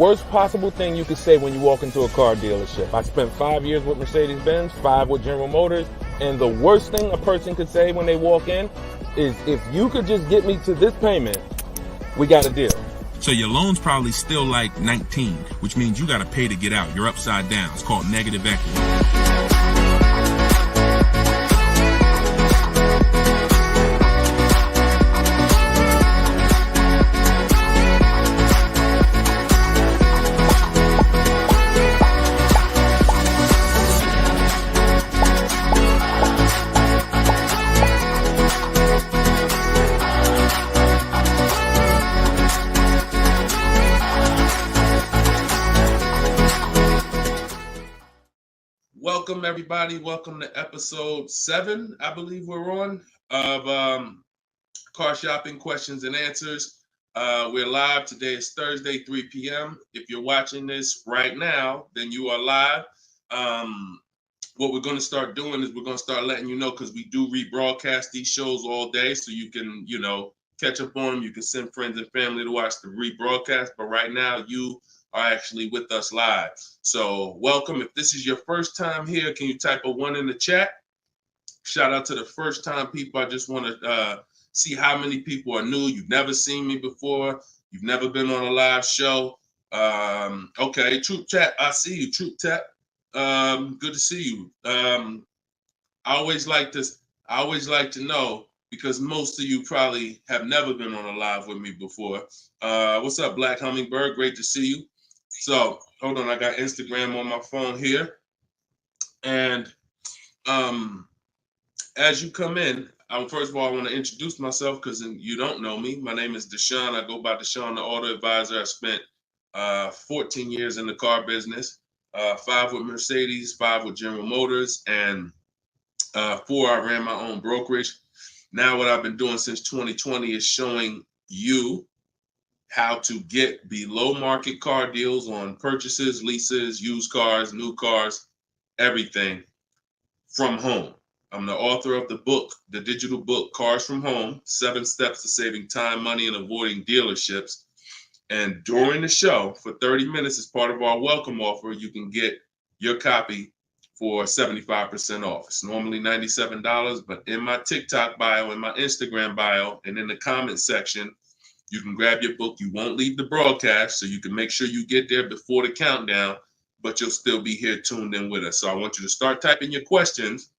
worst possible thing you could say when you walk into a car dealership. I spent 5 years with Mercedes-Benz, 5 with General Motors, and the worst thing a person could say when they walk in is, if you could just get me to this payment, we got a deal. So your loan's probably still like 19, which means you got to pay to get out. You're upside down. It's called negative equity. Welcome, everybody. Welcome to episode 7, I believe we're on, of Car Shopping Questions and Answers. We're live. Today is Thursday, 3 p.m. If you're watching this right now, then you are live. What we're going to start doing is we're going to start letting you know, because we do rebroadcast these shows all day, so you can, catch up on them. You can send friends and family to watch the rebroadcast. But right now, you are actually with us live. So welcome. If this is your first time here, can you type a 1 in the chat? Shout out to the first time people. I just want to see how many people are new. You've never seen me before. You've never been on a live show. Okay, Troop Chat, I see you, Troop Chat. Good to see you. I always like to know, because most of you probably have never been on a live with me before. What's up, Black Hummingbird? Great to see you. So hold on, I got Instagram on my phone here. And as you come in, first of all, I want to introduce myself, because you don't know me. My name is Deshone. I go by Deshone the Auto Advisor. I spent 14 years in the car business, 5 with Mercedes, 5 with General Motors, and 4 I ran my own brokerage. Now what I've been doing since 2020 is showing you how to get below market car deals on purchases, leases, used cars, new cars, everything from home. I'm the author of the book, the digital book, Cars from Home, 7 Steps to Saving Time, Money, and Avoiding Dealerships. And during the show, for 30 minutes, as part of our welcome offer, you can get your copy for 75% off. It's normally $97, but in my TikTok bio, in my Instagram bio, and in the comment section, you can grab your book. You won't leave the broadcast, so you can make sure you get there before the countdown, but you'll still be here tuned in with us. So I want you to start typing your questions,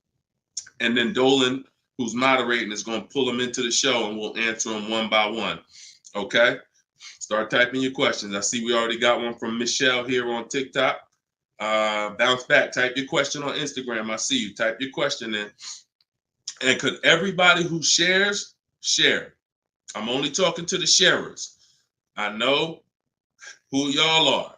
and then Dolan, who's moderating, is going to pull them into the show, and we'll answer them one by one. Okay? Start typing your questions. I see we already got one from Michelle here on TikTok. Bounce back. Type your question on Instagram. I see you. Type your question in. And could everybody who shares, share? I'm only talking to the sharers. I know who y'all are,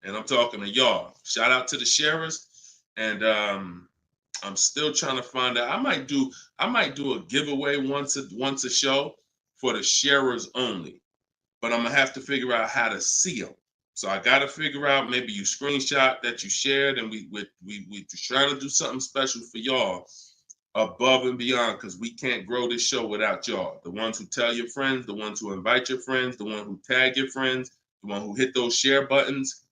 and I'm talking to y'all. Shout out to the sharers. And I'm still trying to find out. I might do a giveaway once a show for the sharers only, but I'm gonna have to figure out how to see them. So I got to figure out, maybe you screenshot that you shared, and we trying to do something special for y'all above and beyond, because we can't grow this show without y'all. The ones who tell your friends, the ones who invite your friends, the one who tag your friends, the one who hit those share buttons.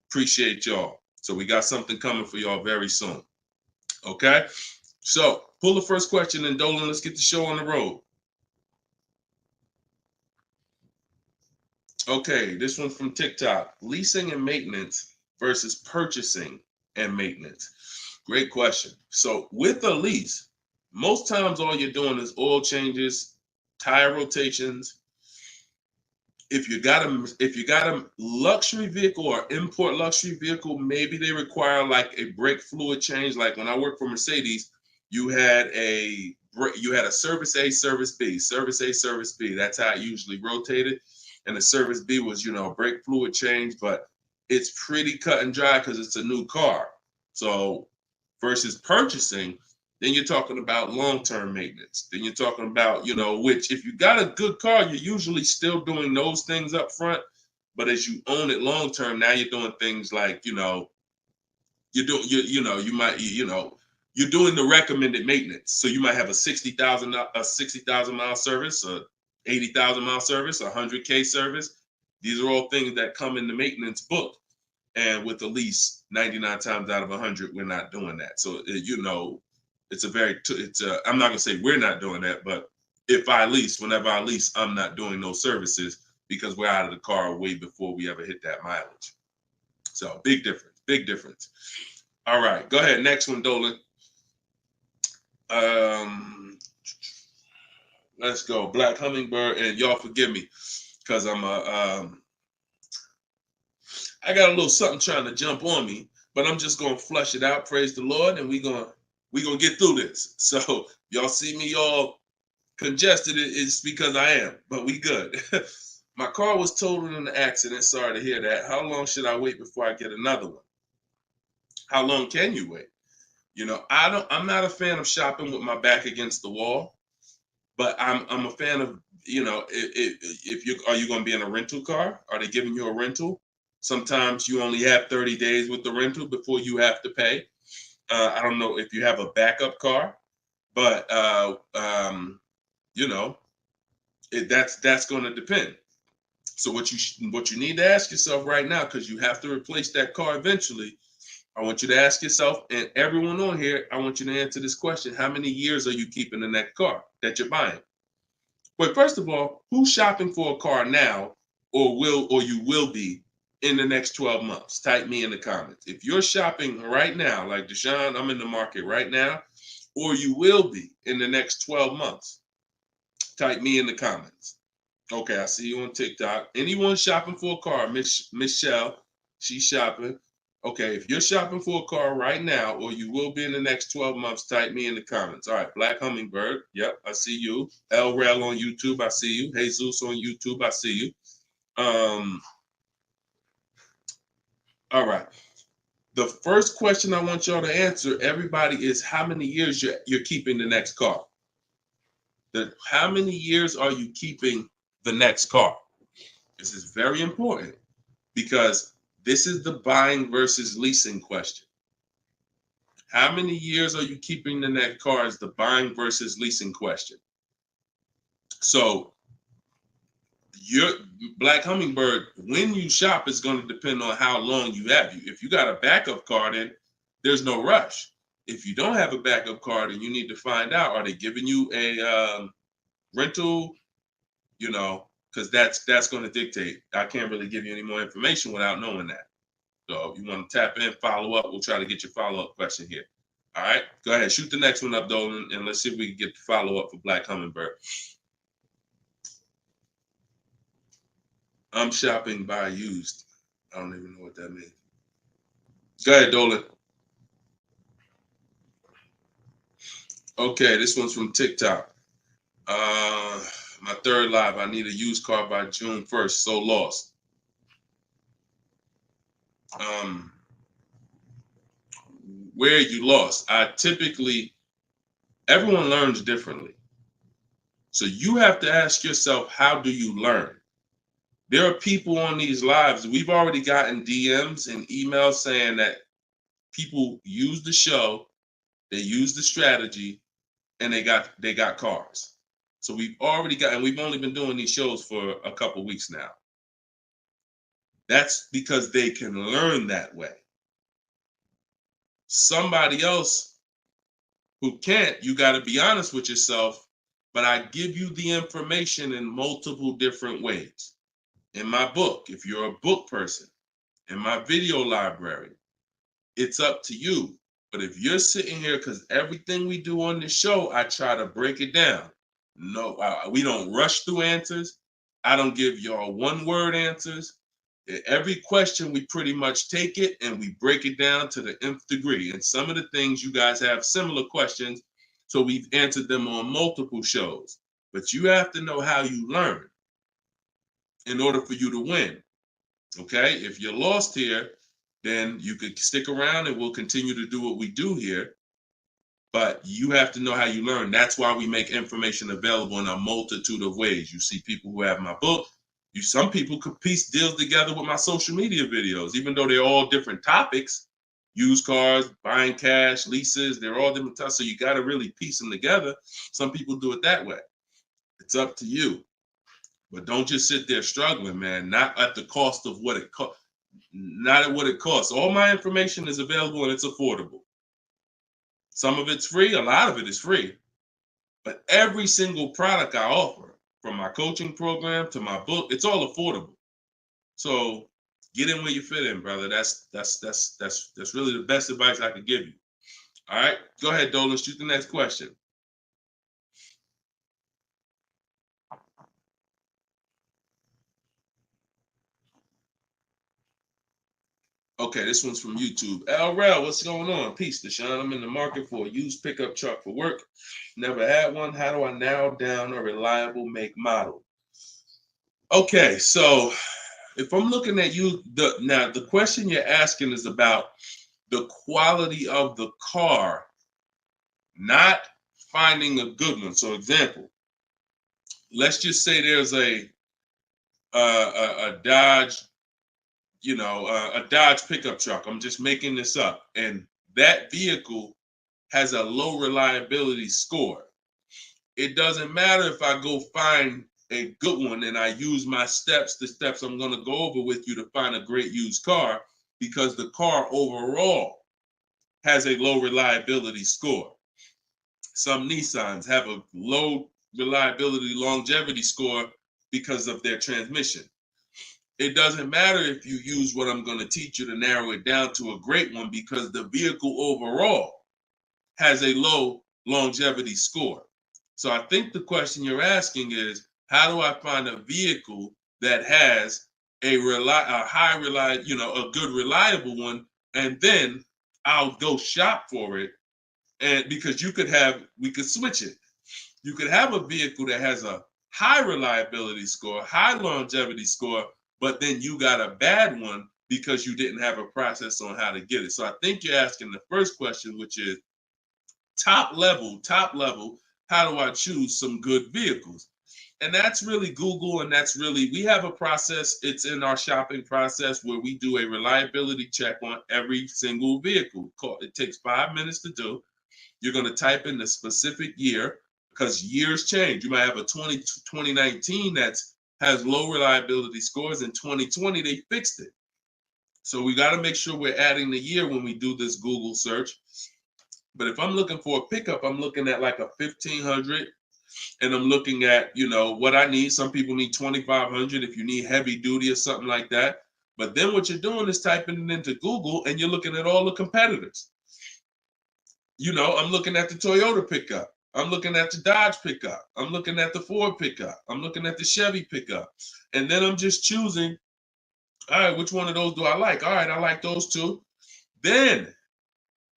Appreciate y'all. So we got something coming for y'all very soon. Okay? So pull the first question, and Dolan, let's get the show on the road. Okay, this one's from TikTok. Leasing and maintenance versus purchasing and maintenance. Great question. So with a lease, most times all you're doing is oil changes, tire rotations. If you got a luxury vehicle or import luxury vehicle, maybe they require like a brake fluid change. Like when I worked for Mercedes, you had a service A, service B, service A, service B. That's how it usually rotated. And the service B was, a brake fluid change, but it's pretty cut and dry because it's a new car. So versus purchasing, then you're talking about long-term maintenance. Then you're talking about, which if you got a good car, you're usually still doing those things up front. But as you own it long-term, now you're doing things like, you're doing the recommended maintenance. So you might have a 60,000 mile service, a 80,000 mile service, a 100K service. These are all things that come in the maintenance book. And with the lease, 99 times out of 100, we're not doing that. So, you know, it's a very, I'm not going to say we're not doing that, but if I lease, whenever I lease, I'm not doing those services because we're out of the car way before we ever hit that mileage. So big difference, big difference. All right, go ahead. Next one, Dolan. Let's go. Black Hummingbird, and y'all forgive me because I got a little something trying to jump on me, but I'm just gonna flush it out. Praise the Lord, and we gonna get through this. So y'all see me all congested, it's because I am, but we good. My car was totaled in an accident. Sorry to hear that. How long should I wait before I get another one? How long can you wait? You know, I'm not a fan of shopping with my back against the wall, but I'm a fan of, you know, if you are you going to be in a rental car? Are they giving you a rental? Sometimes you only have 30 days with the rental before you have to pay. I don't know if you have a backup car, but you know, that's going to depend. So what you need to ask yourself right now, because you have to replace that car eventually, I want you to ask yourself, and everyone on here, I want you to answer this question: how many years are you keeping in that car that you're buying? But first of all, who's shopping for a car now, or you will be in the next 12 months? Type me in the comments. If you're shopping right now, like Deshone, I'm in the market right now, or you will be in the next 12 months, type me in the comments. Okay, I see you on TikTok. Anyone shopping for a car? Michelle, she's shopping. Okay, if you're shopping for a car right now, or you will be in the next 12 months, type me in the comments. All right, Black Hummingbird. Yep, I see you. El Rel on YouTube, I see you. Jesus on YouTube, I see you. All right. The first question I want y'all to answer, everybody, is how many years you're keeping the next car? How many years are you keeping the next car? This is very important because this is the buying versus leasing question. How many years are you keeping the next car is the buying versus leasing question. So your Black Hummingbird, when you shop, is going to depend on how long you have. If you got a backup car, then there's no rush. If you don't have a backup car, then you need to find out, are they giving you a rental? You know, because that's going to dictate. I can't really give you any more information without knowing that. So if you want to tap in, follow up, we'll try to get your follow-up question here. All right, go ahead, shoot the next one up, Dolan, and let's see if we can get the follow-up for Black Hummingbird. I'm shopping by used. I don't even know what that means. Go ahead, Dolan. Okay, this one's from TikTok. My third live, I need a used car by June 1st, so lost. Where you lost? Everyone learns differently. So you have to ask yourself, how do you learn? There are people on these lives, we've already gotten DMs and emails saying that people use the show, they use the strategy, and they got cars. So we've already got, and we've only been doing these shows for a couple weeks now. That's because they can learn that way. Somebody else who can't, you got to be honest with yourself, but I give you the information in multiple different ways. In my book, if you're a book person, in my video library, it's up to you. But if you're sitting here, because everything we do on this show, I try to break it down. No, we don't rush through answers. I don't give y'all one-word answers. Every question, we pretty much take it and we break it down to the nth degree. And some of the things you guys have similar questions, so we've answered them on multiple shows. But you have to know how you learn in order for you to win. Okay? If you're lost here, then you could stick around and we'll continue to do what we do here. But you have to know how you learn. That's why we make information available in a multitude of ways. You see people who have my book. Some people could piece deals together with my social media videos, even though they're all different topics. Used cars, buying cash, leases, they're all different types. So you got to really piece them together. Some people do it that way. It's up to you. But don't just sit there struggling, man. Not at the cost of what it costs. Not at what it costs. All my information is available and it's affordable. Some of it's free, a lot of it is free. But every single product I offer, from my coaching program to my book, it's all affordable. So get in where you fit in, brother. That's really the best advice I could give you. All right, go ahead, Dolan. Shoot the next question. Okay, this one's from YouTube. LRel, what's going on? Peace, Deshone. I'm in the market for a used pickup truck for work. Never had one. How do I narrow down a reliable make model? Okay, so if I'm looking at you, the question you're asking is about the quality of the car, not finding a good one. So, example, let's just say there's a Dodge, a Dodge pickup truck. I'm just making this up, and that vehicle has a low reliability score. It doesn't matter if I go find a good one and I use my steps, the steps I'm going to go over with you to find a great used car, because the car overall has a low reliability score. Some Nissans have a low reliability longevity score because of their transmission. It doesn't matter if you use what I'm going to teach you to narrow it down to a great one, because the vehicle overall has a low longevity score. So I think the question you're asking is, how do I find a vehicle that has a good reliable one, and then I'll go shop for it. And because we could switch it. You could have a vehicle that has a high reliability score, high longevity score, but then you got a bad one because you didn't have a process on how to get it. So I think you're asking the first question, which is top level, how do I choose some good vehicles? And that's really Google, and we have a process. It's in our shopping process where we do a reliability check on every single vehicle. It takes 5 minutes to do. You're going to type in the specific year, because years change. You might have a 2019 that has low reliability scores. In 2020, they fixed it. So we got to make sure we're adding the year when we do this Google search. But if I'm looking for a pickup, I'm looking at like a 1500, and I'm looking at, what I need. Some people need 2500 if you need heavy duty or something like that. But then what you're doing is typing it into Google, and you're looking at all the competitors. I'm looking at the Toyota pickup. I'm looking at the Dodge pickup. I'm looking at the Ford pickup. I'm looking at the Chevy pickup. And then I'm just choosing, all right, which one of those do I like? All right, I like those two. Then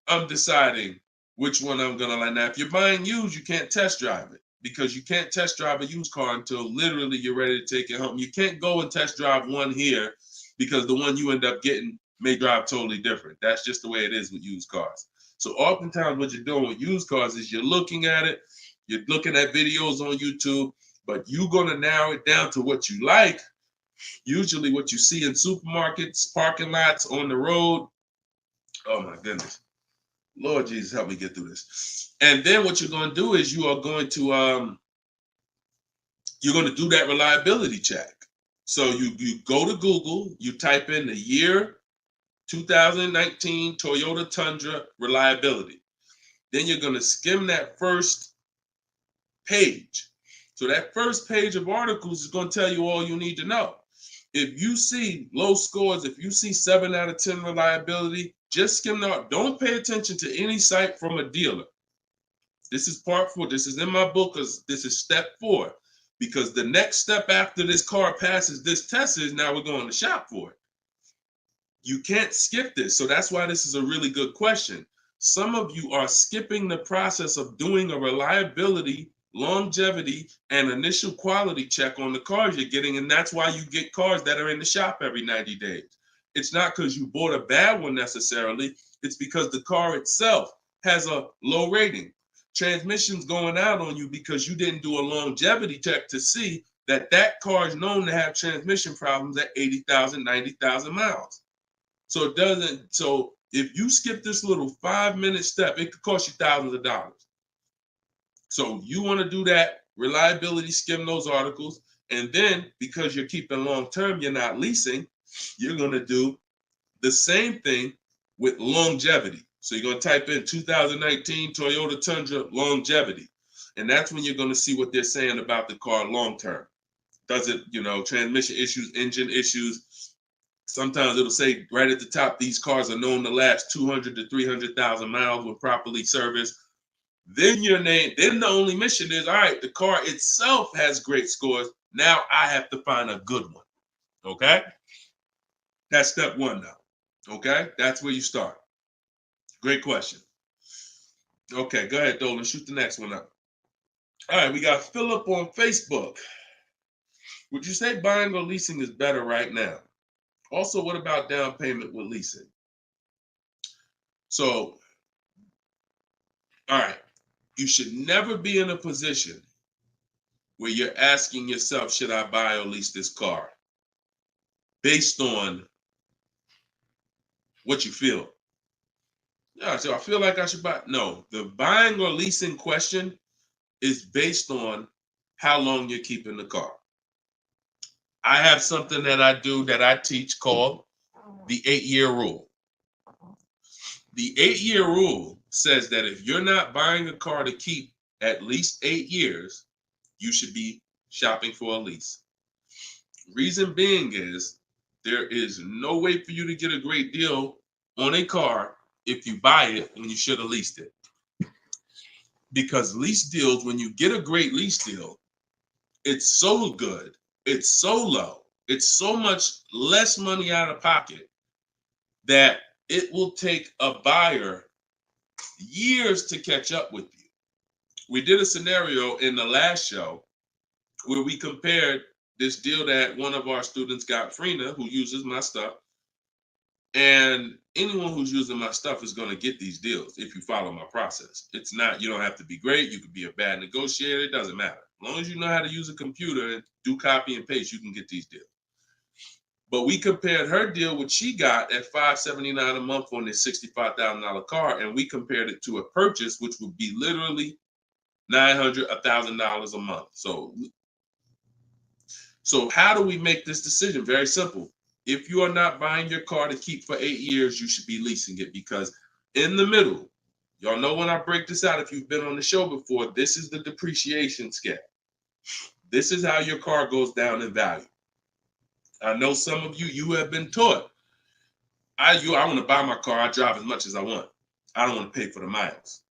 I'm deciding which one I'm going to like. Now, if you're buying used, you can't test drive it, because you can't test drive a used car until literally you're ready to take it home. You can't go and test drive one here, because the one you end up getting may drive totally different. That's just the way it is with used cars. So oftentimes what you're doing with used cars is you're looking at it, you're looking at videos on YouTube, but you're going to narrow it down to what you like, usually what you see in supermarkets, parking lots, on the road. Oh my goodness. Lord Jesus, help me get through this. And then what you're going to do is you're going to do that reliability check. So you go to Google, you type in the year 2019 Toyota Tundra reliability. Then you're going to skim that first page. So that first page of articles is going to tell you all you need to know. If you see low scores, if you see 7 out of 10 reliability, just skim that. Don't pay attention to any site from a dealer. This is part 4. This is in my book, because this is step 4. Because the next step after this car passes this test is now we're going to shop for it. You can't skip this. So that's why this is a really good question. Some of you are skipping the process of doing a reliability, longevity, and initial quality check on the cars you're getting. And that's why you get cars that are in the shop every 90 days. It's not because you bought a bad one necessarily. It's because the car itself has a low rating. Transmission's going out on you because you didn't do a longevity check to see that that car is known to have transmission problems at 80,000, 90,000 miles. So if you skip this little 5-minute step, it could cost you thousands of dollars. So you want to do that reliability, skim those articles. And then because you're keeping long term, you're not leasing, you're going to do the same thing with longevity. So you're going to type in 2019 Toyota Tundra longevity. And that's when you're going to see what they're saying about the car long term. Does it, transmission issues, engine issues? Sometimes it'll say right at the top, these cars are known to last 200 to 300,000 miles when properly serviced. Then then the only mission is, all right, the car itself has great scores. Now I have to find a good one. Okay? That's step one now. Okay? That's where you start. Great question. Okay, go ahead, Dolan. Shoot the next one up. All right, we got Philip on Facebook. Would you say buying or leasing is better right now? Also, what about down payment with leasing? So, all right, you should never be in a position where you're asking yourself, should I buy or lease this car? Based on what you feel. Yeah, so I feel like I should buy. No, the buying or leasing question is based on how long you're keeping the car. I have something that I do that I teach called the 8-year rule. The 8-year rule says that if you're not buying a car to keep at least 8 years, you should be shopping for a lease. Reason being is there is no way for you to get a great deal on a car if you buy it when you should have leased it. Because lease deals, when you get a great lease deal, it's so good, it's so low, it's so much less money out of pocket that it will take a buyer years to catch up with you. We did a scenario in the last show where we compared this deal that one of our students got, Frina, who uses my stuff. And anyone who's using my stuff is going to get these deals if you follow my process. It's not, you don't have to be great. You could be a bad negotiator. It doesn't matter. As long as you know how to use a computer and do copy and paste, you can get these deals. But we compared her deal, which she got at $579 a month on this $65,000 car, and we compared it to a purchase, which would be literally $900, $1,000 a month. So how do we make this decision? Very simple. If you are not buying your car to keep for 8 years, you should be leasing it, because in the middle, y'all know when I break this out, if you've been on the show before, this is the depreciation scale. This is how your car goes down in value. I know some of you have been taught, I want to buy my car, I drive as much as I want. I don't want to pay for the miles.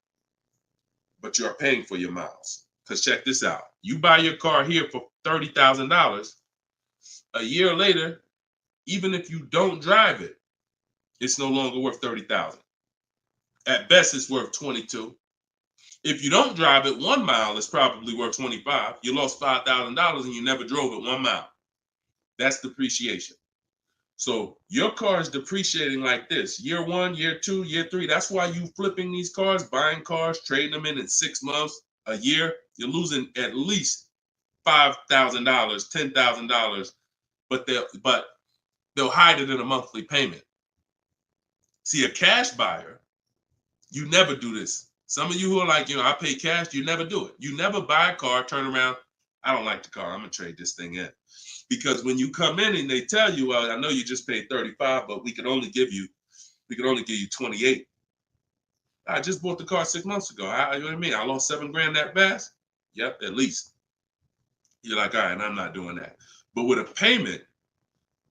But you're paying for your miles. Because check this out. You buy your car here for $30,000. A year later, even if you don't drive it, it's no longer worth $30,000. At best, it's worth $22,000. If you don't drive it 1 mile, it's probably worth $25,000. You lost $5,000 and you never drove it 1 mile. That's depreciation. So your car is depreciating like this. Year 1, year 2, year 3. That's why you flipping these cars, buying cars, trading them in 6 months, a year. You're losing at least $5,000, $10,000, but they'll hide it in a monthly payment. See, a cash buyer, you never do this. Some of you who are like, I pay cash, you never do it. You never buy a car, turn around, I don't like the car, I'm gonna trade this thing in. Because when you come in and they tell you, well, I know you just paid 35, but we can only give you 28. I just bought the car 6 months ago. You know what I mean? I lost $7,000 that fast? Yep, at least. You're like, all right, I'm not doing that. But with a payment,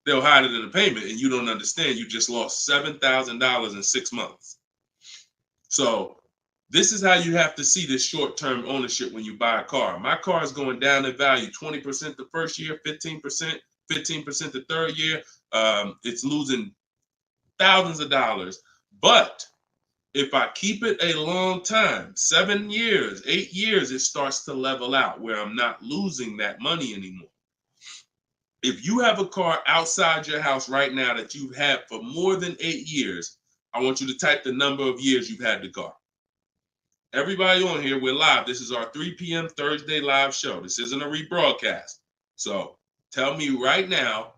they'll hide it in a payment, and you don't understand. You just lost $7,000 in 6 months. So this is how you have to see this short-term ownership when you buy a car. My car is going down in value 20% the first year, 15% the third year. It's losing thousands of dollars. But if I keep it a long time, 7 years, 8 years, it starts to level out where I'm not losing that money anymore. If you have a car outside your house right now that you've had for more than 8 years, I want you to type the number of years you've had the car. Everybody on here, we're live. This is our 3 p.m. Thursday live show. This isn't a rebroadcast. So tell me right now,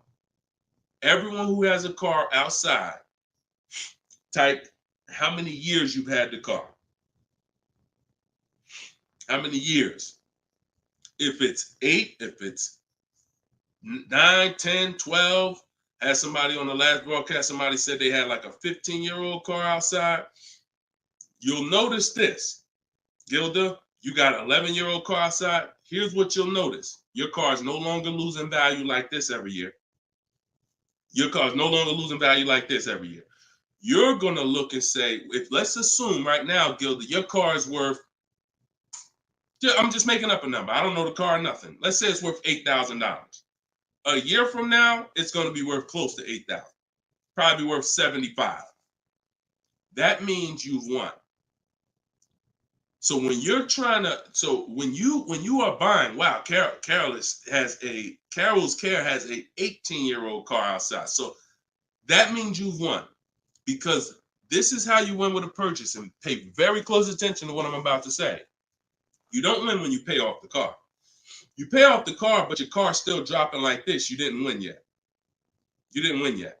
everyone who has a car outside, type how many years you've had the car. How many years? If it's 8, if it's 9, 10, 12. Had somebody on the last broadcast, somebody said they had like a 15-year-old car outside. You'll notice this, Gilda, you got an 11-year-old car outside. Here's what you'll notice. Your car is no longer losing value like this every year. Your car is no longer losing value like this every year. You're going to look and say, if let's assume right now, Gilda, your car is worth, I'm just making up a number. I don't know the car, nothing. Let's say it's worth $8,000. A year from now, it's going to be worth close to $8,000. Probably worth $75,000. That means you've won. So when you're trying to, when you are buying, wow, Carol's Care has a 18-year-old car outside. So that means you've won, because this is how you win with a purchase. And pay very close attention to what I'm about to say. You don't win when you pay off the car. You pay off the car, but your car's still dropping like this. You didn't win yet. You didn't win yet.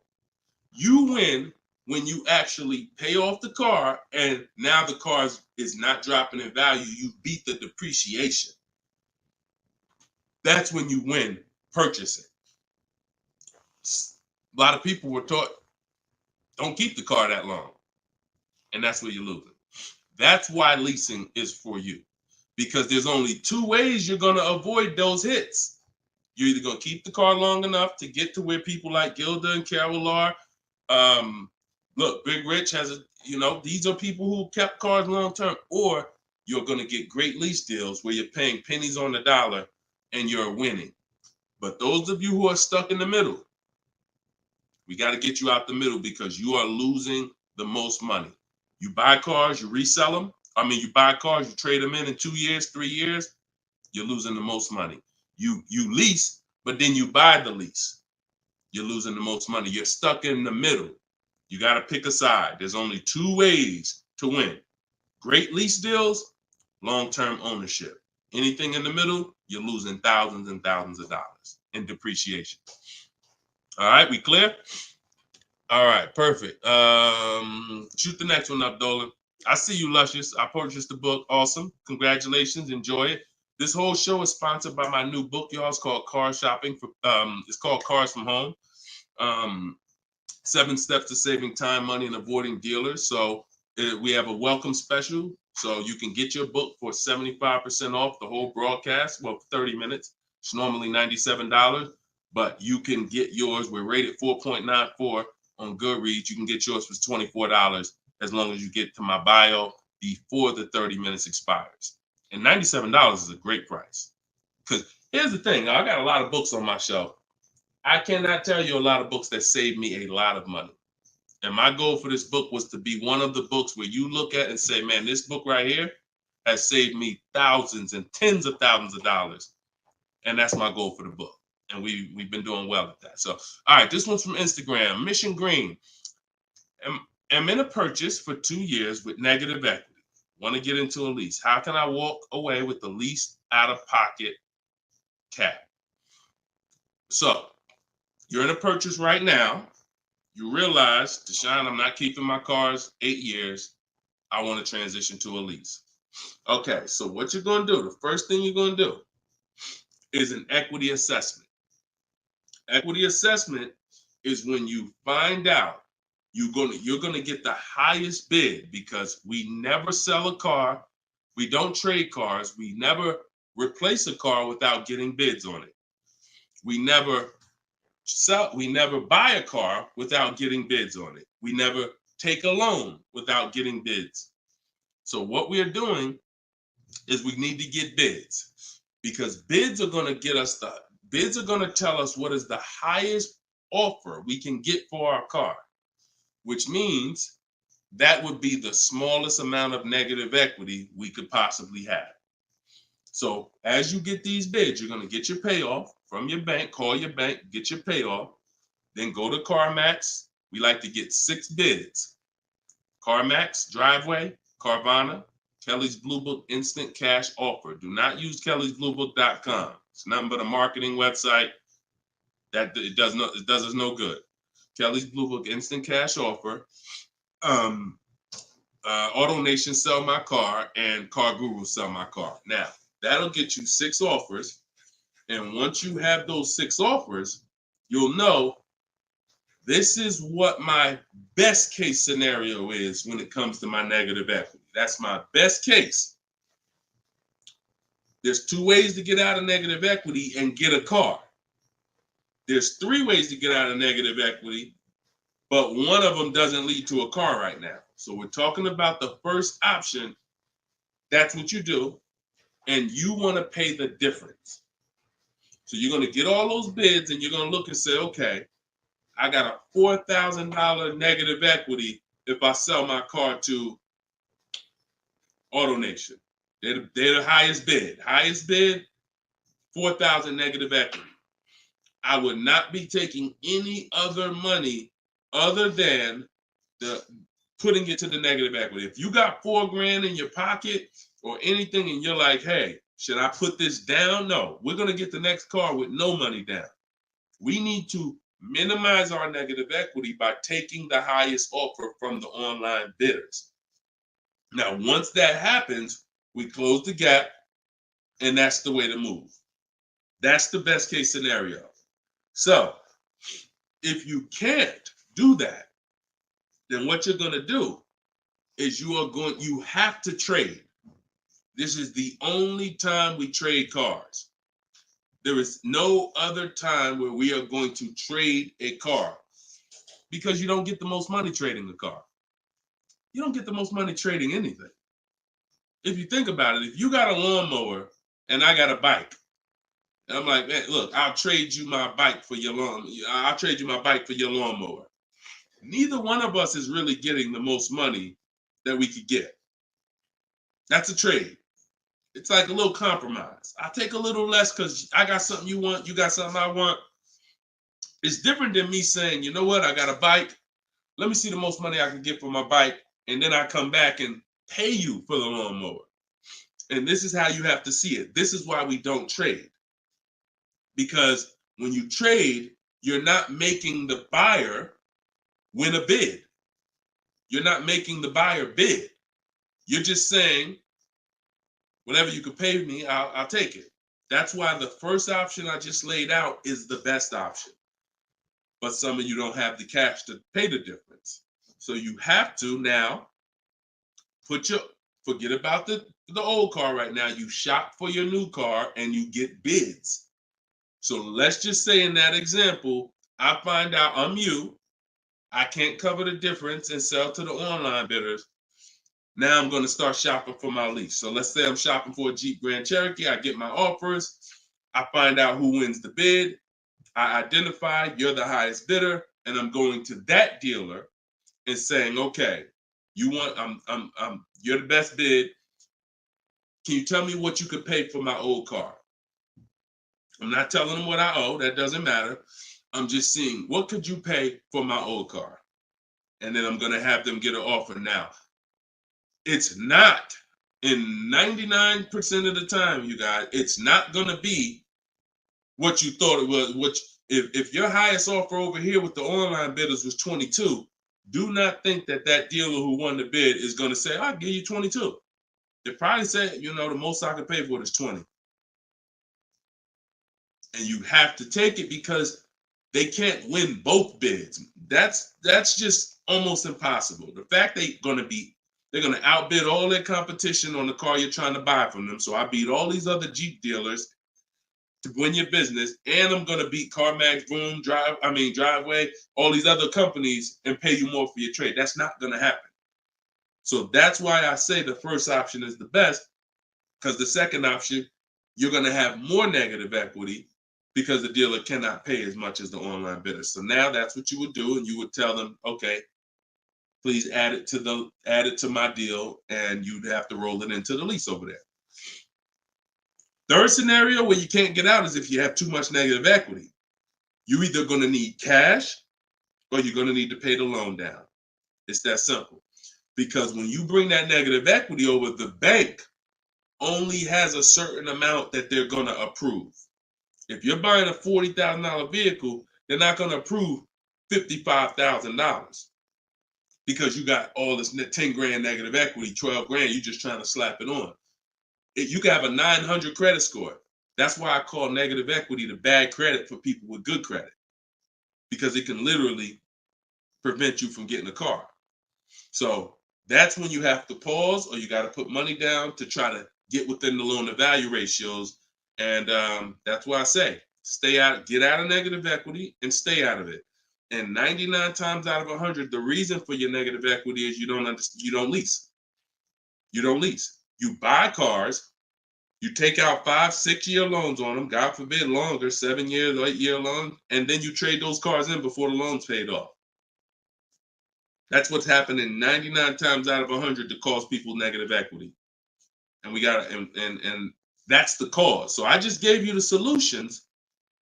You win when you actually pay off the car and now the car is not dropping in value. You beat the depreciation. That's when you win purchasing. A lot of people were taught, don't keep the car that long. And that's where you're losing. That's why leasing is for you. Because there's only two ways you're going to avoid those hits. You're either going to keep the car long enough to get to where people like Gilda and Carol are. Look, Big Rich has these are people who kept cars long term, or you're going to get great lease deals where you're paying pennies on the dollar and you're winning. But those of you who are stuck in the middle, we got to get you out the middle, because you are losing the most money. You buy cars, you resell them. You buy cars, you trade them in 2 years, 3 years, you're losing the most money. You lease, but then you buy the lease. You're losing the most money. You're stuck in the middle. You got to pick a side. There's only two ways to win. Great lease deals, long-term ownership. Anything in the middle, you're losing thousands and thousands of dollars in depreciation. All right, we clear? All right, perfect. Shoot the next one up, Dolan. I see you, Luscious. I purchased the book. Awesome. Congratulations. Enjoy it. This whole show is sponsored by my new book, y'all. It's called Car Shopping. It's called Cars from Home. 7 Steps to Saving Time, Money, and Avoiding Dealers. So we have a welcome special. So you can get your book for 75% off the whole broadcast. Well, 30 minutes. It's normally $97, but you can get yours. We're rated 4.94 on Goodreads. You can get yours for $24 as long as you get to my bio before the 30 minutes expires. And $97 is a great price. Because here's the thing. I got a lot of books on my shelf. I cannot tell you a lot of books that saved me a lot of money. And my goal for this book was to be one of the books where you look at and say, man, this book right here has saved me thousands and tens of thousands of dollars. And that's my goal for the book. And we've been doing well at that. So, all right, this one's from Instagram. Mission Green. I'm in a purchase for 2 years with negative equity. Want to get into a lease. How can I walk away with the least out-of-pocket cap? So, you're in a purchase right now. You realize, Deshone, I'm not keeping my cars 8 years. I want to transition to a lease. Okay, so what you're going to do, the first thing you're going to do is an equity assessment. Equity assessment is when you find out you're going to get the highest bid, because we never sell a car. We don't trade cars. We never replace a car without getting bids on it. We never buy a car without getting bids on it. We never take a loan without getting bids. So what we are doing is we need to get bids, because bids are going to tell us what is the highest offer we can get for our car, which means that would be the smallest amount of negative equity we could possibly have. So as you get these bids, you're going to get your payoff from your bank, call your bank, get your payoff, then go to CarMax. We like to get 6 bids. CarMax, Driveway, Carvana, Kelly's Blue Book Instant Cash Offer. Do not use kellysbluebook.com. It's nothing but a marketing website that it does us no good. Kelly's Blue Book Instant Cash Offer. Auto Nation Sell My Car, and Car Guru Sell My Car. Now, that'll get you 6 offers. And once you have those 6 offers, you'll know this is what my best case scenario is when it comes to my negative equity. That's my best case. There's 2 ways to get out of negative equity and get a car. There's 3 ways to get out of negative equity, but one of them doesn't lead to a car right now. So we're talking about the first option. That's what you do, and you want to pay the difference. So you're going to get all those bids, and you're going to look and say, okay, I got a $4,000 negative equity if I sell my car to AutoNation. They're the highest bid. Highest bid, $4,000 negative equity. I would not be taking any other money other than the putting it to the negative equity. If you got $4,000 in your pocket or anything and you're like, hey, should I put this down? No, we're going to get the next car with no money down. We need to minimize our negative equity by taking the highest offer from the online bidders. Now, once that happens, we close the gap, and that's the way to move. That's the best case scenario. So if you can't do that, then what you're going to do is you have to trade. This is the only time we trade cars. There is no other time where we are going to trade a car, because you don't get the most money trading a car. You don't get the most money trading anything. If you think about it, if you got a lawnmower and I got a bike, and I'm like, man, look, I'll trade you my bike for your I'll trade you my bike for your lawnmower. Neither one of us is really getting the most money that we could get. That's a trade. It's like a little compromise. I take a little less because I got something you want, you got something I want. It's different than me saying, you know what, I got a bike. Let me see the most money I can get for my bike, and then I come back and pay you for the lawnmower. And this is how you have to see it. This is why we don't trade. Because when you trade, you're not making the buyer win a bid. You're not making the buyer bid. You're just saying, whatever you could pay me, I'll take it. That's why the first option I just laid out is the best option. But some of you don't have the cash to pay the difference. So you have to now forget about the old car right now. You shop for your new car and you get bids. So let's just say in that example, I find out I'm you. I can't cover the difference and sell to the online bidders. Now I'm going to start shopping for my lease. So let's say I'm shopping for a Jeep Grand Cherokee. I get my offers. I find out who wins the bid. I identify you're the highest bidder, and I'm going to that dealer and saying, okay, you're the best bid. Can you tell me what you could pay for my old car? I'm not telling them what I owe. That doesn't matter. I'm just seeing, what could you pay for my old car? And then I'm going to have them get an offer. Now, it's not, in 99% of the time, you guys, it's not going to be what you thought it was. If your highest offer over here with the online bidders was 22, do not think that dealer who won the bid is going to say, I'll give you 22. They probably say, the most I can pay for it is 20. And you have to take it because they can't win both bids. That's just almost impossible. The fact they're going to outbid all their competition on the car you're trying to buy from them. So I beat all these other Jeep dealers to win your business, and I'm going to beat CarMax, Boom, Driveway, all these other companies and pay you more for your trade. That's not going to happen. So that's why I say the first option is the best, because the second option, you're going to have more negative equity because the dealer cannot pay as much as the online bidder. So now that's what you would do, and you would tell them, okay, please add it to my deal, and you'd have to roll it into the lease over there. Third scenario where you can't get out is if you have too much negative equity. You're either going to need cash or you're going to need to pay the loan down. It's that simple. Because when you bring that negative equity over, the bank only has a certain amount that they're going to approve. If you're buying a $40,000 vehicle, they're not going to approve $55,000 because you got all this 10 grand negative equity, 12 grand, you're just trying to slap it on. You can have a 900 credit score. That's why I call negative equity the bad credit for people with good credit, because it can literally prevent you from getting a car. So that's when you have to pause, or you got to put money down to try to get within the loan to value ratios. And that's why I say stay out, get out of negative equity and stay out of it. And 99 times out of 100, the reason for your negative equity is you don't lease. You don't lease. You buy cars, you take out 5-6 year loans on them, God forbid longer, 7 years, 8 year loan, and then you trade those cars in before the loan's paid off. That's what's happening 99 times out of 100 to cause people negative equity. And we got and that's the cause. So I just gave you the solutions,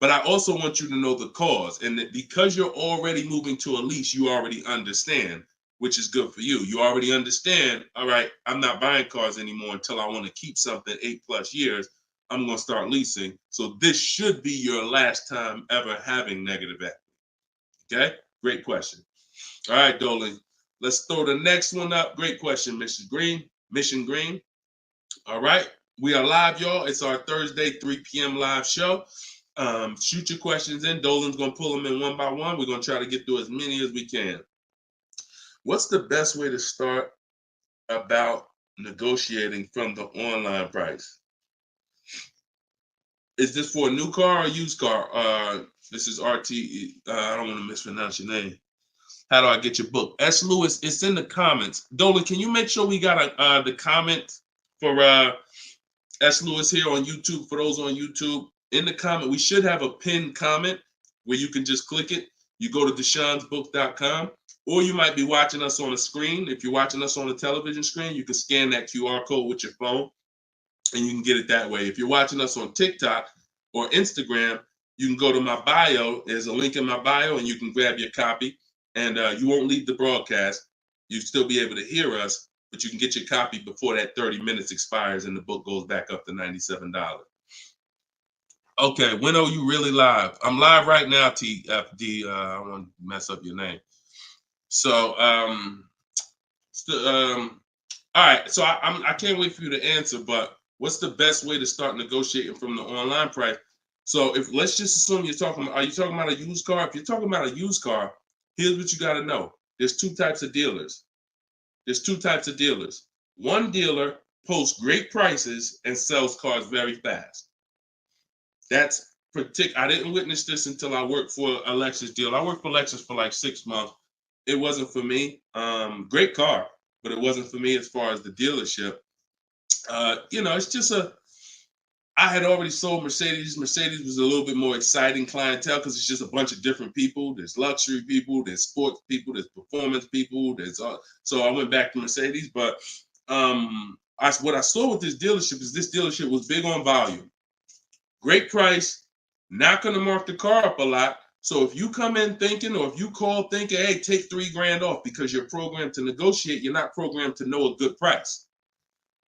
but I also want you to know the cause. And that because you're already moving to a lease, you already understand, which is good for you. You already understand, all right, I'm not buying cars anymore until I want to keep something 8+ years. I'm going to start leasing. So this should be your last time ever having negative equity. Okay? Great question. All right, Dolan. Let's throw the next one up. Great question, Mission Green. All right. We are live, y'all. It's our Thursday, 3 p.m. live show. Shoot your questions in. Dolan's going to pull them in one by one. We're going to try to get through as many as we can. What's the best way to start about negotiating from the online price? Is this for a new car or used car? This is RT. I don't want to mispronounce your name. How do I get your book? S. Lewis, it's in the comments. Dolan, can you make sure we got the comment for S. Lewis here on YouTube? For those on YouTube, in the comment, we should have a pinned comment where you can just click it. You go to deshonsbook.com, or you might be watching us on a screen. If you're watching us on a television screen, you can scan that QR code with your phone, and you can get it that way. If you're watching us on TikTok or Instagram, you can go to my bio. There's a link in my bio, and you can grab your copy. And you won't leave the broadcast. You'll still be able to hear us, but you can get your copy before that 30 minutes expires and the book goes back up to $97. Okay, when are you really live? I'm live right now, TFD. I don't want to mess up your name. So, all right. So I can't wait for you to answer, but what's the best way to start negotiating from the online price? So let's just assume are you talking about a used car? If you're talking about a used car, here's what you got to know. There's two types of dealers. One dealer posts great prices and sells cars very fast. That's I didn't witness this until I worked for a Lexus deal. I worked for Lexus for like 6 months. It wasn't for me. Great car, but it wasn't for me as far as the dealership. It's just I had already sold Mercedes. Mercedes was a little bit more exciting clientele because it's just a bunch of different people. There's luxury people, there's sports people, there's performance people. So I went back to Mercedes. But what I saw with this dealership was big on volume. Great price, not going to mark the car up a lot. So if you come in thinking, or if you call thinking, hey, take $3,000 off because you're programmed to negotiate, you're not programmed to know a good price.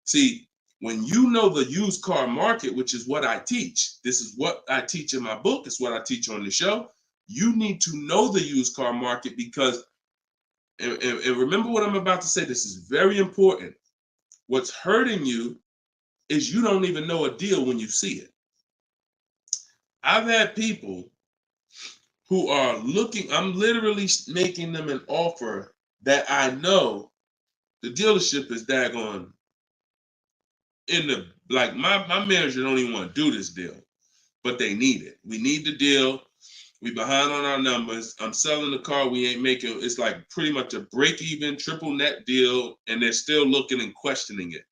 See, when you know the used car market, which is what I teach, this is what I teach in my book, it's what I teach on the show. You need to know the used car market because, and remember what I'm about to say, this is very important. What's hurting you is you don't even know a deal when you see it. I've had people who are looking, I'm literally making them an offer that I know the dealership is daggone my manager don't even want to do this deal, but they need it. We need the deal. We behind on our numbers. I'm selling the car. We ain't making, it's like pretty much a break even triple net deal. And they're still looking and questioning it.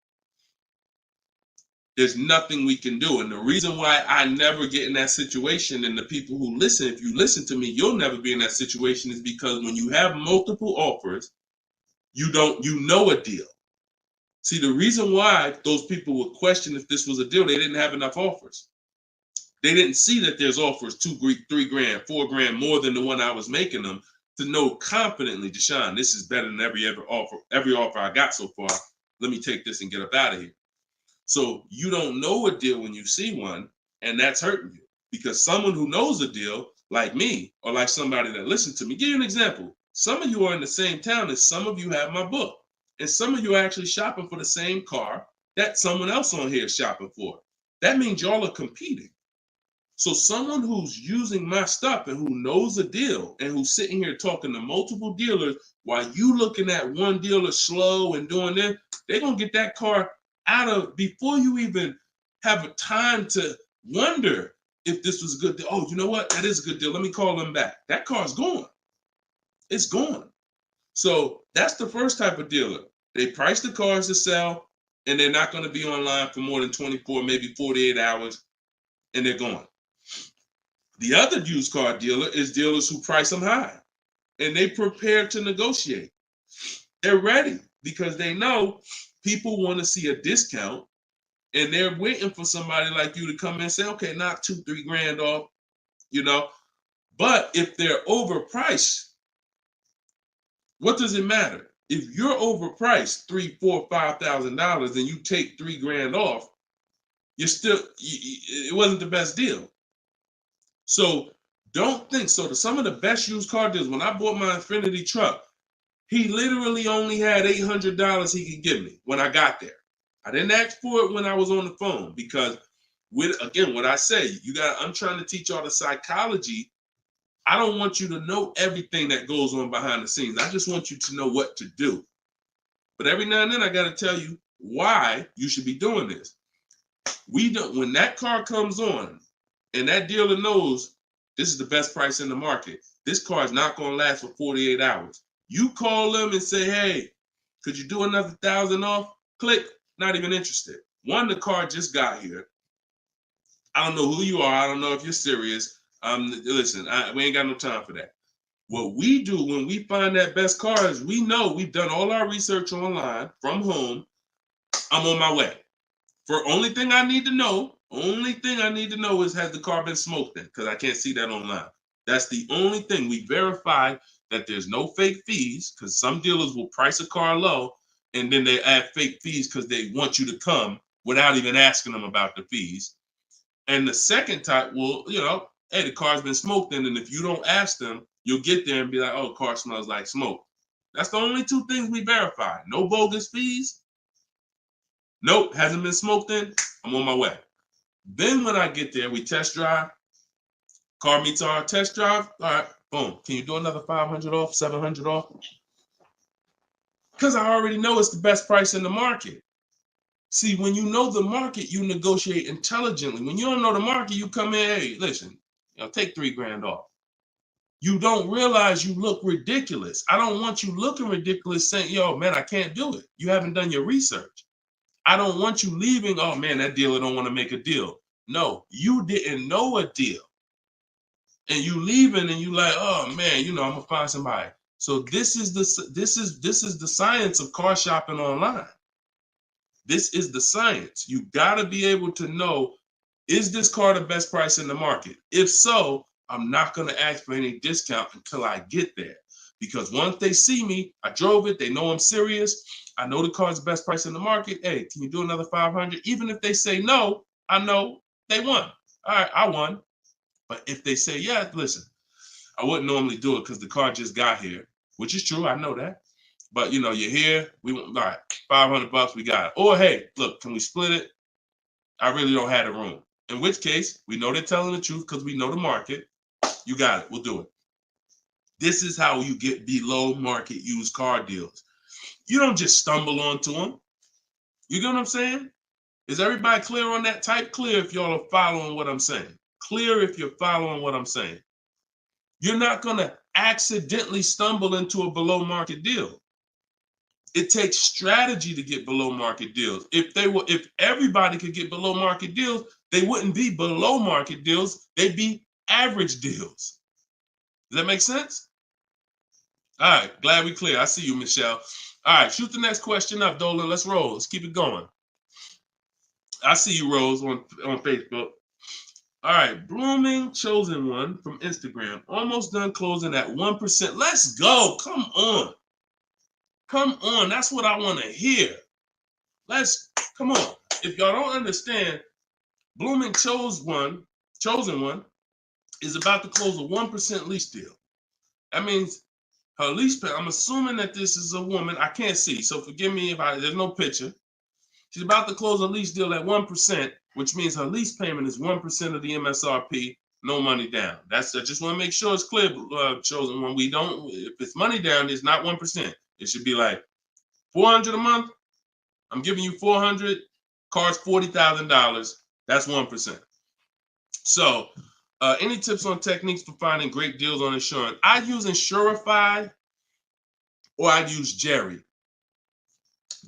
There's nothing we can do. And the reason why I never get in that situation, and the people who listen, if you listen to me, you'll never be in that situation, is because when you have multiple offers, you know a deal. See, the reason why those people would question if this was a deal, they didn't have enough offers. They didn't see that there's offers $2,000, $3,000, $4,000 more than the one I was making them to know confidently, Deshone, this is better than every offer I got so far. Let me take this and get up out of here. So you don't know a deal when you see one, and that's hurting you because someone who knows a deal, like me, or like somebody that listened to me, give you an example. Some of you are in the same town as some of you have my book. And some of you are actually shopping for the same car that someone else on here is shopping for. that means y'all are competing. So someone who's using my stuff and who knows a deal and who's sitting here talking to multiple dealers while you looking at one dealer slow and doing this, they're going to get that car out of before you even have a time to wonder if this was a good deal. Oh, you know what? That is a good deal. Let me call them back. That car's gone. It's gone. So that's the first type of dealer. They price the cars to sell and they're not going to be online for more than 24, maybe 48 hours, and they're gone. The other used car dealer is dealers who price them high and they prepare to negotiate. They're ready because they know people want to see a discount and they're waiting for somebody like you to come in and say, okay, knock $2-3 grand off, you know. But if they're overpriced, what does it matter? If you're overpriced $3,000, $4,000, $5,000 and you take $3 grand off, you're still, it wasn't the best deal. So don't think so. Some of the best used car deals, when I bought my Infiniti truck, he literally only had $800 he could give me when I got there. I didn't ask for it when I was on the phone because, again, what I say, I'm trying to teach y'all the psychology. I don't want you to know everything that goes on behind the scenes. I just want you to know what to do. But every now and then I got to tell you why you should be doing this. When that car comes on, and that dealer knows this is the best price in the market, this car is not going to last for 48 hours. You call them and say, hey, could you do another 1,000 off? Click, not even interested. One, the car just got here. I don't know who you are. I don't know if you're serious. Listen, we ain't got no time for that. What we do when we find that best car is we know we've done all our research online from home. I'm on my way. Only thing I need to know is, has the car been smoked in? Because I can't see that online. That's the only thing. We verify that there's no fake fees, because some dealers will price a car low and then they add fake fees because they want you to come without even asking them about the fees. And the second type will, hey, the car's been smoked in, and if you don't ask them, you'll get there and be like, oh, car smells like smoke. That's the only two things we verify. No bogus fees. Nope, hasn't been smoked in. I'm on my way. Then when I get there, we test drive. Car meets our test drive. All right, boom. Can you do another 500 off, 700 off? Because I already know it's the best price in the market. See, when you know the market, you negotiate intelligently. When you don't know the market, you come in, hey, listen, take $3 grand off. You don't realize you look ridiculous. I don't want you looking ridiculous saying, yo, man, I can't do it. You haven't done your research. I don't want you leaving, oh man, that dealer don't want to make a deal. No, you didn't know a deal. And you leaving and you like, oh man, I'm gonna find somebody. So this is the science of car shopping online. This is the science. You gotta be able to know, is this car the best price in the market? If so, I'm not gonna ask for any discount until I get there. Because once they see me, I drove it, they know I'm serious. I know the car's the best price in the market. Hey, can you do another 500? Even if they say no, I know they won. All right, I won. But if they say, yeah, listen, I wouldn't normally do it because the car just got here, which is true. I know that. But, you're here. We want, all right, $500, we got it. Or, hey, look, can we split it? I really don't have the room. In which case, we know they're telling the truth because we know the market. You got it. We'll do it. This is how you get below market used car deals. You don't just stumble onto them. You get what I'm saying? Is everybody clear on that? Type clear if y'all are following what I'm saying. Clear if you're following what I'm saying. You're not going to accidentally stumble into a below market deal. It takes strategy to get below market deals. If everybody could get below market deals, they wouldn't be below market deals. They'd be average deals. Does that make sense? All right, glad we clear. I see you, Michelle. All right, shoot the next question up, Dolan. Let's roll. Let's keep it going. I see you, Rose, on Facebook. All right, Blooming Chosen One from Instagram. Almost done closing at 1%. Let's go. Come on. Come on. That's what I want to hear. Come on. If y'all don't understand, Blooming Chosen One is about to close a 1% lease deal. That means her lease pay, I'm assuming that this is a woman. I can't see, so forgive me if there's no picture. She's about to close a lease deal at 1%, which means her lease payment is 1% of the MSRP, no money down. I just want to make sure it's clear, chosen one. We don't, if it's money down, it's not 1%. It should be like $400 a month. I'm giving you $400, car's $40,000. That's 1%. So, any tips on techniques for finding great deals on insurance? I use Insurify or I use Jerry.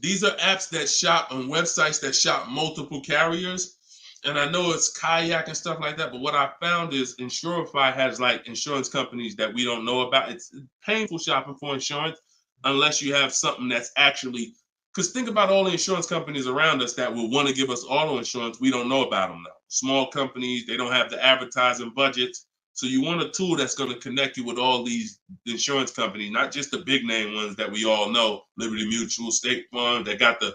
These are apps that shop on websites that shop multiple carriers. And I know it's Kayak and stuff like that, but what I found is Insurify has like insurance companies that we don't know about. It's painful shopping for insurance unless you have something that's actually, because think about all the insurance companies around us that will want to give us auto insurance. We don't know about them now. Small companies, they don't have the advertising budgets. So you want a tool that's going to connect you with all these insurance companies, not just the big name ones that we all know, Liberty Mutual, State Farm, that got the,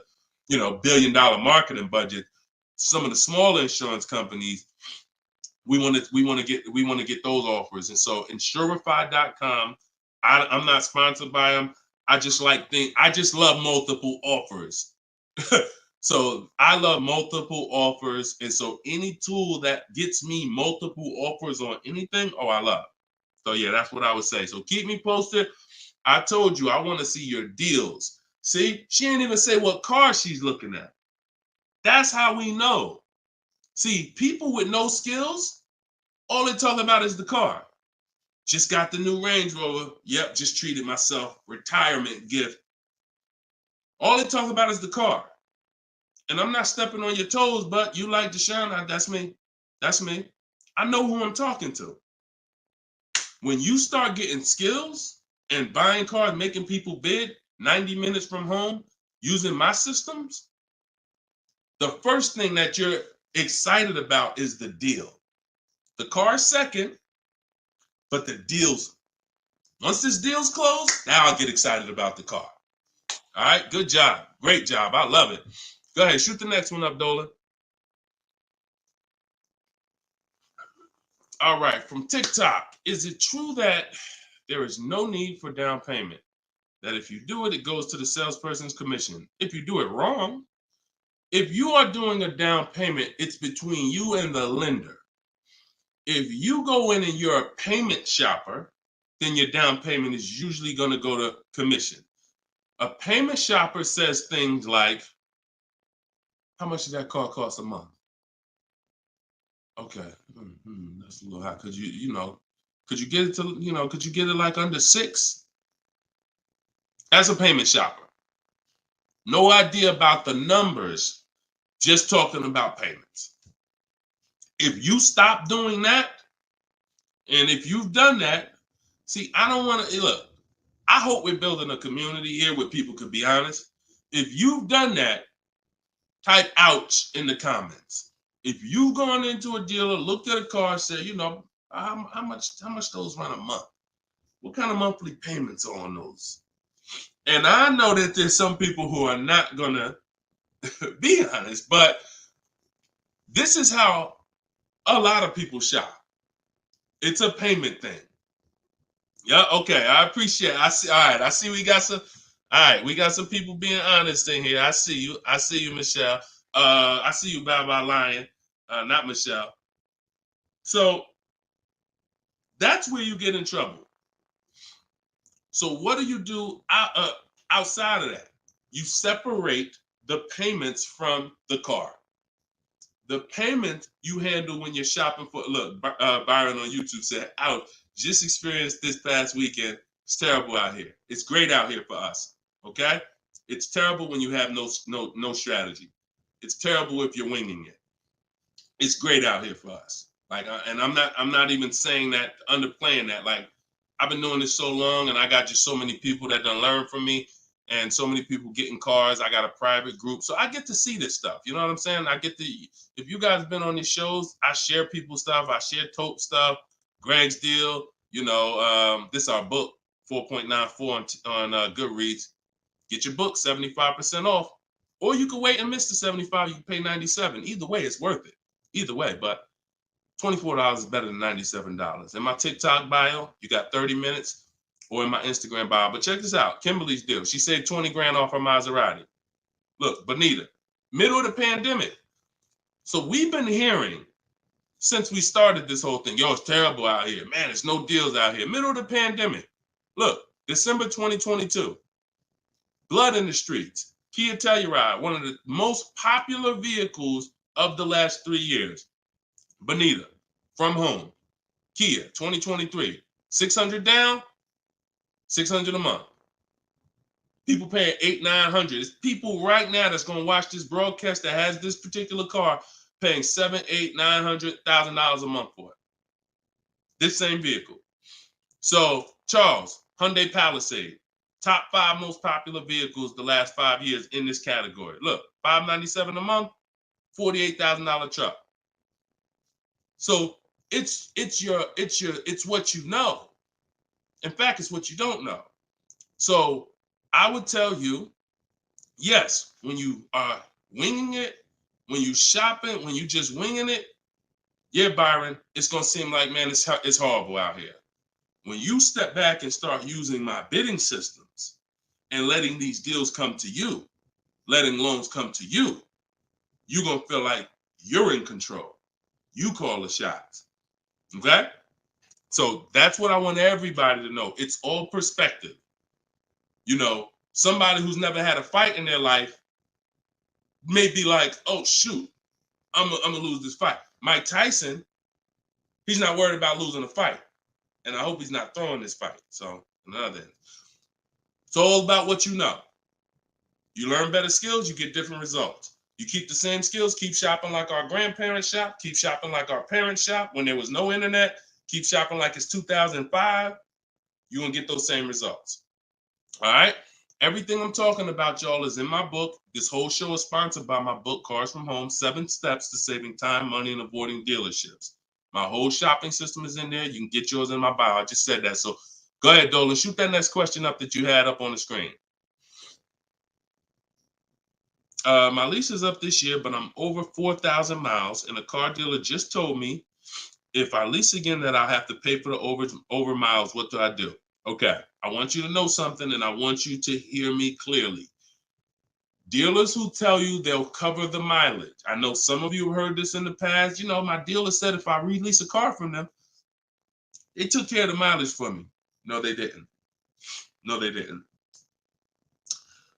$1 billion marketing budget. Some of the smaller insurance companies, we want to get those offers. And so Insurify.com, I'm not sponsored by them. I just love multiple offers. So I love multiple offers. And so any tool that gets me multiple offers on anything, I love. So yeah, that's what I would say. So keep me posted. I told you, I want to see your deals. See, she ain't even say what car she's looking at. That's how we know. See, people with no skills, all they talk about is the car. Just got the new Range Rover. Yep, just treated myself. Retirement gift. All they talk about is the car. And I'm not stepping on your toes, but you like Deshone, that's me. That's me. I know who I'm talking to. When you start getting skills and buying cars, making people bid 90 minutes from home, using my systems, the first thing that you're excited about is the deal. The car is second, but the deals, once this deal's closed, now I'll get excited about the car. All right, good job. Great job. I love it. Go ahead, shoot the next one up, Dolan. All right, from TikTok. Is it true that there is no need for down payment? That if you do it, it goes to the salesperson's commission. If you do it wrong, if you are doing a down payment, it's between you and the lender. If you go in and you're a payment shopper, then your down payment is usually going to go to commission. A payment shopper says things like, how much does that car cost a month? Okay, that's a little high. Could you get it to, could you get it like under 6? As a payment shopper, no idea about the numbers, just talking about payments. If you stop doing that, and if you've done that, see, I don't want to, look, I hope we're building a community here where people could be honest. If you've done that, type ouch in the comments. If you've gone into a dealer, looked at a car, and said, how much those run a month? What kind of monthly payments are on those? And I know that there's some people who are not gonna be honest, but this is how a lot of people shop. It's a payment thing. Yeah, okay. I appreciate it. I see. All right. I see we got some. All right, we got some people being honest in here. I see you. I see you, Michelle. I see you, Bye Lion. Not Michelle. So that's where you get in trouble. So what do you do outside of that? You separate the payments from the car. The payment you handle when you're shopping for, look, Byron on YouTube said, ouch, just experienced this past weekend. It's terrible out here. It's great out here for us, okay? It's terrible when you have no strategy. It's terrible if you're winging it. It's great out here for us. Like, and I'm not even saying that, underplaying that. Like, I've been doing this so long, and I got just so many people that done learn from me, and so many people getting cars. I got a private group, so I get to see this stuff. You know what I'm saying? I get to. If you guys been on these shows, I share people's stuff. I share Tope stuff. Greg's deal. This is our book, 4.94 on Goodreads. Get your book 75% off, or you can wait and miss the 75. You can pay 97. Either way, it's worth it. Either way, but $24 is better than $97. In my TikTok bio, you got 30 minutes, or in my Instagram bio. But check this out, Kimberly's deal. She saved 20 grand off her Maserati. Look, Bonita, Middle of the pandemic. So we've been hearing since we started this whole thing, yo, it's terrible out here. Man, there's no deals out here. Middle of the pandemic. Look, December 2022. Blood in the streets. Kia Telluride, one of the most popular vehicles of the last 3 years. Bonita, from home. Kia, 2023. 600 down, 600 a month. People paying $800-900. It's people right now that's going to watch this broadcast that has this particular car paying $700,000-900,000 a month for it. This same vehicle. So, Charles, Hyundai Palisade, top 5 most popular vehicles the last 5 years in this category. Look, $597 a month, $48,000 truck. So it's what you know. In fact, it's what you don't know. So I would tell you, yes, when you are winging it, when you shopping, when you just winging it, yeah, Byron, it's gonna seem like, man, it's horrible out here. When you step back and start using my bidding systems and letting these deals come to you, letting loans come to you, you're gonna feel like you're in control. You call the shots. Okay? So that's what I want everybody to know. It's all perspective. You know, somebody who's never had a fight in their life may be like, oh, shoot, I'm gonna lose this fight. Mike Tyson, he's not worried about losing a fight. And I hope he's not throwing this fight. So, another end. It's all about what you know. You learn better skills, you get different results. You keep the same skills, keep shopping like our grandparents shop, keep shopping like our parents shop when there was no internet, keep shopping like it's 2005, you're going to get those same results. All right? Everything I'm talking about, y'all, is in my book. This whole show is sponsored by my book, Cars from Home, 7 Steps to Saving Time, Money, and Avoiding Dealerships. My whole shopping system is in there. You can get yours in my bio. I just said that. So go ahead, Dolan. Shoot that next question up that you had up on the screen. My lease is up this year, but I'm over 4,000 miles, and a car dealer just told me if I lease again that I'll have to pay for the over miles. What do I do? Okay, I want you to know something, and I want you to hear me clearly. Dealers who tell you they'll cover the mileage. I know some of you have heard this in the past. You know, my dealer said if I release a car from them, they took care of the mileage for me. No, they didn't. No, they didn't.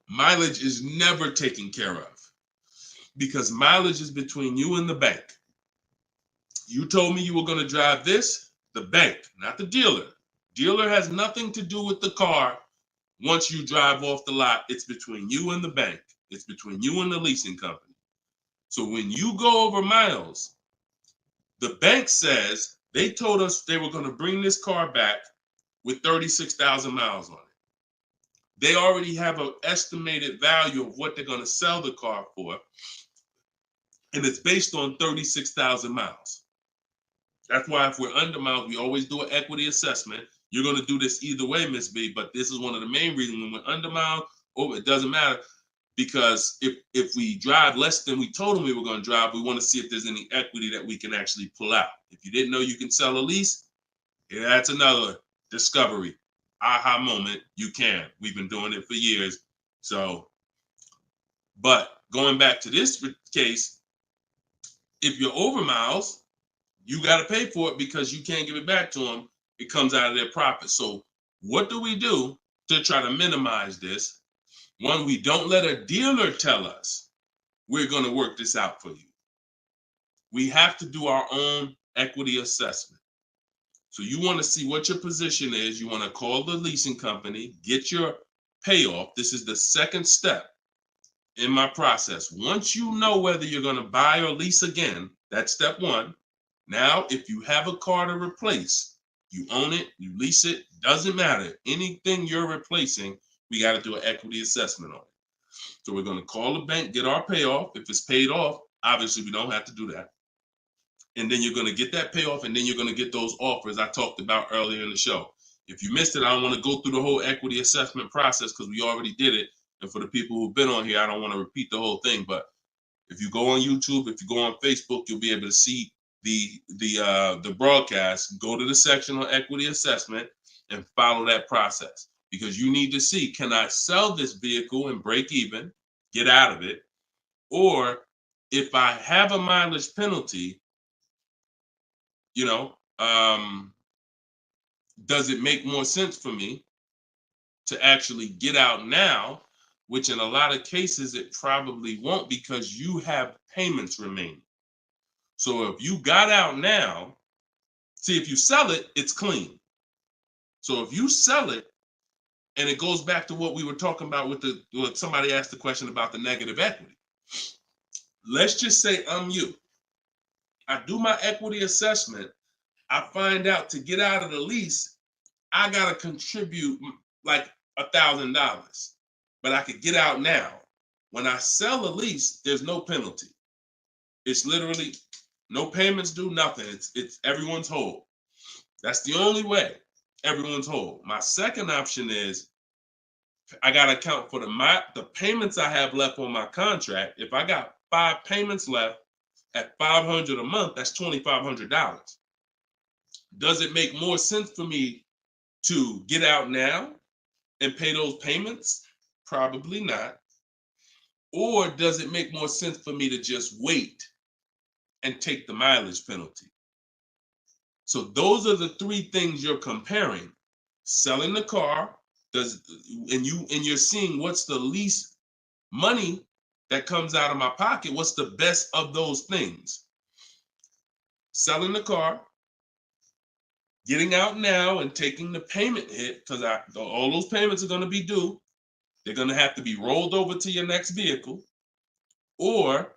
Mileage is never taken care of because mileage is between you and the bank. You told me you were going to drive this, the bank, not the dealer. Dealer has nothing to do with the car. Once you drive off the lot, it's between you and the bank. It's between you and the leasing company. So when you go over miles, the bank says they told us they were going to bring this car back with 36,000 miles on it. They already have an estimated value of what they're going to sell the car for, and it's based on 36,000 miles. That's why if we're under miles, we always do an equity assessment. You're going to do this either way, Miss B, but this is one of the main reasons when we're under miles, it doesn't matter, because if we drive less than we told them we were going to drive, we want to see if there's any equity that we can actually pull out. If you didn't know you can sell a lease, yeah, that's another discovery. Aha moment, you can. We've been doing it for years. So, but going back to this case, if you're over miles, you got to pay for it because you can't give it back to them. It comes out of their profit. So what do we do to try to minimize this? One, we don't let a dealer tell us we're going to work this out for you. We have to do our own equity assessment. So you want to see what your position is. You want to call the leasing company, get your payoff. This is the second step in my process. Once you know whether you're going to buy or lease again, that's step one. Now, if you have a car to replace, you own it, you lease it, doesn't matter. Anything you're replacing, we got to do an equity assessment on it. So we're going to call the bank, get our payoff. If it's paid off, obviously we don't have to do that. And then you're going to get that payoff, and then you're going to get those offers I talked about earlier in the show. If you missed it, I don't want to go through the whole equity assessment process because we already did it. And for the people who've been on here, I don't want to repeat the whole thing. But if you go on YouTube, if you go on Facebook, you'll be able to see the broadcast. Go to the section on equity assessment and follow that process, because you need to see, can I sell this vehicle and break even, get out of it? Or if I have a mileage penalty, you know, does it make more sense for me to actually get out now, which in a lot of cases it probably won't because you have payments remaining. So if you got out now, see, if you sell it, it's clean. So if you sell it, and it goes back to what we were talking about with what somebody asked the question about the negative equity. Let's just say I'm you. I do my equity assessment. I find out to get out of the lease, I got to contribute like $1,000, but I could get out now. When I sell a lease, there's no penalty. It's literally no payments due, nothing. It's everyone's whole. That's the only way everyone's whole. My second option is I got to account for the payments I have left on my contract. If I got 5 payments left at $500 a month, that's $2,500. Does it make more sense for me to get out now and pay those payments? Probably not. Or does it make more sense for me to just wait and take the mileage penalty? So those are the 3 things you're comparing. Selling the car, and you're seeing what's the least money that comes out of my pocket. What's the best of those things? Selling the car, getting out now and taking the payment hit, because all those payments are going to be due. They're going to have to be rolled over to your next vehicle, or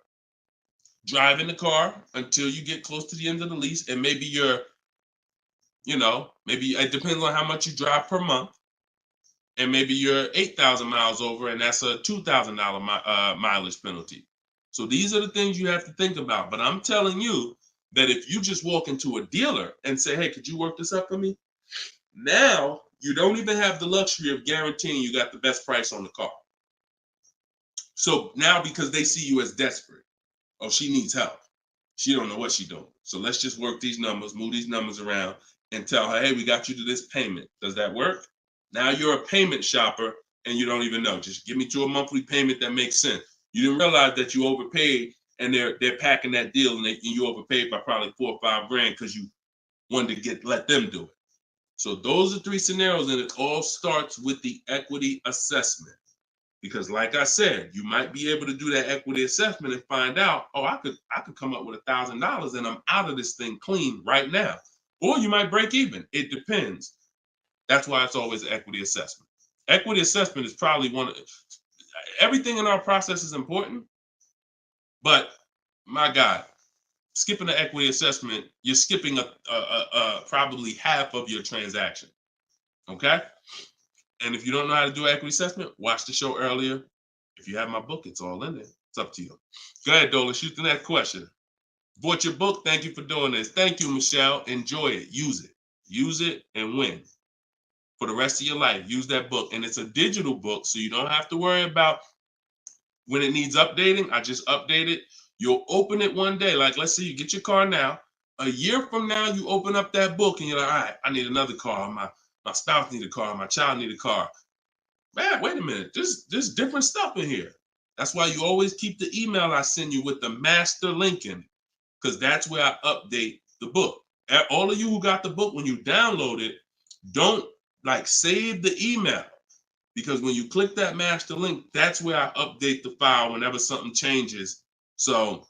driving the car until you get close to the end of the lease, and maybe maybe it depends on how much you drive per month. And maybe you're 8,000 miles over, and that's a $2,000 mileage penalty. So these are the things you have to think about. But I'm telling you that if you just walk into a dealer and say, hey, could you work this up for me? Now you don't even have the luxury of guaranteeing you got the best price on the car. So now, because they see you as desperate, oh, she needs help. She don't know what she's doing. So let's just work these numbers, move these numbers around, and tell her, hey, we got you to this payment. Does that work? Now you're a payment shopper and you don't even know. Just give me to a monthly payment that makes sense. You didn't realize that you overpaid, and they're packing that deal, and you overpaid by probably $4 or $5 grand because you wanted to let them do it. So those are 3 scenarios, and it all starts with the equity assessment. Because like I said, you might be able to do that equity assessment and find out, oh, I could come up with $1,000 and I'm out of this thing clean right now. Or you might break even. It depends. That's why it's always an equity assessment. Equity assessment is probably everything in our process is important, but my God, skipping the equity assessment, you're skipping probably half of your transaction. Okay? And if you don't know how to do equity assessment, watch the show earlier. If you have my book, it's all in there. It's up to you. Go ahead, Dola, shoot the next question. Bought your book. Thank you for doing this. Thank you, Michelle. Enjoy it. Use it. Use it and win. For the rest of your life, use that book. And it's a digital book, so you don't have to worry about when it needs updating. I just update it. You'll open it one day. Like, let's say you get your car now. A year from now, you open up that book and you're like, all right, I need another car. My spouse need a car. My child need a car. Man, wait a minute. There's different stuff in here. That's why you always keep the email I send you with the master link in it, because that's where I update the book. All of you who got the book, when you download it, don't save the email, because when you click that master link, that's where I update the file whenever something changes. So,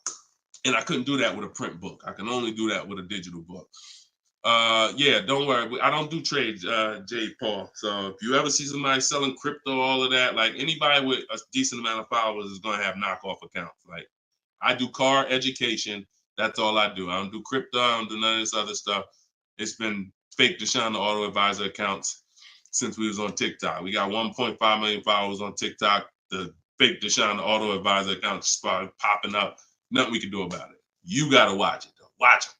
and I couldn't do that with a print book. I can only do that with a digital book. Yeah, don't worry. I don't do trades, J. Paul. So if you ever see somebody selling crypto, all of that, like anybody with a decent amount of followers is going to have knockoff accounts. Like, I do car education. That's all I do. I don't do crypto. I don't do none of this other stuff. It's been fake Deshone the Auto Advisor accounts since we was on TikTok. We got 1.5 million followers on TikTok. The fake Deshone the Auto Advisor account started popping up. Nothing we can do about it. You got to watch it, though. Watch it.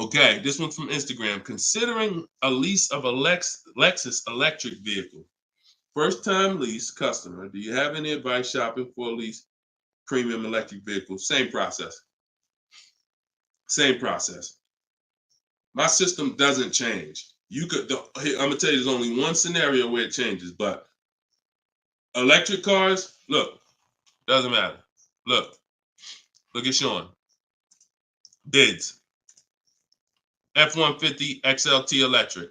Okay, this one's from Instagram. Considering a lease of a Lexus electric vehicle. First time lease customer. Do you have any advice shopping for a lease premium electric vehicle? Same process. Same process. My system doesn't change. I'm gonna tell you, there's only one scenario where it changes, but electric cars, look, doesn't matter. Look at Sean. Bids. F-150 XLT electric.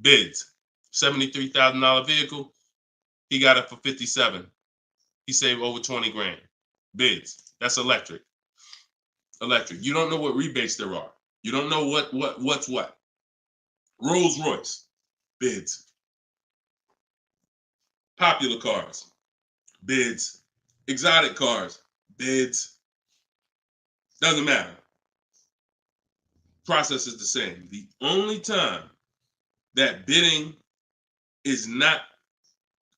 Bids. $73,000 vehicle. He got it for 57. He saved over 20 grand. Bids. That's electric. Electric. You don't know what rebates there are. You don't know what's what. Rolls Royce. Bids. Popular cars. Bids. Exotic cars. Bids. Doesn't matter. Process is the same. The only time that bidding is not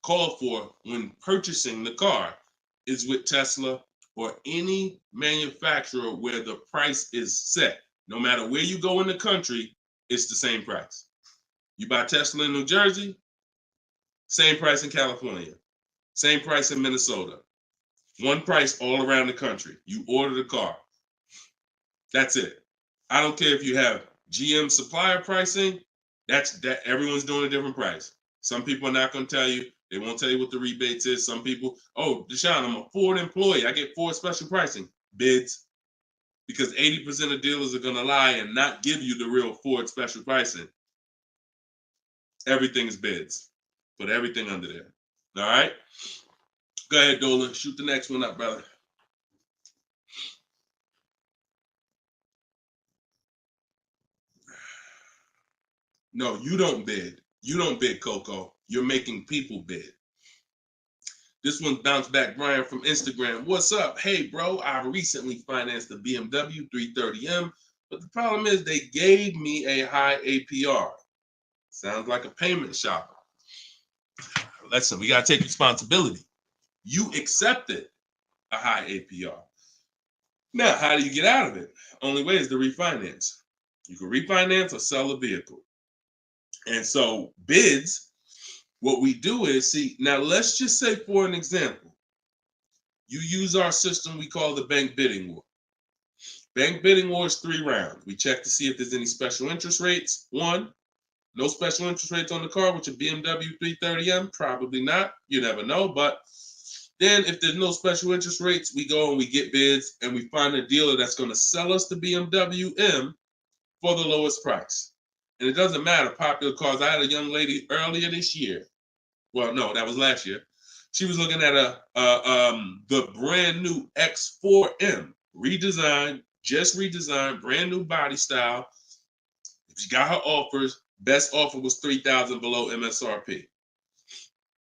called for when purchasing the car is with Tesla or any manufacturer where the price is set. No matter where you go in the country, it's the same price. You buy Tesla in New Jersey, same price in California, same price in Minnesota. One price all around the country. You order the car. That's it. I don't care if you have GM supplier pricing. That everyone's doing a different price. Some people are not going to tell you. They won't tell you what the rebates is. Some people, oh, Deshone, I'm a Ford employee. I get Ford special pricing. Bids. Because 80% of dealers are going to lie and not give you the real Ford special pricing. Everything is bids. Put everything under there. All right? Go ahead, Dolan. Shoot the next one up, brother. No, you don't bid. You don't bid, Coco. You're making people bid. This one bounced back, Brian from Instagram. What's up? Hey, bro, I recently financed the BMW 330M, but the problem is they gave me a high APR. Sounds like a payment shopper. Listen, we got to take responsibility. You accepted a high APR. Now, how do you get out of it? Only way is to refinance. You can refinance or sell a vehicle. And so bids, what we do is, see, now let's just say for an example, you use our system we call the bank bidding war. Bank bidding war is 3 rounds. We check to see if there's any special interest rates. 1, no special interest rates on the car, which a BMW 330M, probably not. You never know. But then if there's no special interest rates, we go and we get bids and we find a dealer that's going to sell us the BMW M for the lowest price. And it doesn't matter, popular cars. I had a young lady earlier this year. Well, no, that was last year. She was looking at the brand new X4M, redesigned, just redesigned, brand new body style. She got her offers. Best offer was $3,000 below MSRP.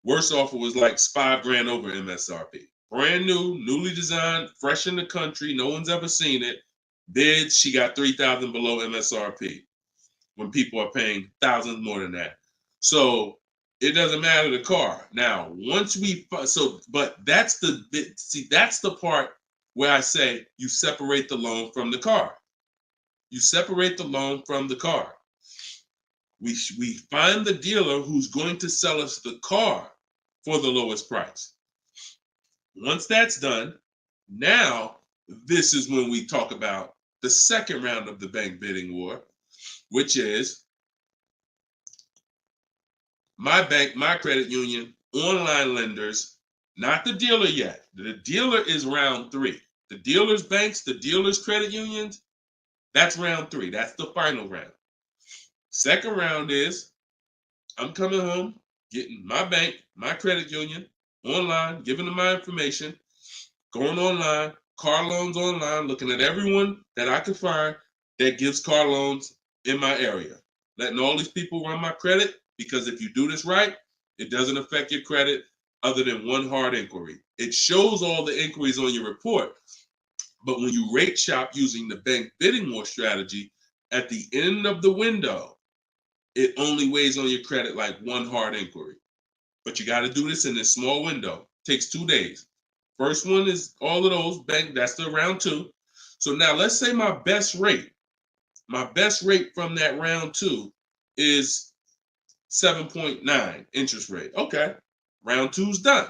Worst offer was like $5,000 over MSRP. Brand new, newly designed, fresh in the country. No one's ever seen it. Bids, she got $3,000 below MSRP. When people are paying thousands more than that. So it doesn't matter the car. Now, once we, but that's that's the part where I say you separate the loan from the car. You separate the loan from the car. We find the dealer who's going to sell us the car for the lowest price. Once that's done, now this is when we talk about the second round of the bank bidding war, which is my bank, my credit union, online lenders, not the dealer yet. The dealer is round 3. The dealer's banks, the dealer's credit unions, that's round 3. That's the final round. Second round is I'm coming home, getting my bank, my credit union, online, giving them my information, going online, car loans online, looking at everyone that I can find that gives car loans in my area, letting all these people run my credit, because if you do this right, it doesn't affect your credit other than one hard inquiry. It shows all the inquiries on your report, but when you rate shop using the bank bidding war strategy, at the end of the window, it only weighs on your credit like one hard inquiry. But you got to do this in this small window. Takes 2 days. First one is all of those bank, that's the round 2. So now let's say my best rate from that round 2 is 7.9 interest rate. Okay, round 2's done.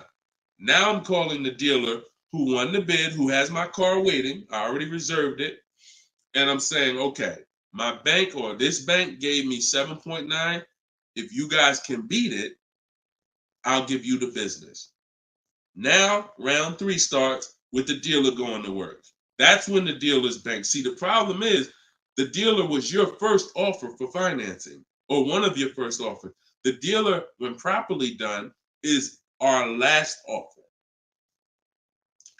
Now I'm calling the dealer who won the bid, who has my car waiting. I already reserved it. And I'm saying, okay, my bank or this bank gave me 7.9. If you guys can beat it, I'll give you the business. Now round 3 starts. with the dealer going to work. That's when the dealer's bank. See, the problem is the dealer was your first offer for financing, or one of your first offers. The dealer, when properly done, is our last offer.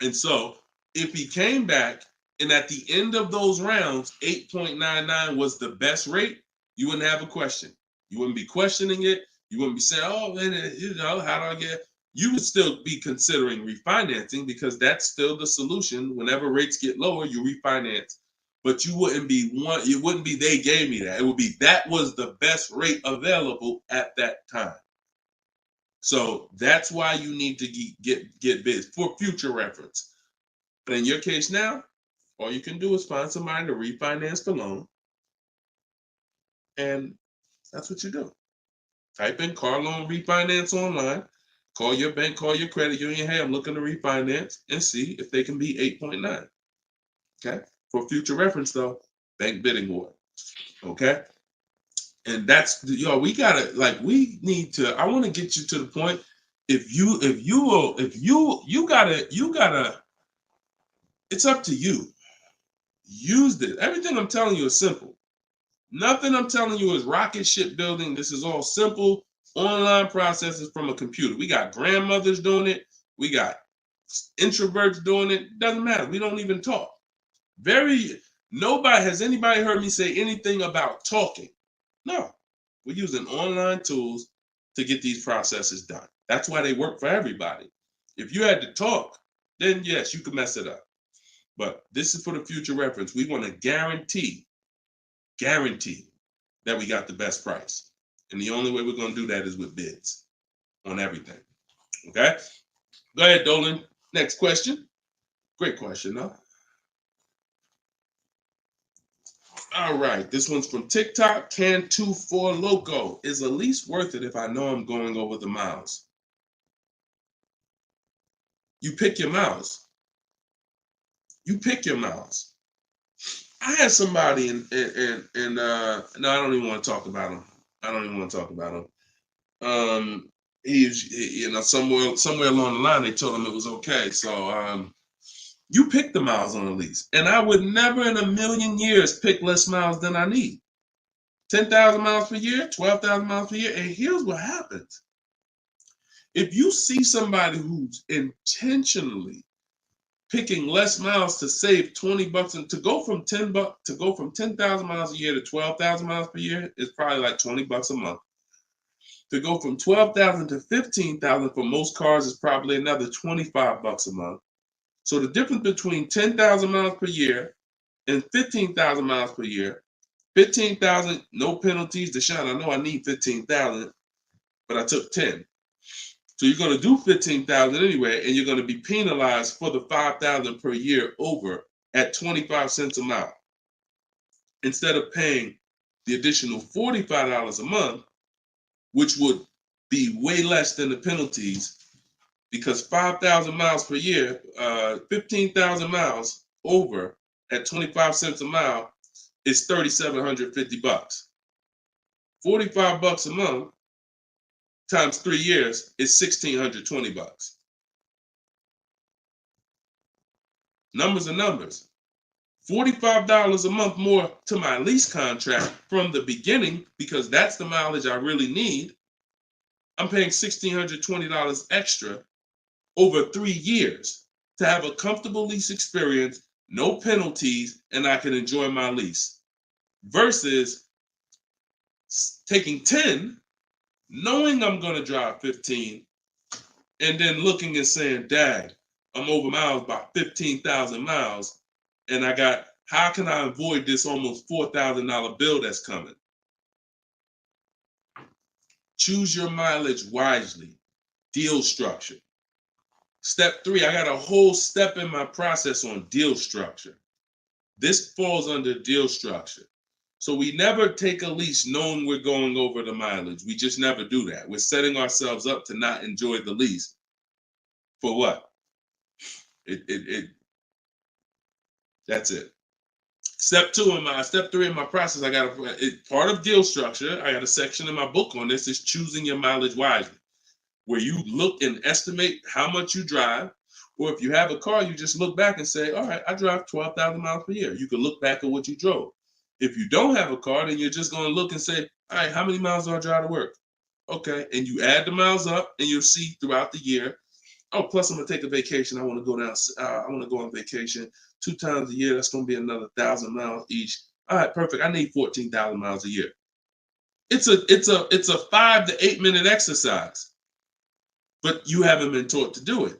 And so if he came back and at the end of those rounds, 8.99 was the best rate, you wouldn't have a question. You wouldn't be questioning it. You wouldn't be saying, oh, man, how do I get? You would still be considering refinancing because that's still the solution. Whenever rates get lower, you refinance. But you wouldn't be it wouldn't be they gave me that. It would be that was the best rate available at that time. So that's why you need to get bids for future reference. But in your case now, all you can do is find somebody to refinance the loan. And that's what you do. Type in car loan refinance online. Call your bank, call your credit union. Hey, I'm looking to refinance and see if they can be 8.9. Okay. For future reference, though, bank bidding war. Okay. And that's we gotta we need to. I want to get you to the point. You gotta. It's up to you. Use this. Everything I'm telling you is simple. Nothing I'm telling you is rocket ship building. This is all simple online processes from a computer. We got grandmothers doing it. We got introverts doing it. Doesn't matter. We don't even talk. Has anybody heard me say anything about talking? No. We're using online tools to get these processes done. That's why they work for everybody. If you had to talk, then yes, you could mess it up. But this is for the future reference. We want to guarantee that we got the best price. And the only way we're going to do that is with bids on everything. Okay? Go ahead, Dolan. Next question. Great question, though. All right. This one's from TikTok. Can24 Loco. Is a lease worth it if I know I'm going over the miles? You pick your miles. You pick your miles. I had somebody no, I don't even want to talk about him. He's somewhere along the line they told him it was okay. So you pick the miles on the lease, and I would never in a million years pick less miles than I need. 10,000 miles per year, 12,000 miles per year, and here's what happens: if you see somebody who's intentionally picking less miles to save $20 and to go from 10,000 miles a year to 12,000 miles per year is probably like $20 a month. To go from 12,000 to 15,000 for most cars is probably another $25 a month. So the difference between 10,000 miles per year and 15,000 miles per year, 15,000, no penalties. Deshone, I know I need 15,000, but I took 10. So you're going to do 15,000 anyway, and you're going to be penalized for the 5,000 per year over at 25 cents a mile. Instead of paying the additional $45 a month, which would be way less than the penalties, because 5,000 miles per year, 15,000 miles over at 25 cents a mile is $3,750. $45 a month times 3 years is $1,620. Numbers are numbers. $45 a month more to my lease contract from the beginning, because that's the mileage I really need. I'm paying $1,620 extra over 3 years to have a comfortable lease experience, no penalties, and I can enjoy my lease. Versus taking 10, knowing I'm going to drive 15, and then looking and saying, Dad, I'm over miles by 15,000 miles, and how can I avoid this almost $4,000 bill that's coming? Choose your mileage wisely. Deal structure. Step 3, I got a whole step in my process on deal structure. This falls under deal structure. So we never take a lease knowing we're going over the mileage. We just never do that. We're setting ourselves up to not enjoy the lease. For what? That's it. Step 3 in my process, I got part of deal structure. I got a section in my book on this, is choosing your mileage wisely, where you look and estimate how much you drive, Or if you have a car, you just look back and say, all right, I drive 12,000 miles per year. You can look back at what you drove. If you don't have a car, then you're just going to look and say, all right, how many miles do I drive to work? Okay, and you add the miles up, and you'll see throughout the year. Oh, plus I'm gonna take a vacation. I want to go down. I want to go on vacation 2 times a year. That's gonna be another 1,000 miles each. All right, perfect. I need 14,000 miles a year. It's a 5 to 8 minute exercise, but you haven't been taught to do it.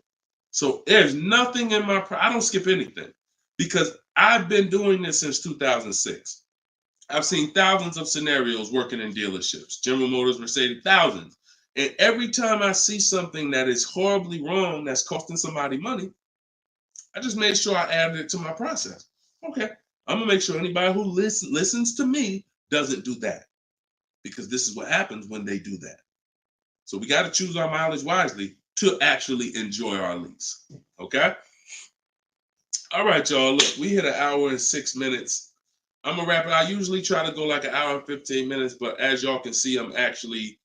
So there's nothing in my. I don't skip anything because I've been doing this since 2006. I've seen thousands of scenarios working in dealerships, General Motors, Mercedes, thousands. And every time I see something that is horribly wrong, that's costing somebody money, I just made sure I added it to my process. Okay, I'm gonna make sure anybody who listens to me doesn't do that, because this is what happens when they do that. So we got to choose our mileage wisely to actually enjoy our lease. Okay. All right, y'all. Look, we hit 1 hour and 6 minutes. I'm gonna wrap it. I usually try to go like 1 hour and 15 minutes, but as y'all can see, I'm actually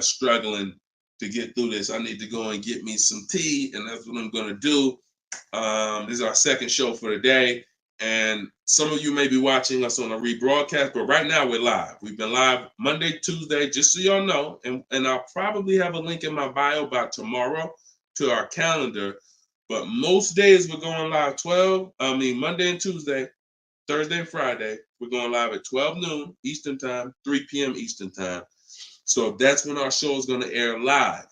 struggling to get through this. I need to go and get me some tea, and that's what I'm gonna do. This is our second show for the day, and some of you may be watching us on a rebroadcast, but right now we're live. We've been live Monday, Tuesday, just so y'all know, and I'll probably have a link in my bio by tomorrow to our calendar. But most days we're going live Monday and Tuesday, Thursday and Friday. We're going live at 12 noon Eastern time, 3 p.m. Eastern time. So that's when our show is going to air live.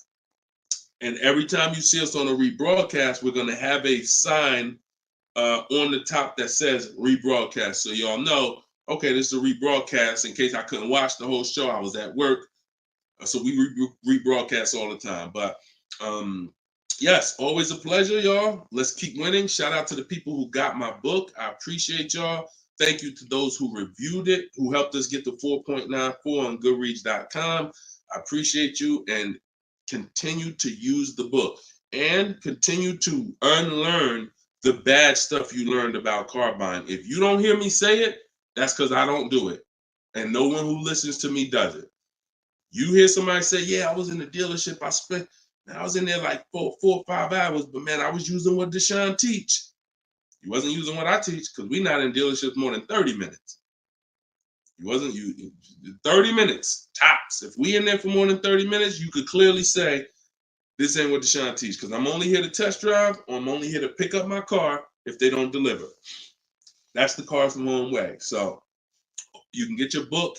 And every time you see us on a rebroadcast, we're going to have a sign on the top that says rebroadcast. So y'all know, okay, this is a rebroadcast. In case I couldn't watch the whole show, I was at work. So we rebroadcast all the time. But yes, always a pleasure, y'all. Let's keep winning. Shout out to the people who got my book. I appreciate y'all. Thank you to those who reviewed it, who helped us get to 4.94 on Goodreads.com. I appreciate you, and continue to use the book and continue to unlearn the bad stuff you learned about car buying. If you don't hear me say it, that's because I don't do it. And no one who listens to me does it. You hear somebody say, yeah, I was in the dealership. I was in there like 4 or 5 hours, but man, I was using what Deshone teach. You wasn't using what I teach, because we're not in dealerships more than 30 minutes. 30 minutes, tops. If we in there for more than 30 minutes, you could clearly say, this ain't what Deshone teach, because I'm only here to test drive, or I'm only here to pick up my car if they don't deliver. That's the Cars from Home way. So you can get your book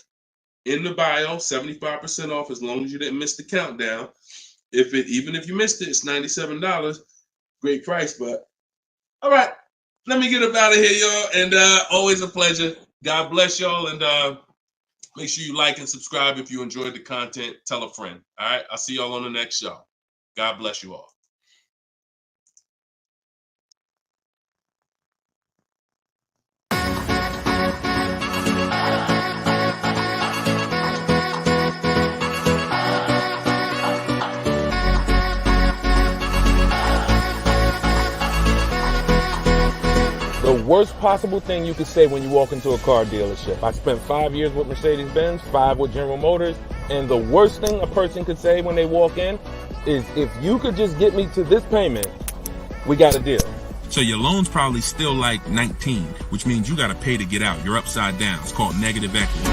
in the bio, 75% off, as long as you didn't miss the countdown. Even if you missed it, it's $97. Great price, but all right. Let me get up out of here, y'all. And always a pleasure. God bless y'all. And make sure you like and subscribe if you enjoyed the content. Tell a friend. All right. I'll see y'all on the next show. God bless you all. The worst possible thing you could say when you walk into a car dealership. I spent 5 years with Mercedes-Benz, 5 with General Motors, and the worst thing a person could say when they walk in is, if you could just get me to this payment, we got a deal. So your loan's probably still like 19, which means you got to pay to get out. You're upside down. It's called negative equity.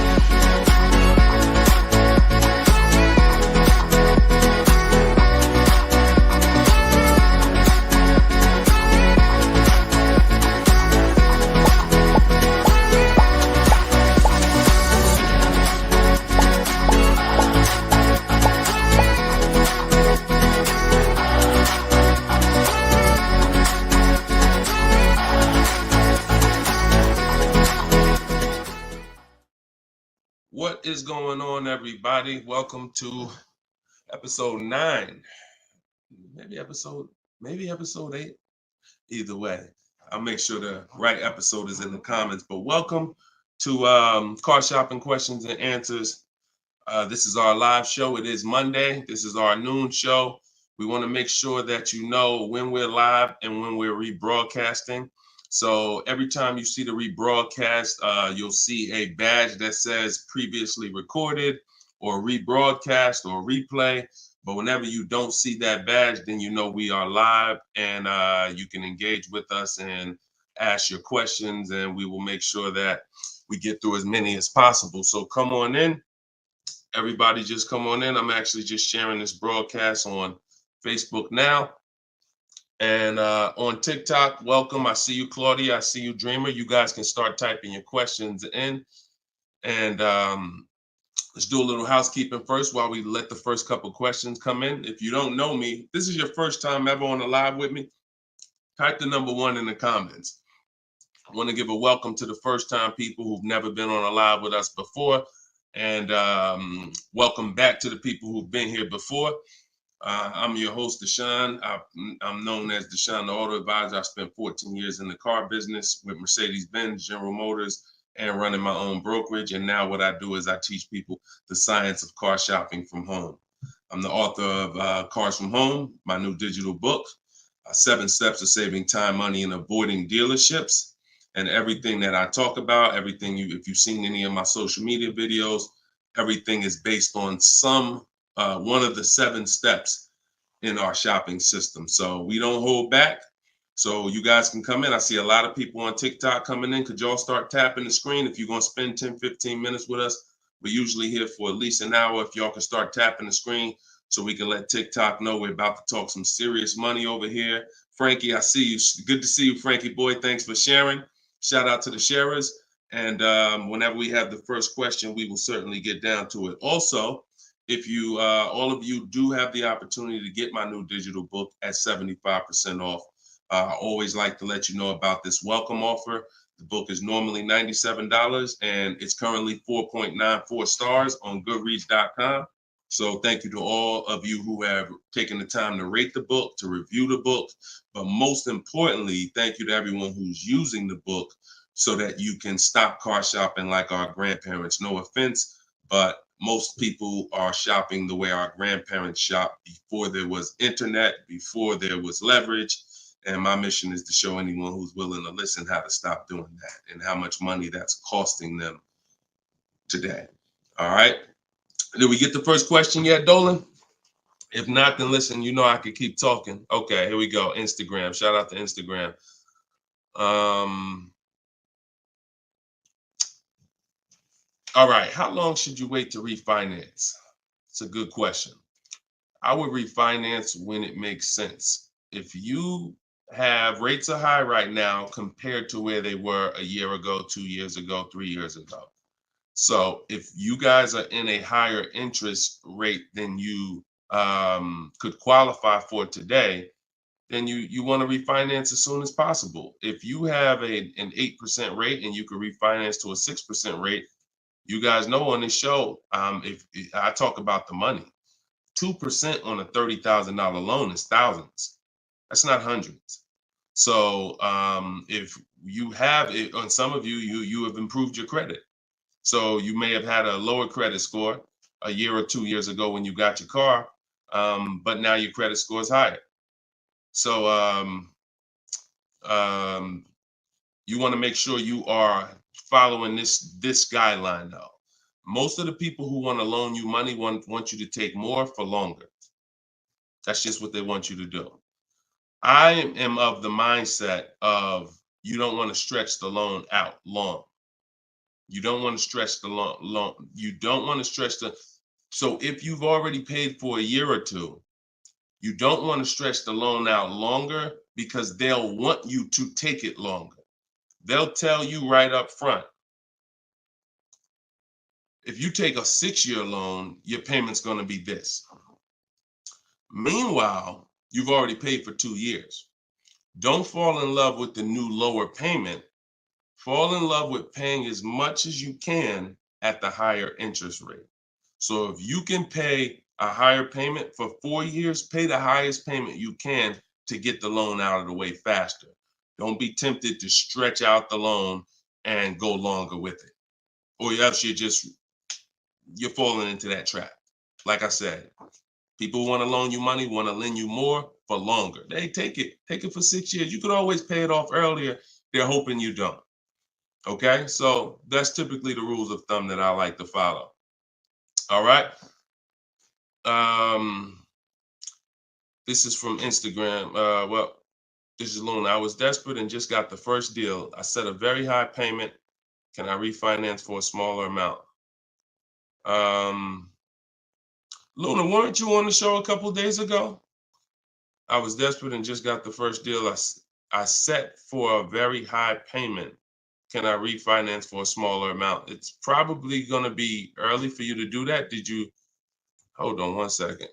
What is going on, everybody? Welcome to episode 9. Maybe episode 8. Either way, I'll make sure the right episode is in the comments. But welcome to Car Shopping Questions and Answers. This is our live show. It is Monday. This is our noon show. We want to make sure that you know when we're live and when we're rebroadcasting. So every time you see the rebroadcast, you'll see a badge that says previously recorded or rebroadcast or replay. But whenever you don't see that badge, then you know we are live, and you can engage with us and ask your questions, and we will make sure that we get through as many as possible. So come on in. Everybody just come on in. I'm actually just sharing this broadcast on Facebook now. And on TikTok, welcome. I see you, Claudia. I see you, Dreamer. You guys can start typing your questions in. And let's do a little housekeeping first while we let the first couple questions come in. If you don't know me, this is your first time ever on a live with me, type the number 1 in the comments. I want to give a welcome to the first time people who've never been on a live with us before. And welcome back to the people who've been here before. I'm your host, Deshone. I'm known as Deshone the Auto Advisor. I spent 14 years in the car business with Mercedes-Benz, General Motors, and running my own brokerage. And now what I do is I teach people the science of car shopping from home. I'm the author of Cars from Home, my new digital book, 7 Steps to Saving Time, Money, and Avoiding Dealerships. And everything that I talk about, everything if you've seen any of my social media videos, everything is based on one of the 7 steps in our shopping system. So we don't hold back. So you guys can come in. I see a lot of people on TikTok coming in. Could y'all start tapping the screen if you're going to spend 10, 15 minutes with us? We're usually here for at least an hour. If y'all can start tapping the screen so we can let TikTok know we're about to talk some serious money over here. Frankie, I see you. Good to see you, Frankie boy. Thanks for sharing. Shout out to the sharers. And whenever we have the first question, we will certainly get down to it. Also, if you, all of you do have the opportunity to get my new digital book at 75% off. I always like to let you know about this welcome offer. The book is normally $97 and it's currently 4.94 stars on Goodreads.com. So thank you to all of you who have taken the time to rate the book, to review the book. But most importantly, thank you to everyone who's using the book so that you can stop car shopping like our grandparents. No offense, but most people are shopping the way our grandparents shopped before there was internet, before there was leverage. And my mission is to show anyone who's willing to listen how to stop doing that and how much money that's costing them today. All right. Did we get the first question yet, Dolan? If not, then listen, you know I could keep talking. Okay, here we go. Instagram. Shout out to Instagram. All right. How long should you wait to refinance? It's a good question. I would refinance when it makes sense. If you have rates are high right now compared to where they were a year ago, 2 years ago, 3 years ago. So if you guys are in a higher interest rate than you could qualify for today, then you want to refinance as soon as possible. If you have an 8% rate and you could refinance to a 6% rate, you guys know on this show, if I talk about the money, 2% on a $30,000 loan is thousands. That's not hundreds. So if you have it, on some of you have improved your credit. So you may have had a lower credit score a year or 2 years ago when you got your car, but now your credit score is higher. So you want to make sure you are following this guideline though. Most of the people who want to loan you money want you to take more for longer. That's just what they want you to do. I am of the mindset of you don't want to stretch the loan out long. You don't want to stretch the loan. You don't want to stretch so if you've already paid for a year or two, you don't want to stretch the loan out longer because they'll want you to take it longer. They'll tell you right up front, if you take a 6-year loan, your payment's going to be this. Meanwhile, you've already paid for 2 years. Don't fall in love with the new lower payment. Fall in love with paying as much as you can at the higher interest rate. So if you can pay a higher payment for 4 years, pay the highest payment you can to get the loan out of the way faster. Don't be tempted to stretch out the loan and go longer with it. Or else you're falling into that trap. Like I said, people want to loan you money, want to lend you more for longer. They take it for 6 years. You could always pay it off earlier. They're hoping you don't. Okay, so that's typically the rules of thumb that I like to follow. All right. This is from Instagram. Well, this is Luna. I was desperate and just got the first deal. I set a very high payment. Can I refinance for a smaller amount? Luna, weren't you on the show a couple days ago? I was desperate and just got the first deal. I set for a very high payment. Can I refinance for a smaller amount? It's probably going to be early for you to do that. Did you? Hold on one second.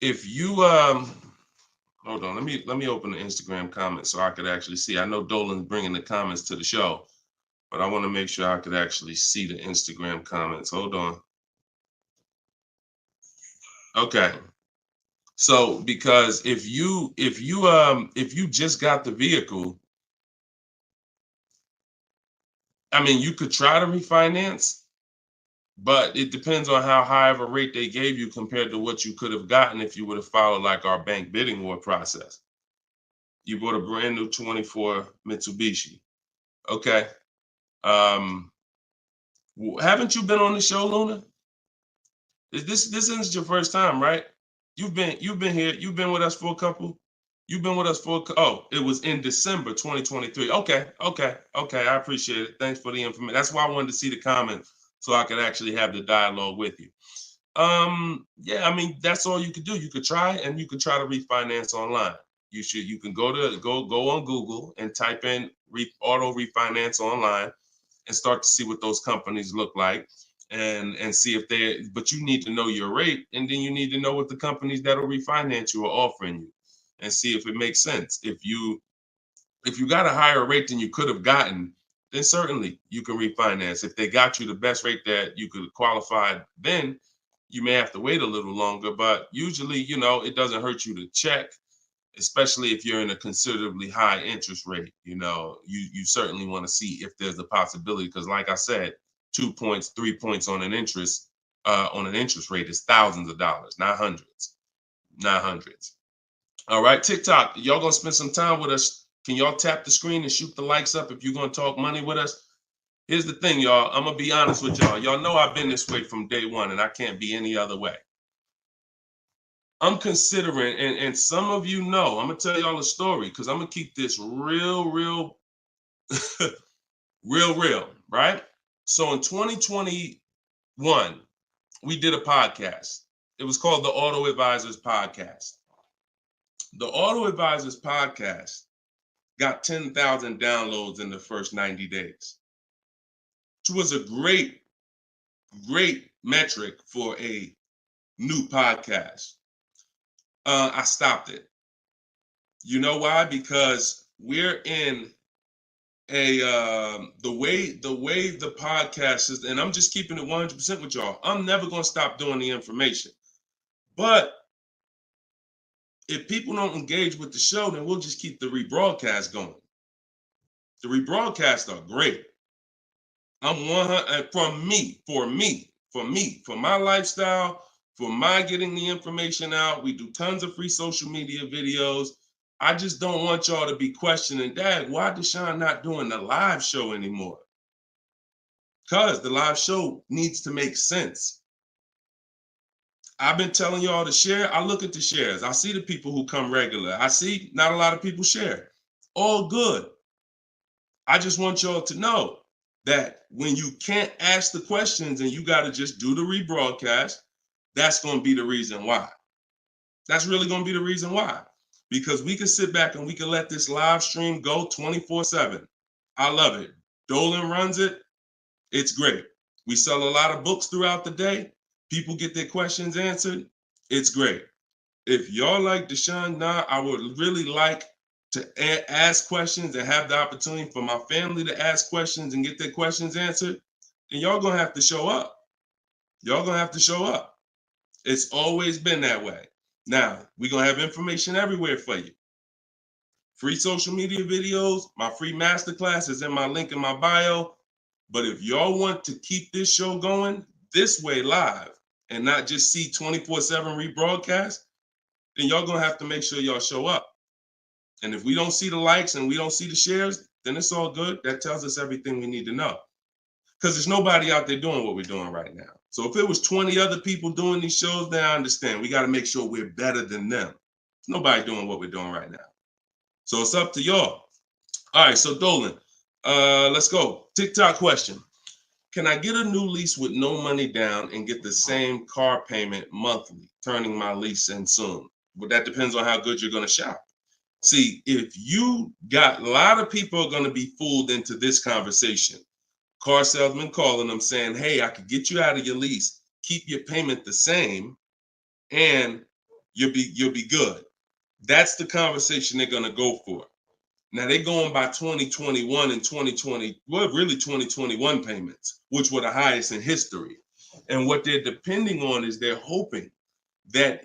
If you hold on, let me open the Instagram comments so I could actually see. I know Dolan's bringing the comments to the show, but I want to make sure I could actually see the Instagram comments. Hold on. Okay. So because if you just got the vehicle, I mean, you could try to refinance, but it depends on how high of a rate they gave you compared to what you could have gotten if you would have followed like our bank bidding war process. You bought a brand new 24 Mitsubishi. Okay. Haven't you been on the show, Luna? This isn't your first time, right? You've been here. You've been with us for a couple. You've been with us for oh, it was in December 2023. Okay. I appreciate it. Thanks for the information. That's why I wanted to see the comments so I could actually have the dialogue with you. Yeah, I mean, that's all you could do. You could try and you could try to refinance online. You can go on Google and type in auto refinance online and start to see what those companies look like and see if but you need to know your rate, and then you need to know what the companies that'll refinance you are offering you and see if it makes sense. If you got a higher rate than you could have gotten, then certainly you can refinance. If they got you the best rate that you could qualify, then you may have to wait a little longer, but usually, it doesn't hurt you to check, especially if you're in a considerably high interest rate. You certainly want to see if there's a possibility, because like I said, 2 points, 3 points on an interest rate is thousands of dollars, not hundreds. All right, TikTok, y'all gonna spend some time with us. Can y'all tap the screen and shoot the likes up if you're gonna talk money with us? Here's the thing, y'all. I'm gonna be honest with y'all. Y'all know I've been this way from day one, and I can't be any other way. I'm considering, and some of you know, I'm gonna tell y'all a story because I'm gonna keep this real, real, real, right? So in 2021, we did a podcast. It was called the Auto Advisors Podcast. The Auto Advisors Podcast got 10,000 downloads in the first 90 days, which was a great metric for a new podcast. I stopped it. You know why? Because we're in the way the podcast is, and I'm just keeping it 100% with y'all. I'm never gonna stop doing the information, but if people don't engage with the show, then we'll just keep the rebroadcast going. The rebroadcasts are great. I'm 100 for my lifestyle, for my getting the information out. We do tons of free social media videos. I just don't want y'all to be questioning, Dad, why Deshone not doing the live show anymore? Because the live show needs to make sense. I've been telling y'all to share. I look at the shares. I see the people who come regular. I see not a lot of people share. All good. I just want y'all to know that when you can't ask the questions and you got to just do the rebroadcast, that's going to be the reason why. That's really going to be the reason why. Because we can sit back and we can let this live stream go 24/7. I love it. Dolan runs it. It's great. We sell a lot of books throughout the day. People get their questions answered. It's great. If y'all like Deshone, I would really like to ask questions and have the opportunity for my family to ask questions and get their questions answered, then y'all gonna have to show up. Y'all gonna have to show up. It's always been that way. Now, we're gonna have information everywhere for you. Free social media videos, my free masterclass is in my link in my bio. But if y'all want to keep this show going this way live and not just see 24/7 rebroadcast, then y'all gonna have to make sure y'all show up. And if we don't see the likes and we don't see the shares, then it's all good. That tells us everything we need to know. because there's nobody out there doing what we're doing right now. So if it was 20 other people doing these shows, then I understand. We got to make sure we're better than them. There's nobody doing what we're doing right now. So it's up to y'all. All right, so Dolan, let's go. TikTok question. Can I get a new lease with no money down and get the same car payment monthly, turning my lease in soon? But that depends on how good you're going to shop. See, if you got, a lot of people are going to be fooled into this conversation. Car salesman calling them saying, hey, I could get you out of your lease, keep your payment the same, and you'll be good. That's the conversation they're going to go for. Now they're going by 2021 and 2020, well, really 2021 payments, which were the highest in history. And what they're depending on is they're hoping that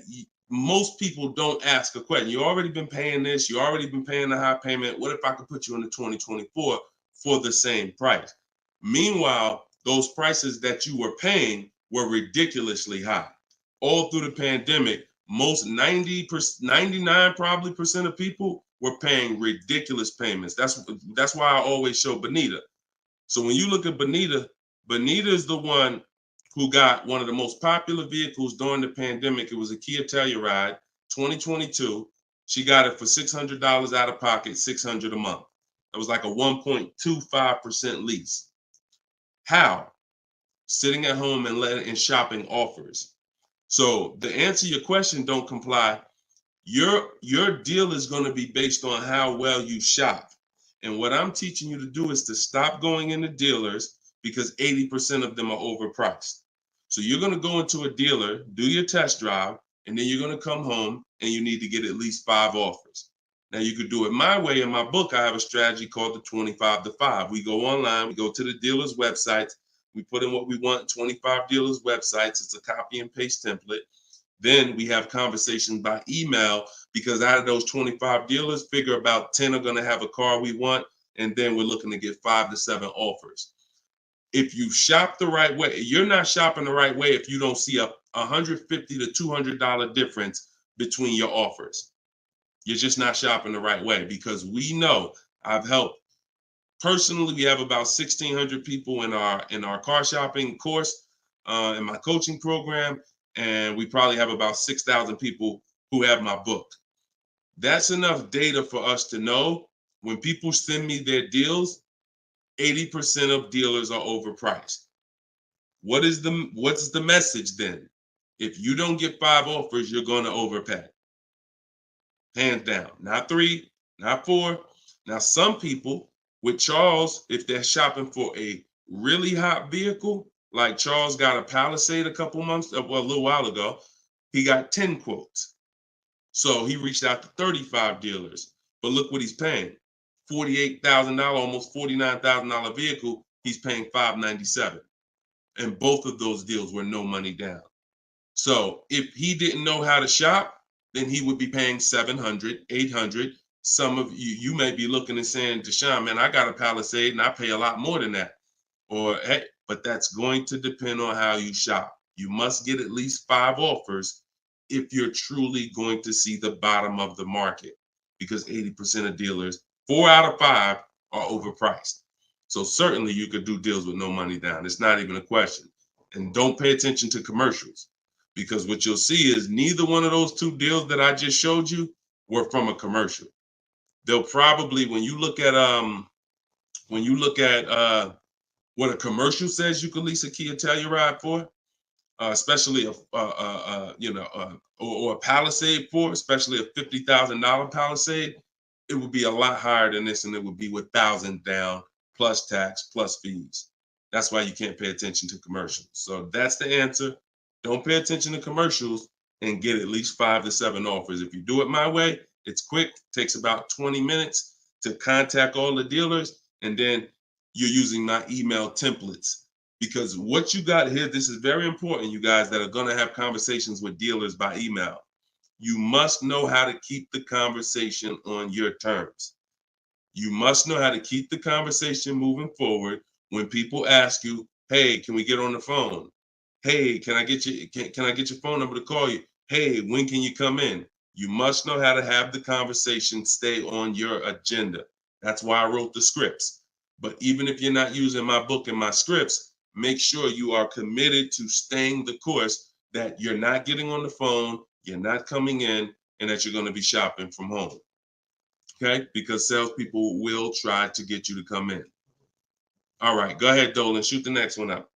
most people don't ask a question. You already been paying this, you already been paying the high payment. What if I could put you into 2024 for the same price? Meanwhile, those prices that you were paying were ridiculously high. All through the pandemic, most 99 probably percent of people were paying ridiculous payments. That's why I always show Bonita. So when you look at Bonita, Bonita is the one who got one of the most popular vehicles during the pandemic. It was a Kia Telluride 2022. She got it for $600 out of pocket, $600 a month. It was like a 1.25% lease. How? Sitting at home and shopping offers. So to answer your question, don't comply. Your deal is going to be based on how well you shop. And what I'm teaching you to do is to stop going into dealers because 80% of them are overpriced. So you're going to go into a dealer, do your test drive, and then you're going to come home and you need to get at least 5 offers. Now you could do it my way. In my book, I have a strategy called the 25 to 5. We go online, we go to the dealer's websites, we put in what we want, 25 dealers' websites. It's a copy and paste template. Then we have conversations by email because out of those 25 dealers, figure about 10 are going to have a car we want. And then we're looking to get 5 to 7 offers. If you shop the right way, you're not shopping the right way if you don't see a $150 to $200 difference between your offers. You're just not shopping the right way because we know I've helped. Personally, we have about 1,600 people in our car shopping course, in my coaching program, and we probably have about 6,000 people who have my book. That's enough data for us to know when people send me their deals, 80% of dealers are overpriced. What's the message then? If you don't get 5 offers, you're going to overpay. Hands down. Not 3, not 4. Now, some people with Charles, if they're shopping for a really hot vehicle, like Charles got a Palisade a little while ago, he got 10 quotes. So he reached out to 35 dealers. But look what he's paying. $48,000, almost $49,000 vehicle, he's paying $597. And both of those deals were no money down. So if he didn't know how to shop, then he would be paying $700, $800. Some of you may be looking and saying, Deshone, man, I got a Palisade and I pay a lot more than that. Or, hey, but that's going to depend on how you shop. You must get at least 5 offers if you're truly going to see the bottom of the market, because 80% of dealers, 4 out of 5 are overpriced. So certainly you could do deals with no money down. It's not even a question. And don't pay attention to commercials, because what you'll see is neither one of those 2 deals that I just showed you were from a commercial. They'll probably, when you look at what a commercial says you can lease a Kia Telluride for, especially or a Palisade for, especially a $50,000 Palisade, it would be a lot higher than this, and it would be with 1,000 down plus tax plus fees. That's why you can't pay attention to commercials. So that's the answer. Don't pay attention to commercials and get at least 5 to 7 offers. If you do it my way, it's quick. Takes about 20 minutes to contact all the dealers, and then you're using my email templates. Because what you got here, this is very important, you guys that are going to have conversations with dealers by email. You must know how to keep the conversation on your terms. You must know how to keep the conversation moving forward when people ask you, hey, can we get on the phone? Hey, can I get your phone number to call you? Hey, when can you come in? You must know how to have the conversation stay on your agenda. That's why I wrote the scripts. But even if you're not using my book and my scripts, make sure you are committed to staying the course, that you're not getting on the phone, you're not coming in, and that you're going to be shopping from home. Okay? Because salespeople will try to get you to come in. All right, go ahead, Dolan. Shoot the next one up.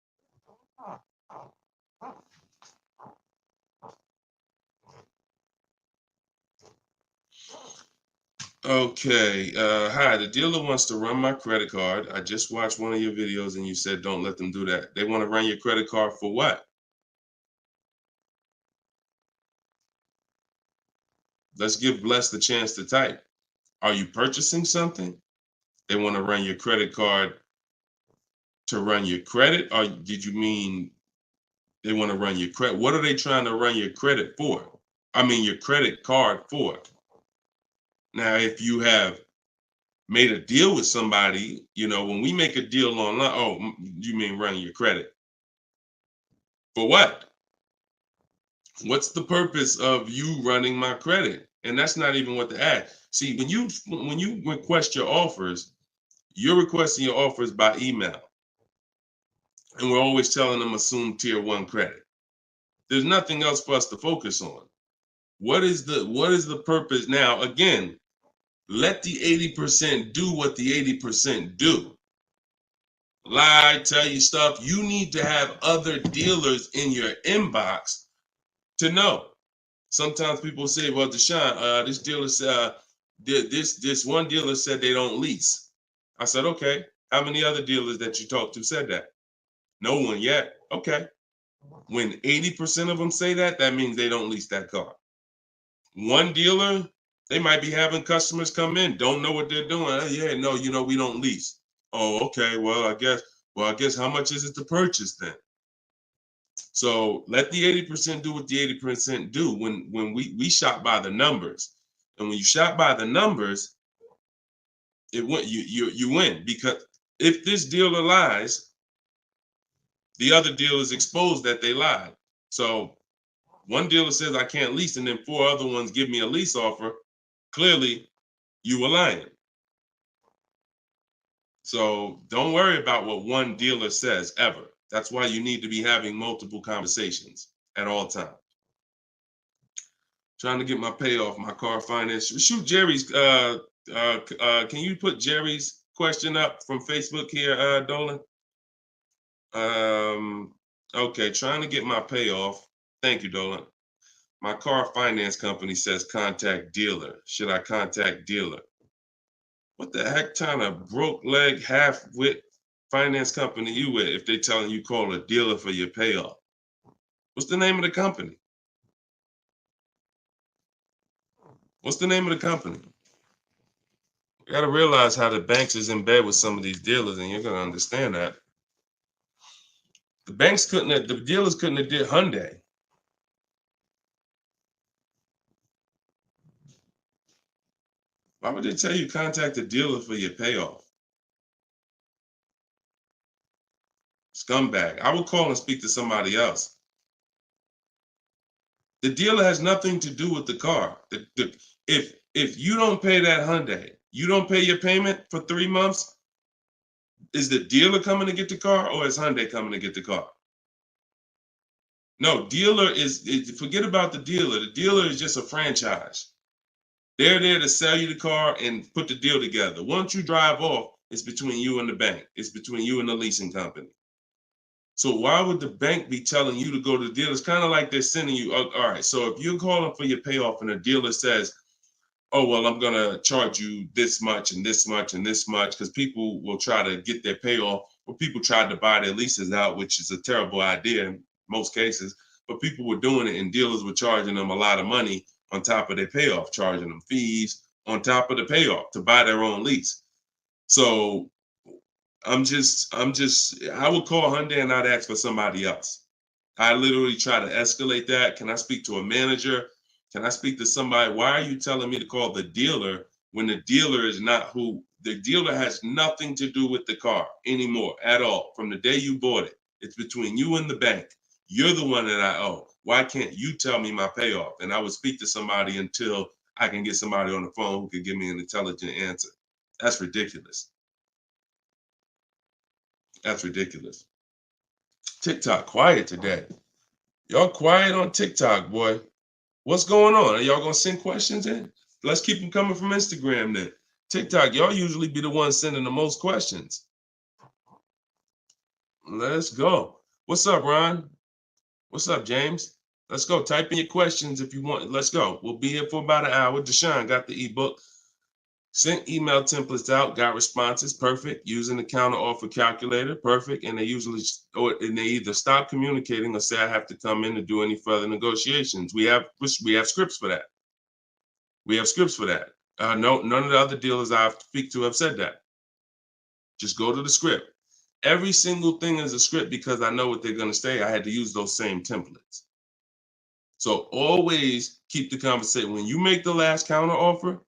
Okay. Hi, the dealer wants to run my credit card. I just watched one of your videos and you said don't let them do that. They want to run your credit card for what? Let's give Bless the chance to type. Are you purchasing something? They want to run your credit card to run your credit? Or did you mean they want to run your credit? What are they trying to run your credit for? I mean, your credit card for. Now, if you have made a deal with somebody, when we make a deal online, oh, you mean running your credit? For what? What's the purpose of you running my credit? And that's not even what the ad. See, when you request your offers, you're requesting your offers by email. And we're always telling them assume tier 1 credit. There's nothing else for us to focus on. What is the purpose? Now, again, let the 80% do what the 80% do. Lie, tell you stuff. You need to have other dealers in your inbox to know. Sometimes people say, well, Deshone, this dealer said, this one dealer said they don't lease. I said, okay. How many other dealers that you talked to said that? No one yet. Okay. When 80% of them say that, that means they don't lease that car. One dealer, they might be having customers come in, don't know what they're doing. Oh, yeah, no, we don't lease. Oh, okay. Well, I guess how much is it to purchase then? So let the 80% do what the 80% do. When we shop by the numbers, and when you shop by the numbers, you win, because if this dealer lies, the other dealer is exposed that they lied. So one dealer says I can't lease, and then 4 other ones give me a lease offer. Clearly, you were lying. So don't worry about what one dealer says ever. That's why you need to be having multiple conversations at all times. Trying to get my payoff, my car finance. Shoot Jerry's. Can you put Jerry's question up from Facebook here, Dolan? Okay, trying to get my payoff. Thank you, Dolan. My car finance company says contact dealer. Should I contact dealer? What the heck kind of broke leg, half-wit finance company you with if they telling you call a dealer for your payoff? What's the name of the company? What's the name of the company? You got to realize how the banks is in bed with some of these dealers, and you're going to understand that. The dealers couldn't have did Hyundai. Why would they tell you contact the dealer for your payoff? Scumbag. I would call and speak to somebody else. The dealer has nothing to do with the car. If you don't pay that Hyundai, you don't pay your payment for 3 months, is the dealer coming to get the car, or is Hyundai coming to get the car? No, forget about the dealer. The dealer is just a franchise. They're there to sell you the car and put the deal together. Once you drive off, it's between you and the bank. It's between you and the leasing company. So why would the bank be telling you to go to the dealer? It's kind of like they're sending you, all right, so if you're calling for your payoff and the dealer says, oh, well, I'm going to charge you this much and this much and this much, because people will try to get their payoff, or people tried to buy their leases out, which is a terrible idea in most cases, but people were doing it and dealers were charging them a lot of money on top of their payoff, charging them fees on top of the payoff to buy their own lease. So I would call Hyundai and I'd ask for somebody else. I literally try to escalate that. Can I speak to a manager? Can I speak to somebody? Why are you telling me to call the dealer when the dealer is not who? The dealer has nothing to do with the car anymore at all. From the day you bought it, it's between you and the bank. You're the one that I owe. Why can't you tell me my payoff? And I would speak to somebody until I can get somebody on the phone who could give me an intelligent answer. That's ridiculous. That's ridiculous. TikTok quiet today. Y'all quiet on TikTok, boy. What's going on? Are y'all gonna send questions in? Let's keep them coming from Instagram then. TikTok, y'all usually be the ones sending the most questions. Let's go. What's up, Ron? What's up, James? Let's go. Type in your questions if you want. Let's go. We'll be here for about an hour. Deshone got the ebook. Sent email templates out, got responses, perfect. Using the counter offer calculator, perfect. And they usually, and they either stop communicating or say I have to come in to do any further negotiations. We have scripts for that. We have scripts for that. No, none of the other dealers I speak to have said that. Just go to the script. Every single thing is a script because I know what they're going to say. I had to use those same templates. So always keep the conversation. When you make the last counter offer,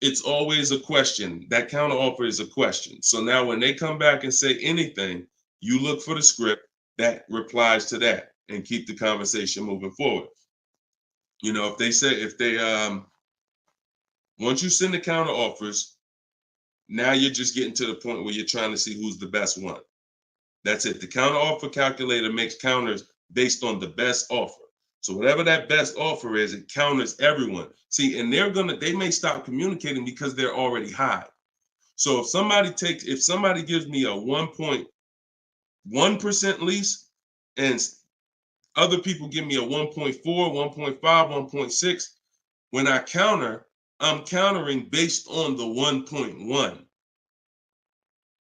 it's always a question. That counter offer is a question. So now when they come back and say anything, you look for the script that replies to that and keep the conversation moving forward. You know, once you send the counter offers, now you're just getting to the point where you're trying to see who's the best one. That's it. The counter offer calculator makes counters based on the best offer. So whatever that best offer is, it counters everyone. See, and they may stop communicating because they're already high. So if somebody gives me a 1.1% lease and other people give me a 1.4, 1.5, 1.6, when I counter, I'm countering based on the 1.1.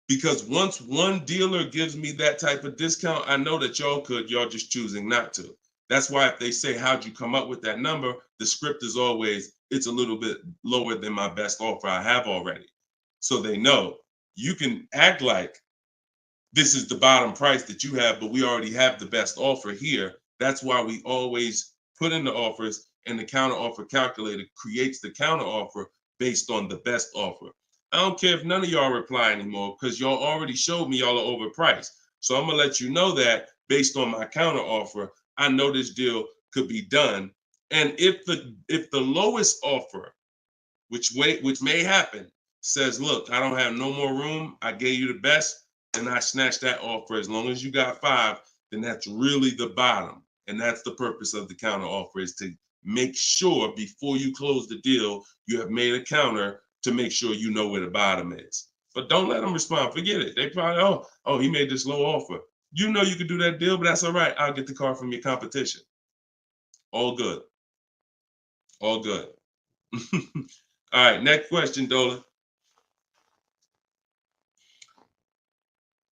Because once one dealer gives me that type of discount, I know that y'all just choosing not to. That's why if they say, how'd you come up with that number? The script is always, it's a little bit lower than my best offer I have already. So they know you can act like this is the bottom price that you have, but we already have the best offer here. That's why we always put in the offers, and the counter offer calculator creates the counter offer based on the best offer. I don't care if none of y'all reply anymore because y'all already showed me y'all are overpriced. So I'm gonna let you know that based on my counter offer, I know this deal could be done. And if the lowest offer, which may happen, says, look, I don't have no more room, I gave you the best, and I snatched that offer. As long as you got 5, then that's really the bottom. And that's the purpose of the counter offer, is to make sure before you close the deal, you have made a counter to make sure you know where the bottom is. But don't let them respond. Forget it. They probably, oh, he made this low offer. You know you could do that deal, but that's all right. I'll get the car from your competition. All good. All good. All right, next question, Dola.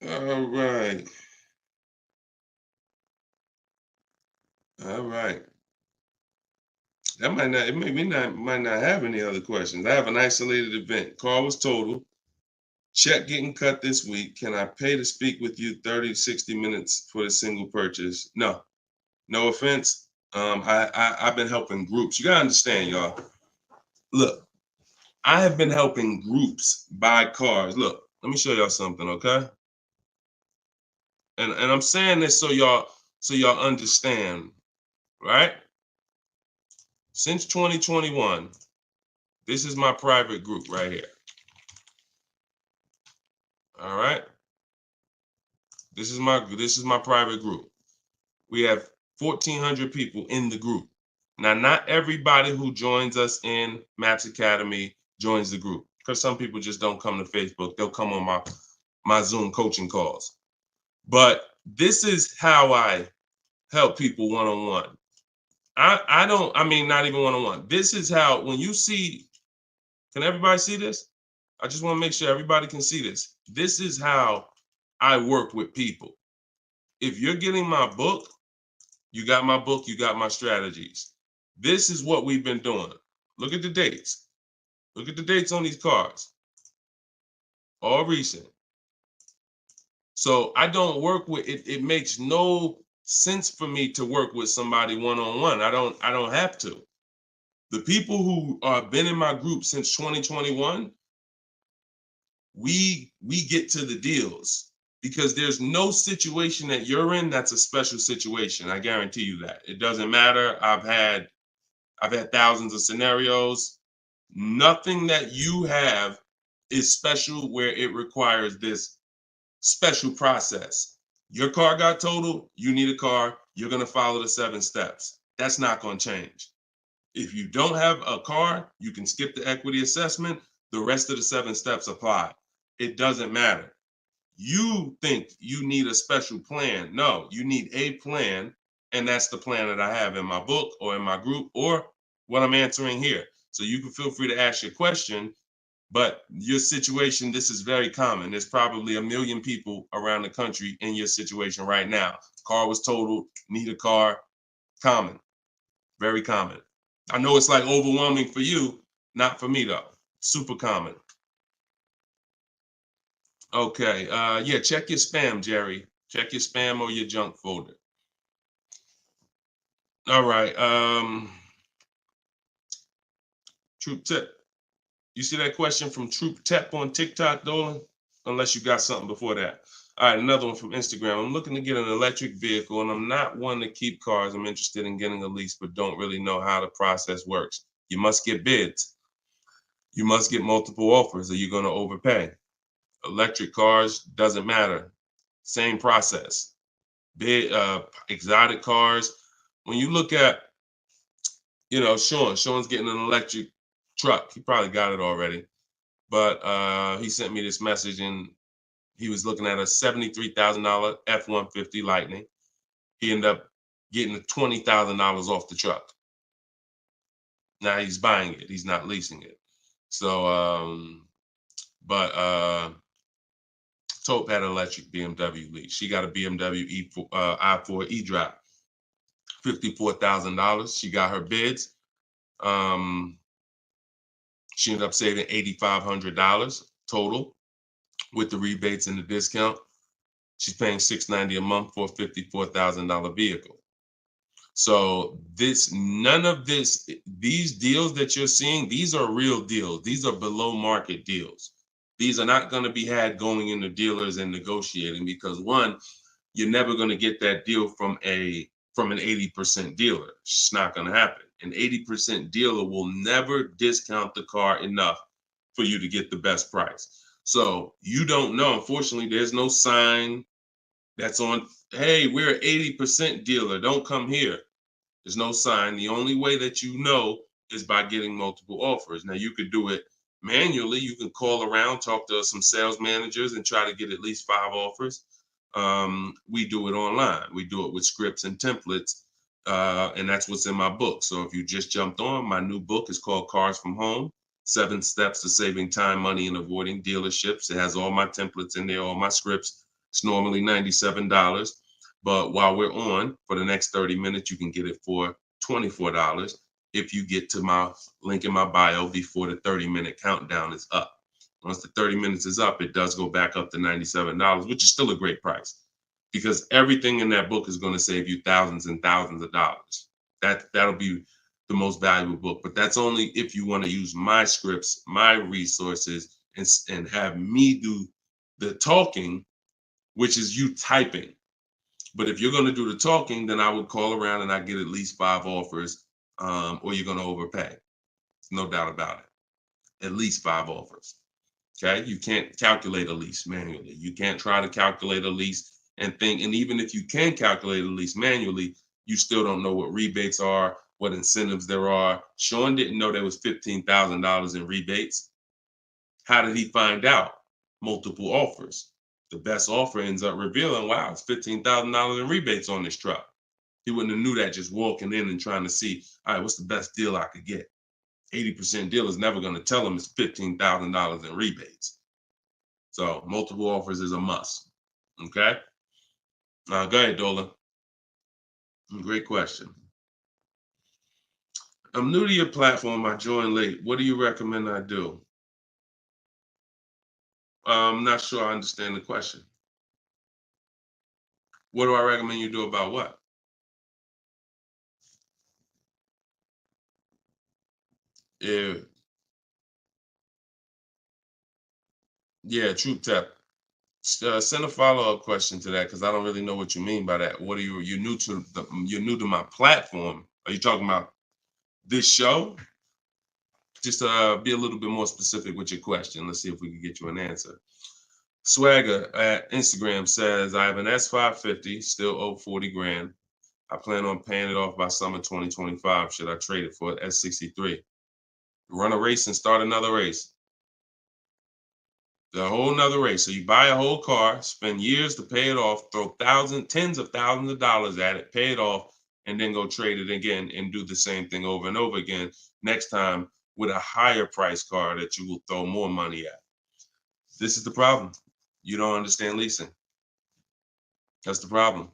All right. All right. That might not have any other questions. I have an isolated event. Car was totaled. Check getting cut this week. Can I pay to speak with you 30 to 60 minutes for the single purchase? No. No offense. I've been helping groups. You gotta understand, y'all. Look, I have been helping groups buy cars. Look, let me show y'all something, okay? And I'm saying this so y'all understand, right? Since 2021, this is my private group right here. All right. This is my private group. We have 1,400 people in the group. Now, not everybody who joins us in Maps Academy joins the group, because some people just don't come to Facebook. They'll come on my Zoom coaching calls. But this is how I help people one-on-one. Not even one-on-one. This is how, when you see, can everybody see this? I just want to make sure everybody can see this. This is how I work with people. If you're getting my book, you got my book, you got my strategies. This is what we've been doing. Look at the dates. Look at the dates on these cards. All recent. So I don't work with it. It makes no sense for me to work with somebody one-on-one. I don't have to. The people who have been in my group since 2021, we get to the deals, because there's no situation that you're in that's a special situation. I guarantee you that. It doesn't matter. I've had thousands of scenarios. Nothing that you have is special where it requires this special process. Your car got totaled, you need a car, you're going to follow the 7 steps. That's not going to change. If you don't have a car, you can skip the equity assessment. The rest of the 7 steps apply. It doesn't matter. You think you need a special plan. No, you need a plan. And that's the plan that I have in my book or in my group or what I'm answering here. So you can feel free to ask your question. But your situation, this is very common. There's probably 1 million people around the country in your situation right now. Car was totaled, need a car. Common, very common. I know it's like overwhelming for you, not for me though. Super common. Okay, yeah, check your spam, Jerry. Check your spam or your junk folder. All right, Troop Tip. You see that question from Troop Tep on TikTok, Dolan? Unless you got something before that. All right, another one from Instagram. I'm looking to get an electric vehicle, and I'm not one to keep cars. I'm interested in getting a lease, but don't really know how the process works. You must get bids. You must get multiple offers, or you're going to overpay. Electric cars, doesn't matter. Same process. Bid, exotic cars. When you look at, Sean's getting an electric truck. He probably got it already. But he sent me this message, and he was looking at a $73,000 F-150 Lightning. He ended up getting $20,000 off the truck. Now he's buying it. He's not leasing it. So, Taupe had an electric BMW lease. She got a BMW i4 e-drive, $54,000. She got her bids. She ended up saving $8,500 total with the rebates and the discount. She's paying $690 a month for a $54,000 vehicle. So these deals that you're seeing, these are real deals. These are below market deals. These are not going to be had going into dealers and negotiating because one, you're never going to get that deal from an 80% dealer. It's not going to happen. An 80% dealer will never discount the car enough for you to get the best price. So you don't know. Unfortunately, there's no sign that's on, hey, we're an 80% dealer. Don't come here. There's no sign. The only way that you know is by getting multiple offers. Now, you could do it manually. You can call around, talk to some sales managers, and try to get at least 5 offers. We do it online. We do it with scripts and templates, and that's what's in my book. So if you just jumped on, my new book is called Cars from Home, 7 Steps to Saving Time, Money, and Avoiding Dealerships. It has all my templates in there, all my scripts. It's normally $97. But while we're on, for the next 30 minutes, you can get it for $24 if you get to my link in my bio before the 30-minute countdown is up. Once the 30 minutes is up, it does go back up to $97, which is still a great price because everything in that book is going to save you thousands and thousands of dollars. That'll be the most valuable book, but that's only if you want to use my scripts, my resources, and have me do the talking, which is you typing. But if you're going to do the talking, then I would call around and I get at least 5 offers, or you're going to overpay. No doubt about it. At least 5 offers. Okay. You can't calculate a lease manually. You can't try to calculate a lease and think. And even if you can calculate a lease manually, you still don't know what rebates are, what incentives there are. Sean didn't know there was $15,000 in rebates. How did he find out? Multiple offers. The best offer ends up revealing, wow, it's $15,000 in rebates on this truck. He wouldn't have knew that just walking in and trying to see, all right, what's the best deal I could get? 80% deal is never going to tell him it's $15,000 in rebates. So multiple offers is a must. Okay. Go ahead, Dolan. Great question. I'm new to your platform. I joined late. What do you recommend I do? I'm not sure I understand the question. What do I recommend you do about what? Yeah, Troop Tap. Send a follow-up question to that because I don't really know what you mean by that. What are you're new to my platform? Are you talking about this show? Just be a little bit more specific with your question. Let's see if we can get you an answer. Swagger at Instagram says, I have an S550, still owe 40 grand. I plan on paying it off by summer 2025. Should I trade it for an S63? Run a race and start another race. The whole nother race. So you buy a whole car, spend years to pay it off, throw tens of thousands of dollars at it, pay it off, and then go trade it again and do the same thing over and over again. Next time with a higher price car that you will throw more money at. This is the problem. You don't understand leasing. That's the problem.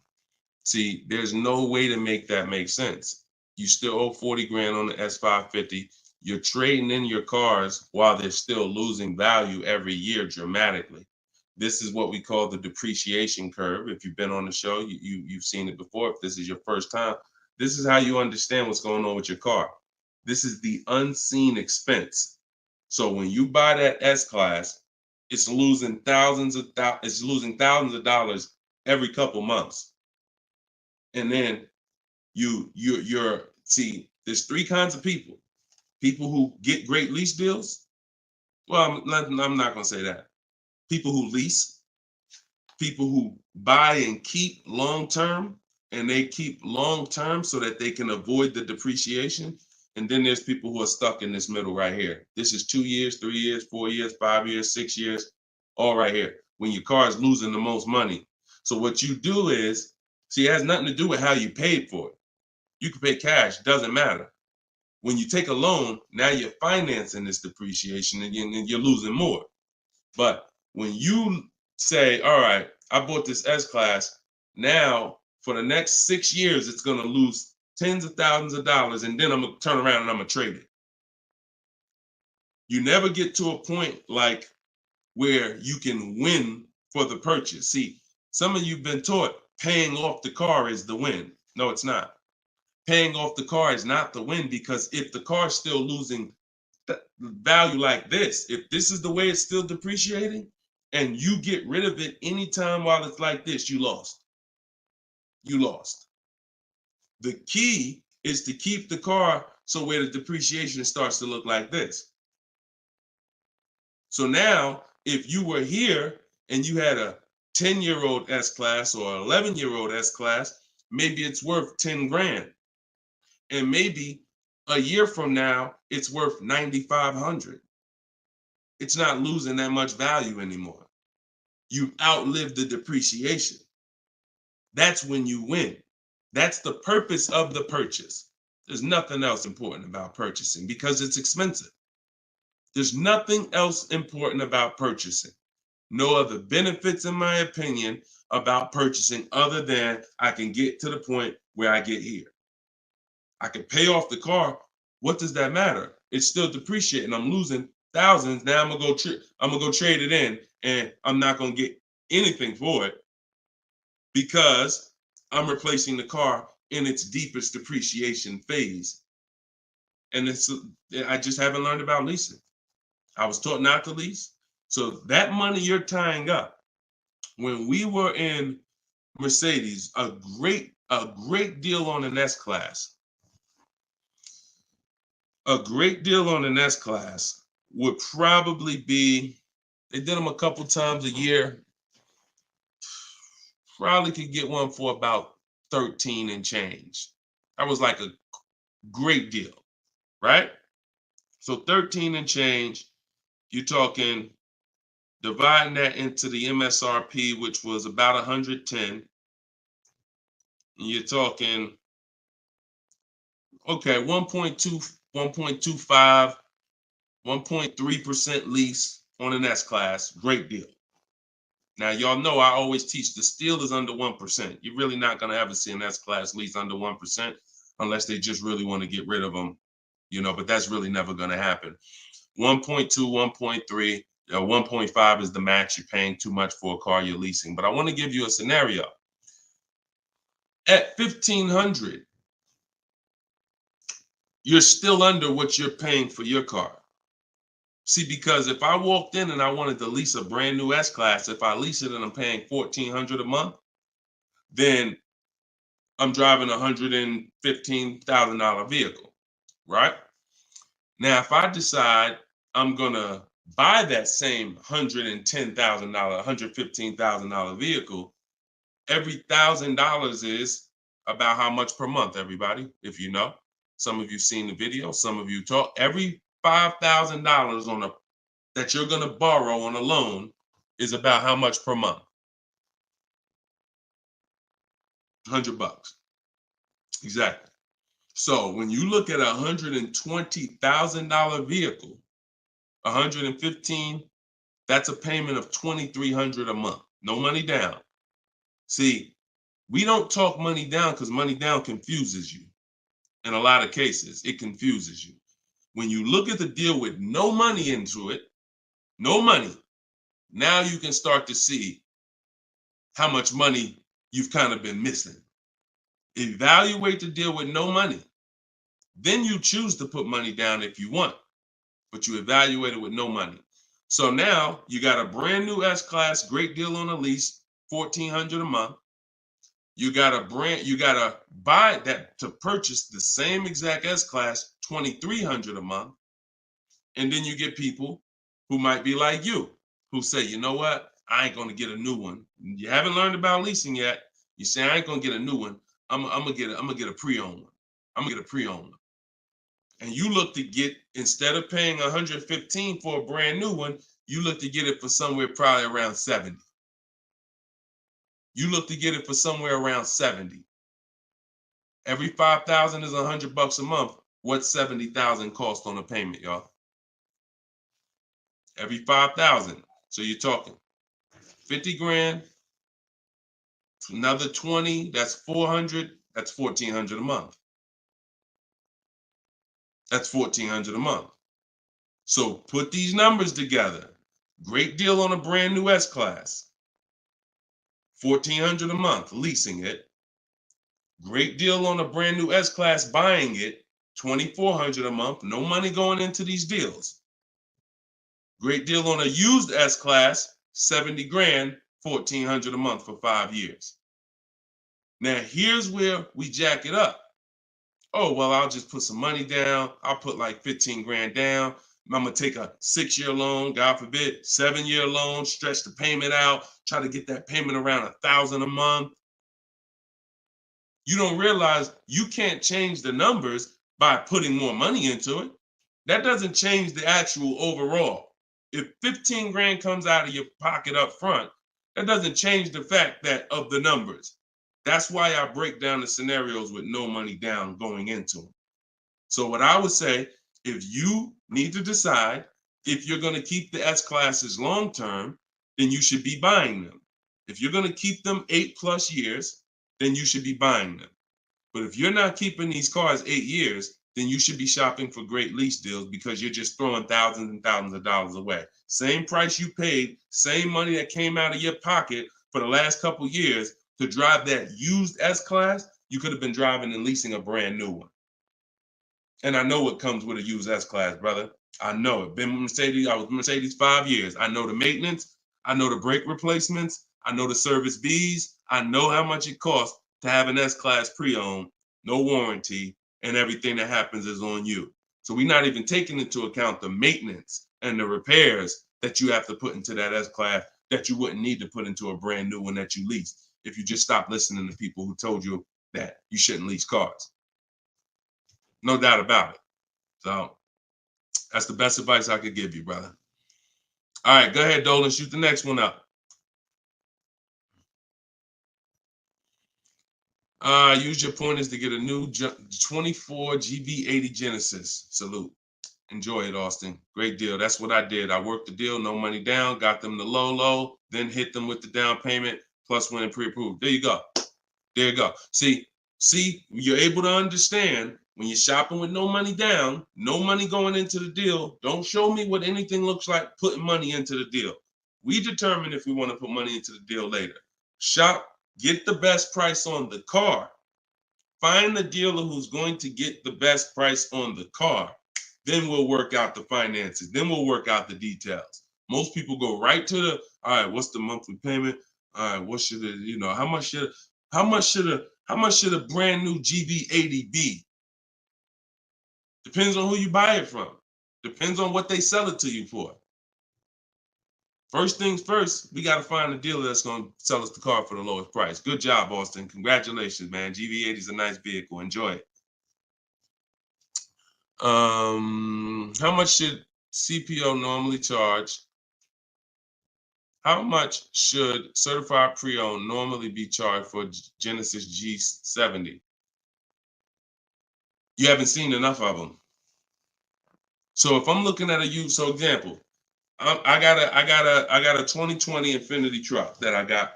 See, there's no way to make that make sense. You still owe 40 grand on the S550. You're trading in your cars while they're still losing value every year dramatically. This is what we call the depreciation curve. If you've been on the show, you've seen it before. If this is your first time, this is how you understand what's going on with your car. This is the unseen expense. So when you buy that S-Class, it's losing thousands of dollars every couple months. And then you're see, there's three kinds of people. People who get great lease deals. Well, I'm not going to say that. People who lease, people who buy and keep long term, and they keep long term so that they can avoid the depreciation. And then there's people who are stuck in this middle right here. This is 2 years, 3 years, 4 years, 5 years, 6 years, all right here, when your car is losing the most money. So what you do is, see, it has nothing to do with how you paid for it. You can pay cash, doesn't matter. When you take a loan, now you're financing this depreciation and you're losing more. But when you say, all right, I bought this S-Class, now for the next 6 years, it's going to lose tens of thousands of dollars, and then I'm going to turn around and I'm going to trade it. You never get to a point like where you can win for the purchase. See, some of you've been taught paying off the car is the win. No, it's not. Paying off the car is not the win, because if the car is still losing value like this, if this is the way it's still depreciating, and you get rid of it anytime while it's like this, you lost. You lost. The key is to keep the car so where the depreciation starts to look like this. So now, if you were here and you had a 10-year-old S-Class or 11-year-old S-Class, maybe it's worth 10 grand. And maybe a year from now, it's worth 9,500. It's not losing that much value anymore. You outlived the depreciation. That's when you win. That's the purpose of the purchase. There's nothing else important about purchasing because it's expensive. There's nothing else important about purchasing. No other benefits, in my opinion, about purchasing other than I can get to the point where I get here. I can pay off the car. What does that matter? It's still depreciating. I'm losing thousands. Now I'm gonna go trade it in, and I'm not gonna get anything for it because I'm replacing the car in its deepest depreciation phase. And I just haven't learned about leasing. I was taught not to lease. So that money you're tying up, when we were in Mercedes, a great deal on an S-Class. A great deal on an S-Class would probably be, they did them a couple times a year, probably could get one for about 13 and change. That was like a great deal, right? So 13 and change, you're talking, dividing that into the MSRP, which was about 110. You're talking, okay, 1.2, 1.25, 1.3% lease on an S-Class, great deal. Now, y'all know I always teach the steal is under 1%. You're really not going to ever see an S-Class lease under 1% unless they just really want to get rid of them, but that's really never going to happen. 1.2, 1.3, 1.5 is the max. You're paying too much for a car you're leasing. But I want to give you a scenario. At $1,500, you're still under what you're paying for your car. See, because if I walked in and I wanted to lease a brand new S-Class, if I lease it and I'm paying $1,400 a month, then I'm driving a $115,000 vehicle, right? Now, if I decide I'm gonna buy that same $110,000, $115,000 vehicle, every $1,000 is about how much per month, everybody, if you know. Some of you seen the video, some of you talk. Every $5,000 on a that you're going to borrow on a loan is about how much per month? $100. Exactly. So when you look at a $120,000 vehicle, 115, that's a payment of $2,300 a month. No money down. See, we don't talk money down because money down confuses you. In a lot of cases, it confuses you. When you look at the deal with no money into it, no money, now you can start to see how much money you've kind of been missing. Evaluate the deal with no money. Then you choose to put money down if you want, but you evaluate it with no money. So now you got a brand new S-Class, great deal on a lease, $1,400 a month. You gotta buy that to purchase the same exact S-Class, $2,300 a month. And then you get people who might be like you, who say, you know what? I ain't gonna get a new one. You haven't learned about leasing yet. You say, I ain't gonna get a new one. I'm gonna get a pre-owned one. I'm gonna get a pre-owned one. And you look to get, instead of paying $115 for a brand new one, you look to get it for somewhere probably around 70. You look to get it for somewhere around 70. Every 5,000 is $100 a month. What's 70,000 cost on a payment, y'all? Every 5,000. So you're talking 50 grand, another 20, that's 400, that's 1,400 a month. That's 1,400 a month. So put these numbers together. Great deal on a brand new S-Class. 1,400 a month, leasing it. Great deal on a brand new S-Class, buying it. 2,400 a month, no money going into these deals. Great deal on a used S-Class, 70 grand, 1,400 a month for 5 years. Now here's where we jack it up. Oh, well, I'll just put some money down. I'll put like 15 grand down. I'm gonna take a 6-year loan, God forbid, 7-year loan, stretch the payment out, try to get that payment around 1,000 a month. You don't realize you can't change the numbers by putting more money into it. That doesn't change the actual overall. If 15 grand comes out of your pocket up front, that doesn't change the fact that of the numbers. That's why I break down the scenarios with no money down going into them. So what I would say, if you need to decide if you're going to keep the S-Classes long term, then you should be buying them. If you're going to keep them 8+ years, then you should be buying them. But if you're not keeping these cars 8 years, then you should be shopping for great lease deals because you're just throwing thousands and thousands of dollars away. Same price you paid, same money that came out of your pocket for the last couple of years to drive that used S-Class, you could have been driving and leasing a brand new one. And I know what comes with a used S-Class, brother. I know it. Been with Mercedes. I was with Mercedes 5 years. I know the maintenance. I know the brake replacements. I know the service Bs. I know how much it costs to have an S-Class pre-owned, no warranty, and everything that happens is on you. So we're not even taking into account the maintenance and the repairs that you have to put into that S-Class that you wouldn't need to put into a brand new one that you lease if you just stop listening to people who told you that you shouldn't lease cars. No doubt about it. So that's the best advice I could give you, brother. All right, go ahead, Dolan. Shoot the next one up. Use your pointers to get a new 24 GB80 Genesis. Salute. Enjoy it, Austin. Great deal. That's what I did. I worked the deal, no money down, got them the low, then hit them with the down payment, plus went and pre-approved. There you go. There you go. See, you're able to understand when you're shopping with no money down, no money going into the deal. Don't show me what anything looks like putting money into the deal. We determine if we want to put money into the deal later. Shop, get the best price on the car. Find the dealer who's going to get the best price on the car. Then we'll work out the finances. Then we'll work out the details. Most people go right to the, all right, what's the monthly payment? All right, what should it, how much should a brand new GB80 be? Depends on who you buy it from. Depends on what they sell it to you for. First things first, we got to find a dealer that's going to sell us the car for the lowest price. Good job, Austin. Congratulations, man. GV80 is a nice vehicle. Enjoy it. How much should CPO normally charge? How much should certified pre-owned normally be charged for Genesis G70? You haven't seen enough of them. So if I'm looking at a used, so example, I got a 2020 Infinity truck that I got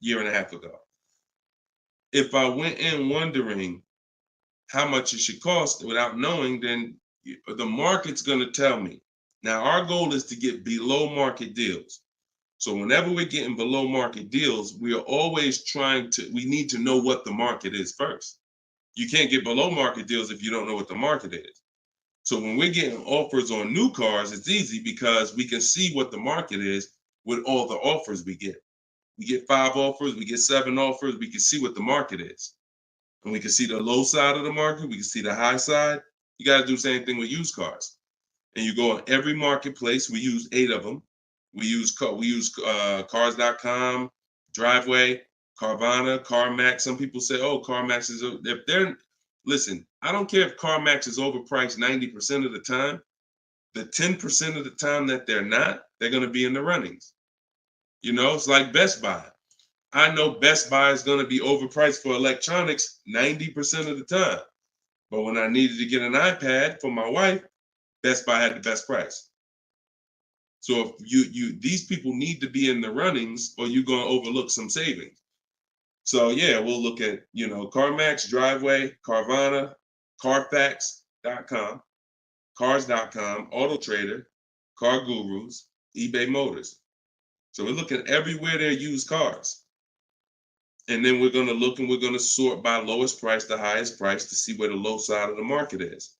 year and a half ago. If I went in wondering how much it should cost without knowing, then the market's going to tell me. Now our goal is to get below market deals. So whenever we're getting below market deals, we are always we need to know what the market is first. You can't get below market deals if you don't know what the market is. So when we're getting offers on new cars, it's easy because we can see what the market is with all the offers we get. We get 5 offers, we get 7 offers, we can see what the market is. And we can see the low side of the market, we can see the high side. You got to do the same thing with used cars. And you go on every marketplace, we use 8 of them. We use cars.com, Driveway, Carvana, CarMax. Some people say, oh, CarMax is, if they're, listen, I don't care if CarMax is overpriced 90% of the time. The 10% of the time that they're not, they're going to be in the runnings. You know, it's like Best Buy. I know Best Buy is going to be overpriced for electronics 90% of the time. But when I needed to get an iPad for my wife, Best Buy had the best price. So if these people need to be in the runnings or you're going to overlook some savings. So yeah, we'll look at, CarMax, Driveway, Carvana, Carfax.com, Cars.com, Auto Trader, Car Gurus, eBay Motors. So we're looking everywhere there used cars. And then we're going to look and we're going to sort by lowest price to highest price to see where the low side of the market is.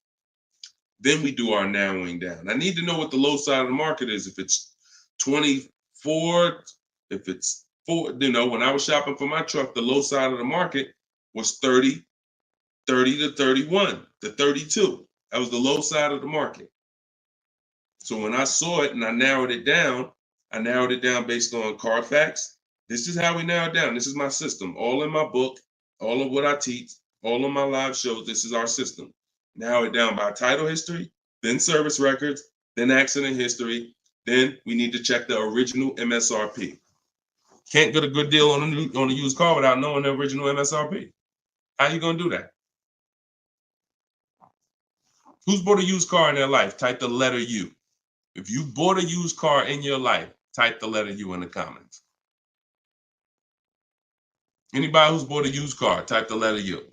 Then we do our narrowing down. I need to know what the low side of the market is. If it's 24, if it's 4, when I was shopping for my truck, the low side of the market was 30 to 31 to 32. That was the low side of the market. So when I saw it and I narrowed it down based on Carfax. This is how we narrow it down. This is my system. All in my book, all of what I teach, all of my live shows, this is our system. Narrow it down by title history, then service records, then accident history. Then we need to check the original MSRP. Can't get a good deal on a used car without knowing the original MSRP. How you gonna do that? Who's bought a used car in their life? Type the letter U. If you bought a used car in your life, type the letter U in the comments. Anybody who's bought a used car, type the letter U.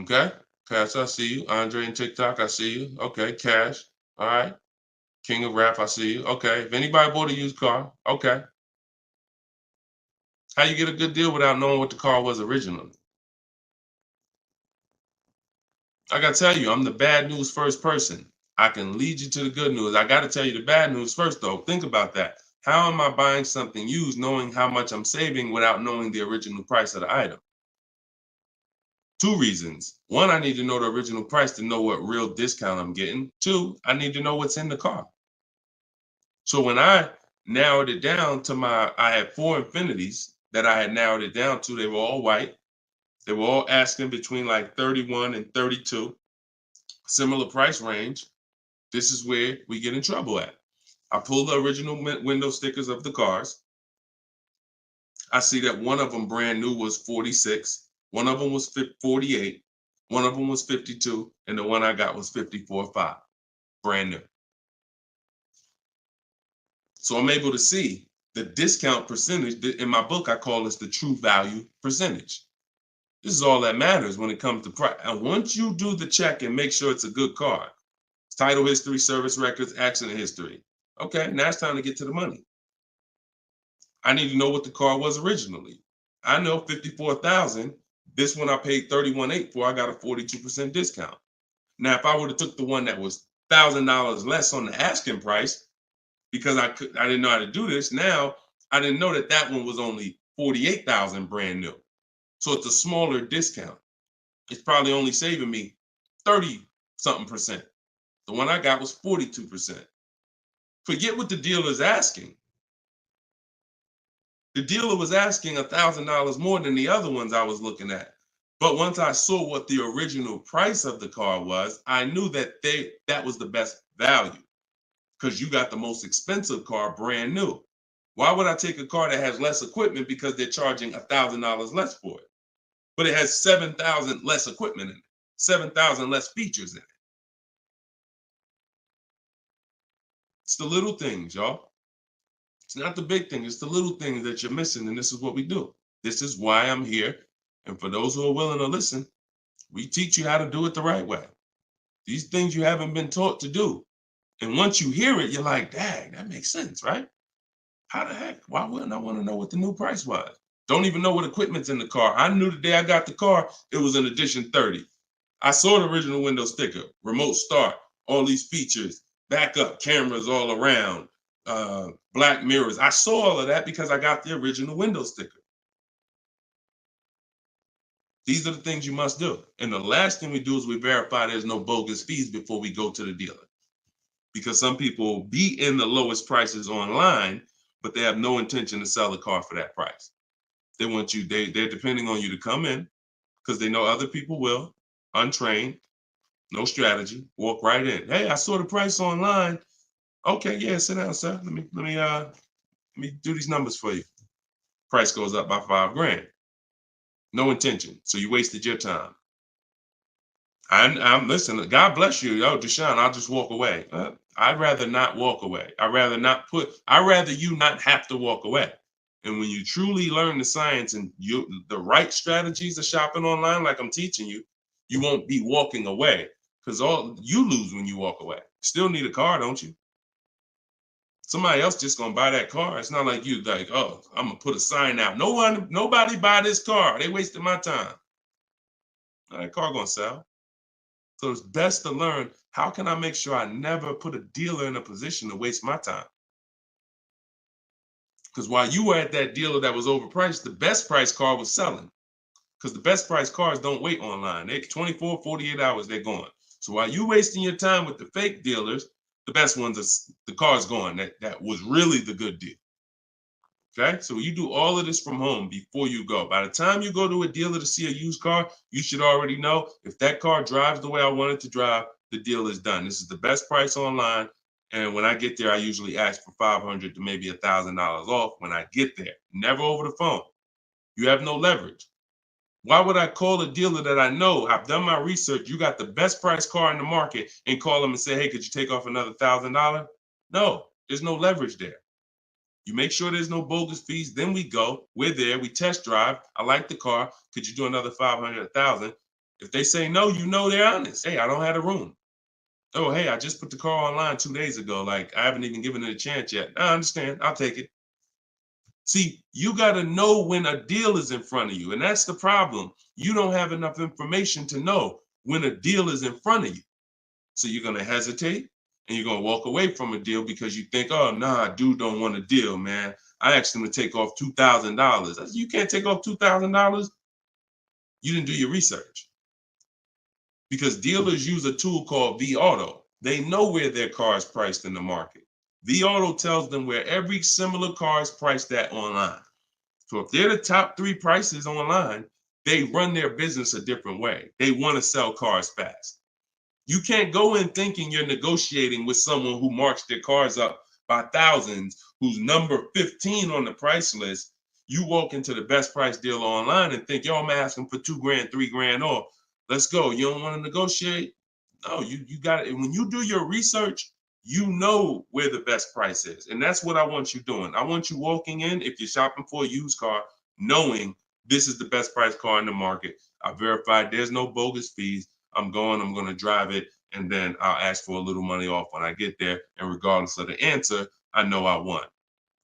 Okay, Cash, I see you. Andre and TikTok, I see you. Okay, Cash, all right. King of Rap, I see you. Okay, if anybody bought a used car, okay. How you get a good deal without knowing what the car was originally? I gotta tell you, I'm the bad news first person. I can lead you to the good news. I gotta tell you the bad news first though. Think about that. How am I buying something used knowing how much I'm saving without knowing the original price of the item? 2 reasons. 1, I need to know the original price to know what real discount I'm getting. 2, I need to know what's in the car. So when I narrowed it down to I had 4 Infinities that I had narrowed it down to. They were all white. They were all asking between like 31 and 32, similar price range. This is where we get in trouble at. I pulled the original window stickers of the cars. I see that one of them brand new was 46. One of them was 48. One of them was 52. And the one I got was 54.5, brand new. So I'm able to see the discount percentage. In my book, I call this the true value percentage. This is all that matters when it comes to price. And once you do the check and make sure it's a good car, title history, service records, accident history. Okay, now it's time to get to the money. I need to know what the car was originally. I know 54,000. This one I paid 31.8 for. I got a 42% discount. Now, if I would have took the one that was $1,000 less on the asking price, because I didn't know how to do this. Now I didn't know that one was only 48,000 brand new. So it's a smaller discount. It's probably only saving me 30 something percent. The one I got was 42%. Forget what the dealer's asking. The dealer was asking $1,000 more than the other ones I was looking at. But once I saw what the original price of the car was, I knew that that was the best value because you got the most expensive car brand new. Why would I take a car that has less equipment because they're charging $1,000 less for it? But it has 7,000 less equipment in it, 7,000 less features in it. It's the little things, y'all. It's not the big thing. It's the little things that you're missing. And this is what we do. This is why I'm here. And for those who are willing to listen, we teach you how to do it the right way. These things you haven't been taught to do. And once you hear it, you're like, dang, that makes sense, right? How the heck? Why wouldn't I want to know what the new price was? Don't even know what equipment's in the car. I knew the day I got the car, it was an edition 30. I saw the original window sticker, remote start, all these features, backup cameras all around, black mirrors. I saw all of that because I got the original window sticker. These are the things you must do. And the last thing we do is we verify there's no bogus fees before we go to the dealer. Because some people will be in the lowest prices online, but they have no intention to sell the car for that price. They want you, they're depending on you to come in because they know other people will, untrained, no strategy, walk right in. Hey, I saw the price online. Okay, yeah, sit down, sir. Let me do these numbers for you. Price goes up by $5,000. No intention. So you wasted your time. I'm listen, God bless you. Yo, Deshone, I'll just walk away. I'd rather not walk away. I'd rather you not have to walk away. And when you truly learn the science and the right strategies of shopping online, like I'm teaching you, you won't be walking away because all you lose when you walk away. Still need a car, don't you? Somebody else just gonna buy that car. It's not like you like, oh, I'm gonna put a sign out. Nobody buy this car. They wasted my time. That car gonna sell. So it's best to learn, how can I make sure I never put a dealer in a position to waste my time? Because while you were at that dealer that was overpriced, the best price car was selling. Because the best price cars don't wait online. They 24, 48 hours, they're gone. So while you wasting your time with the fake dealers, the best ones are the car's gone. That was really the good deal. Okay, so you do all of this from home before you go. By the time you go to a dealer to see a used car, you should already know if that car drives the way I want it to drive, the deal is done. This is the best price online. And when I get there, I usually ask for $500 to maybe $1,000 off when I get there. Never over the phone. You have no leverage. Why would I call a dealer that I know, I've done my research, you got the best price car in the market, and call them and say, hey, could you take off another $1,000? No, there's no leverage there. You make sure there's no bogus fees. Then we go. We're there. We test drive. I like the car. Could you do another 500, 1,000? If they say no, you know they're honest. Hey, I don't have a room. Oh, hey, I just put the car online 2 days ago. Like, I haven't even given it a chance yet. I understand. I'll take it. See, you got to know when a deal is in front of you. And that's the problem. You don't have enough information to know when a deal is in front of you. So you're going to hesitate. And you're going to walk away from a deal because you think, oh, nah, dude don't want a deal, man. I asked him to take off $2,000. You can't take off $2,000. You didn't do your research. Because dealers use a tool called vAuto. They know where their car is priced in the market. vAuto tells them where every similar car is priced at online. So if they're the top 3 prices online, they run their business a different way. They want to sell cars fast. You can't go in thinking you're negotiating with someone who marks their cars up by thousands, who's number 15 on the price list. You walk into the best price deal online and think, yo, I'm asking for $2,000, $3,000 off. Let's go. You don't want to negotiate? No, you got it. And when you do your research, you know where the best price is. And that's what I want you doing. I want you walking in, if you're shopping for a used car, knowing this is the best price car in the market. I verified there's no bogus fees. I'm going to drive it, and then I'll ask for a little money off when I get there. And regardless of the answer, I know I won.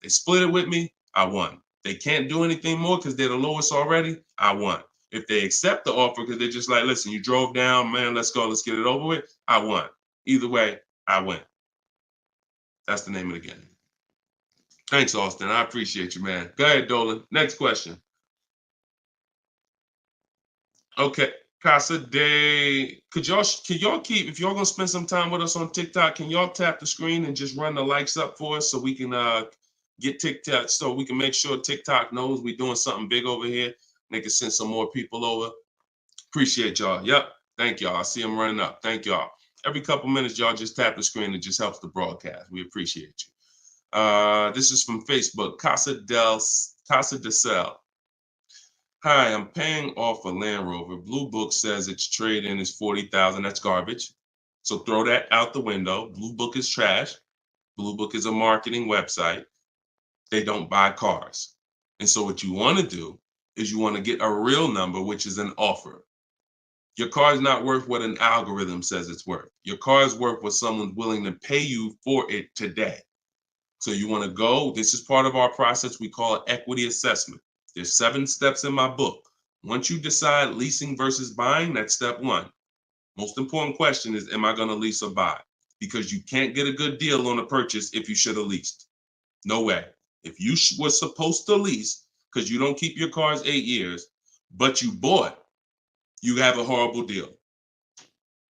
They split it with me, I won. They can't do anything more because they're the lowest already, I won. If they accept the offer because they're just like, listen, you drove down, man, let's go, let's get it over with, I won. Either way, I win. That's the name of the game. Thanks, Austin. I appreciate you, man. Go ahead, Dolan. Next question. Okay. Casa Day, can y'all keep, if y'all gonna spend some time with us on TikTok, can y'all tap the screen and just run the likes up for us so we can get TikTok, so we can make sure TikTok knows we're doing something big over here. They can send some more people over. Appreciate y'all. Yep. Thank y'all. I see them running up. Thank y'all. Every couple minutes, y'all just tap the screen. It just helps the broadcast. We appreciate you. This is from Facebook. Casa de Sel. Hi, I'm paying off a Land Rover. Blue Book says its trade-in is $40,000. That's garbage. So throw that out the window. Blue Book is trash. Blue Book is a marketing website. They don't buy cars. And so what you want to do is you want to get a real number, which is an offer. Your car is not worth what an algorithm says it's worth. Your car is worth what someone's willing to pay you for it today. So you want to go, this is part of our process. We call it equity assessment. There's 7 steps in my book. Once you decide leasing versus buying, that's step 1. Most important question is, am I going to lease or buy? Because you can't get a good deal on a purchase if you should have leased. No way. If you were supposed to lease, because you don't keep your cars 8 years, but you bought, you have a horrible deal.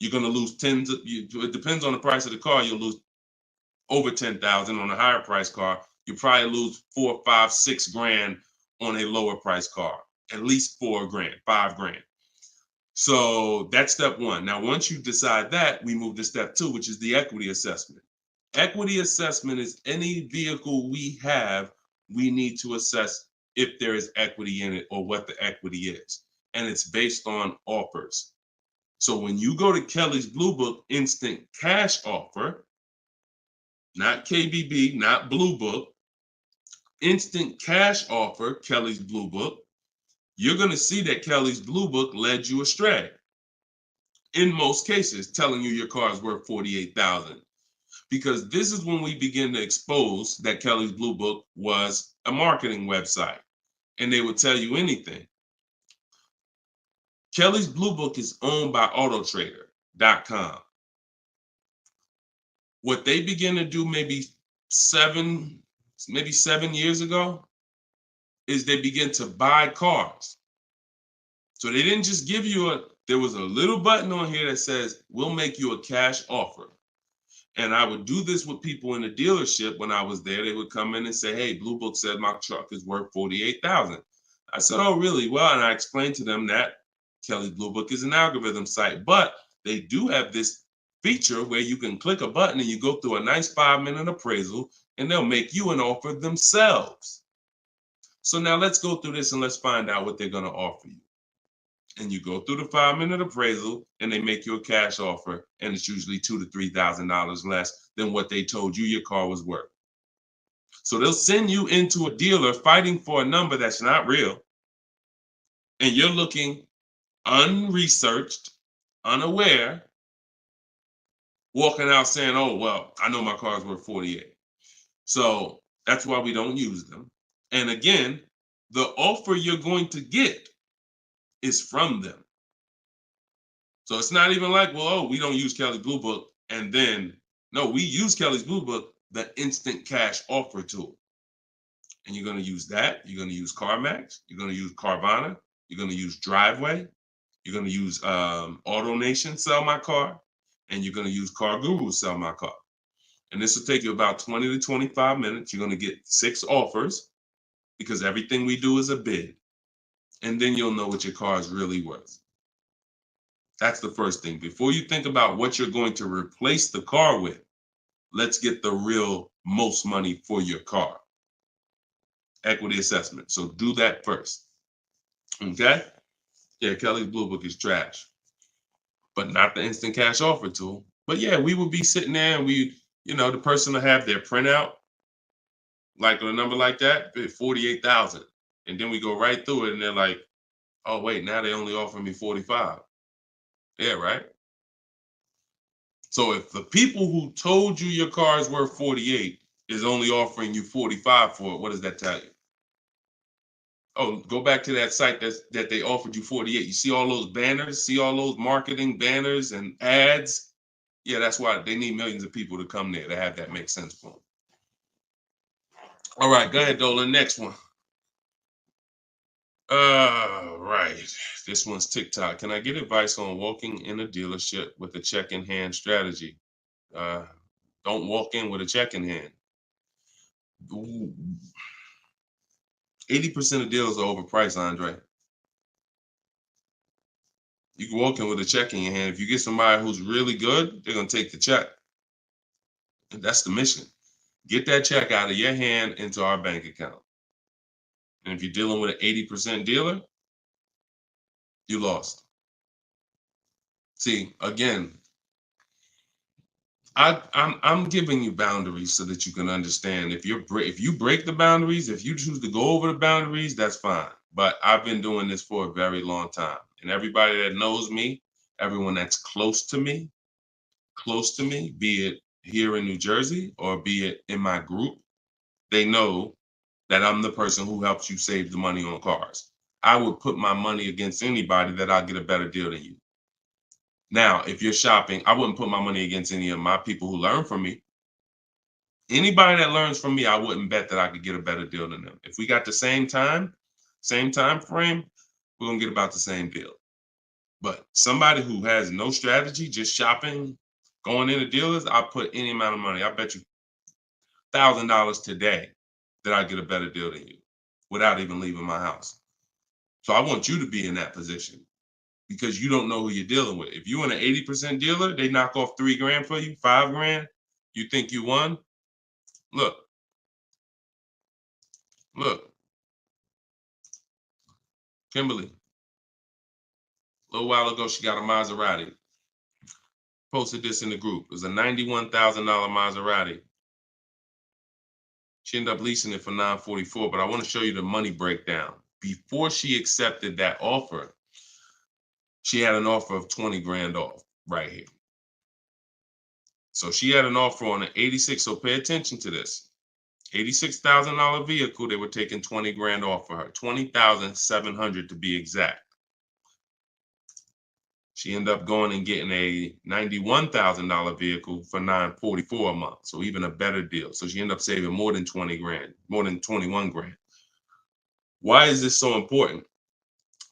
You're going to lose it depends on the price of the car. You'll lose over 10,000 on a higher price car. You probably lose 4, 5, 6 grand on a lower price car, at least 4 grand, 5 grand. So that's step 1. Now, once you decide that, we move to step 2, which is the equity assessment. Equity assessment is any vehicle we have, we need to assess if there is equity in it or what the equity is. And it's based on offers. So when you go to Kelly's Blue Book instant cash offer, not KBB, not Blue Book, instant cash offer, Kelly's Blue Book, you're going to see that Kelly's Blue Book led you astray. In most cases, telling you your car is worth $48,000. Because this is when we begin to expose that Kelly's Blue Book was a marketing website and they would tell you anything. Kelly's Blue Book is owned by autotrader.com. What they began to do maybe 7 years ago is they begin to buy cars. So they didn't just give you there was a little button on here that says, we'll make you a cash offer. And I would do this with people in the dealership when I was there. They would come in and say, hey, Blue Book said my truck is worth $48,000. I said, oh, really? Well, and I explained to them that Kelly's Blue Book is an algorithm site, but they do have this feature where you can click a button and you go through a nice 5-minute appraisal and they'll make you an offer themselves. So now let's go through this and let's find out what they're going to offer you. And you go through the 5-minute appraisal and they make you a cash offer, and it's usually $2,000 to $3,000 less than what they told you your car was worth. So they'll send you into a dealer fighting for a number that's not real, and you're looking unresearched, unaware, walking out saying, oh, well, I know my car's worth 48. So that's why we don't use them. And again, the offer you're going to get is from them. So it's not even like, well, oh, we don't use Kelly's Blue Book. And then, no, we use Kelly's Blue Book, the instant cash offer tool. And you're going to use that. You're going to use CarMax. You're going to use Carvana. You're going to use Driveway. You're going to use AutoNation, Sell My Car. And you're going to use Car Guru, Sell My Car. And this will take you about 20 to 25 minutes. You're going to get 6 offers because everything we do is a bid. And then you'll know what your car is really worth. That's the first thing. Before you think about what you're going to replace the car with, let's get the real most money for your car. Equity assessment. So do that first. Okay? Yeah, Kelly's Blue Book is trash, but not the instant cash offer tool. But yeah, we would be sitting there and the person will have their printout, like a number like that, 48,000. And then we go right through it and they're like, oh, wait, now they only offer me 45. Yeah, right? So if the people who told you your car is worth 48 is only offering you 45 for it, what does that tell you? Oh, go back to that site that they offered you 48. You see all those banners, see all those marketing banners and ads? Yeah, that's why they need millions of people to come there to have that make sense for them. All right, go ahead, Dolan. Next one. Right. This one's TikTok. Can I get advice on walking in a dealership with a check in hand strategy? Don't walk in with a check in hand. 80% of deals are overpriced, Andre. You can walk in with a check in your hand. If you get somebody who's really good, they're going to take the check. And that's the mission. Get that check out of your hand into our bank account. And if you're dealing with an 80% dealer, you lost. See, again, I'm giving you boundaries so that you can understand. If you break the boundaries, if you choose to go over the boundaries, that's fine. But I've been doing this for a very long time, and everybody that knows me, everyone that's close to me, be it here in New Jersey or be it in my group, they know that I'm the person who helps you save the money on cars. I would put my money against anybody that I'll get a better deal than you. Now, if you're shopping, I wouldn't put my money against any of my people who learn from me. Anybody that learns from me, I wouldn't bet that I could get a better deal than them. If we got the same time frame, we're gonna get about the same deal. But somebody who has no strategy, just shopping, going into dealers, I'll put any amount of money. I bet you $1,000 today that I get a better deal than you without even leaving my house. So I want you to be in that position because you don't know who you're dealing with. If you're in an 80% dealer, they knock off $3,000 for you, $5,000. You think you won? Look, Kimberly. A little while ago, she got a Maserati. Posted this in the group. It was a $91,000 Maserati. She ended up leasing it for $944, but I want to show you the money breakdown. Before she accepted that offer, she had an offer of 20 grand off right here. So she had an offer on an 86. So pay attention to this. $86,000 vehicle, they were taking 20 grand off for her. 20,700 to be exact. She ended up going and getting a $91,000 vehicle for $944 a month. So even a better deal. So she ended up saving more than 20 grand, more than 21 grand. Why is this so important?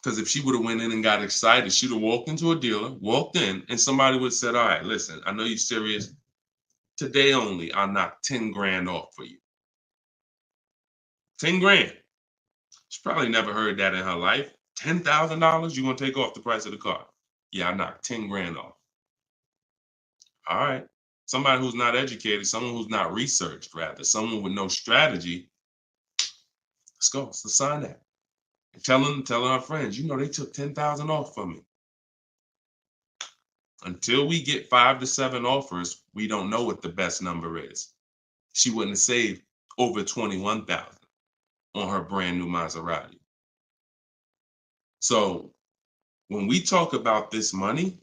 Because if she would have went in and got excited, she'd have walked into a dealer, walked in, and somebody would have said, all right, listen, I know you're serious. Today only, I'll knock 10 grand off for you. 10 grand. She probably never heard that in her life. $10,000 you're going to take off the price of the car. Yeah, I knocked 10 grand off. All right. Somebody who's not educated, someone who's not researched, rather, someone with no strategy. Let's go. Let's sign that. And telling our friends, you know, they took 10,000 off from me. Until we get 5 to 7 offers, we don't know what the best number is. She wouldn't have saved over 21,000 on her brand new Maserati. So when we talk about this money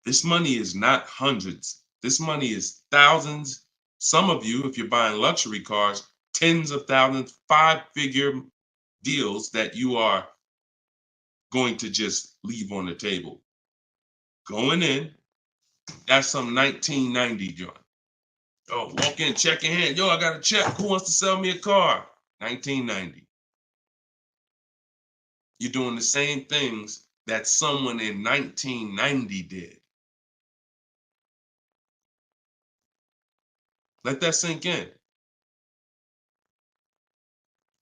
is not hundreds. This money is thousands. Some of you, if you're buying luxury cars, tens of thousands, 5-figure deals that you are going to just leave on the table. Going in, that's some 1990 joint. Oh, walk in, check in hand. Yo, I got a check. Who wants to sell me a car? 1990. You're doing the same things that someone in 1990 did. Let that sink in.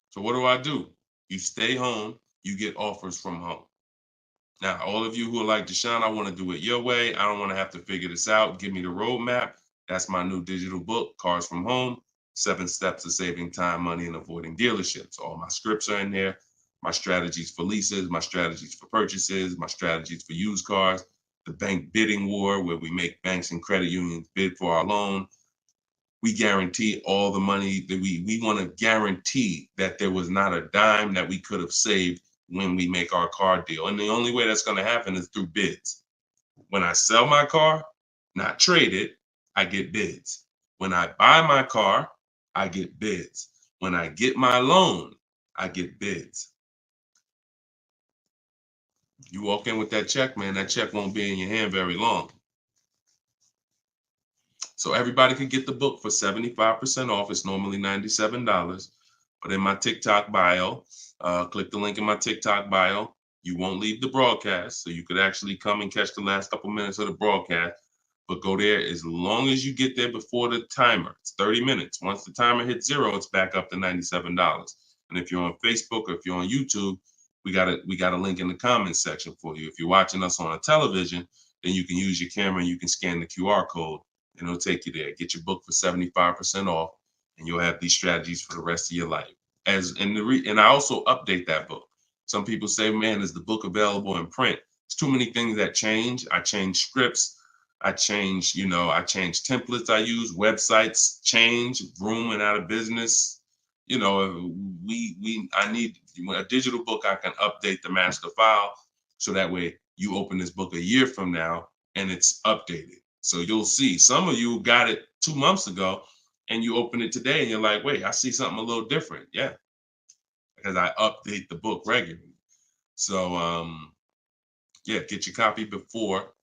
So what do? You stay home, you get offers from home. Now, all of you who are like, Deshone, I want to do it your way. I don't want to have to figure this out. Give me the roadmap. That's my new digital book, Cars from Home, 7 Steps to Saving Time, Money, and Avoiding Dealerships. All my scripts are in there. My strategies for leases, my strategies for purchases, my strategies for used cars, the bank bidding war, where we make banks and credit unions bid for our loan. We guarantee all the money that we want to guarantee that there was not a dime that we could have saved when we make our car deal. And the only way that's going to happen is through bids. When I sell my car, not trade it, I get bids. When I buy my car, I get bids. When I get my loan, I get bids. You walk in with that check, man, that check won't be in your hand very long. So everybody can get the book for 75% off. It's normally $97. But in my TikTok bio, click the link in my TikTok bio. You won't leave the broadcast, so you could actually come and catch the last couple minutes of the broadcast. But go there as long as you get there before the timer. It's 30 minutes. Once the timer hits 0, it's back up to $97. And if you're on Facebook or if you're on YouTube, we got a link in the comments section for you. If you're watching us on a television, then you can use your camera and you can scan the QR code and it'll take you there. Get your book for 75% off, and you'll have these strategies for the rest of your life. And I also update that book. Some people say, man, is the book available in print? There's too many things that change. I change scripts. I change templates I use, websites change, Vroom went out of business. I need a digital book. I can update the master file so that way you open this book a year from now and it's updated. So you'll see some of you got it 2 months ago and you open it today and you're like, wait, I see something a little different. Yeah, because I update the book regularly. So get your copy before.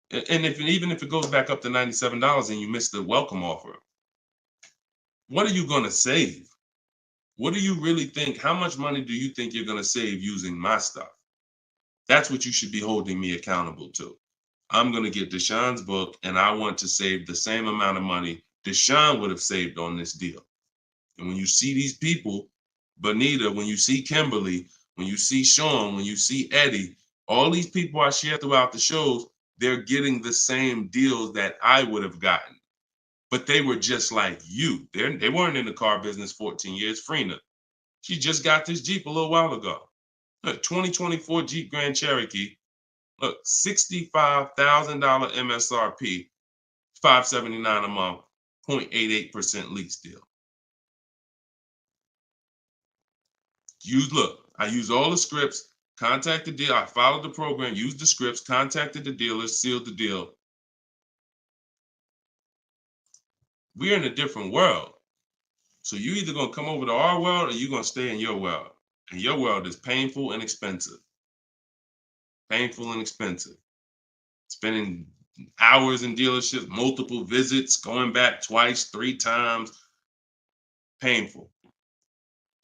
And even if it goes back up to $97 and you missed the welcome offer, what are you going to save? What do you really think? How much money do you think you're going to save using my stuff? That's what you should be holding me accountable to. I'm going to get Deshone's book, and I want to save the same amount of money Deshone would have saved on this deal. And when you see these people, Bonita, when you see Kimberly, when you see Sean, when you see Eddie, all these people I share throughout the shows, they're getting the same deals that I would have gotten. But they were just like you. They weren't in the car business 14 years. Frina, she just got this Jeep a little while ago. Look, 2024 Jeep Grand Cherokee. Look, $65,000 MSRP, $579 a month, 0.88% lease deal. I use all the scripts, contacted the dealer, I followed the program, used the scripts, contacted the dealer, sealed the deal. We're in a different world. So you either gonna come over to our world or you're gonna stay in your world. And your world is painful and expensive. Painful and expensive. Spending hours in dealerships, multiple visits, going back twice, 3 times. Painful.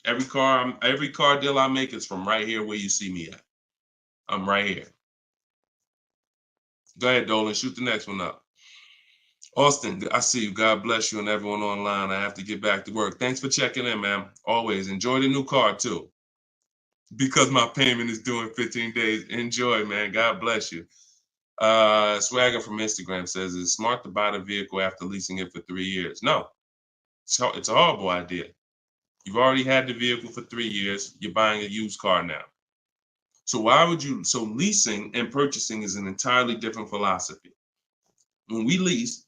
Every car deal I make is from right here where you see me at. I'm right here. Go ahead, Dolan, shoot the next one up. Austin, I see you. God bless you and everyone online. I have to get back to work. Thanks for checking in, man. Always enjoy the new car too. Because my payment is due in 15 days. Enjoy, man. God bless you. Swagger from Instagram says, is it smart to buy the vehicle after leasing it for 3 years? No, it's a horrible idea. You've already had the vehicle for 3 years. You're buying a used car now. So leasing and purchasing is an entirely different philosophy. When we lease,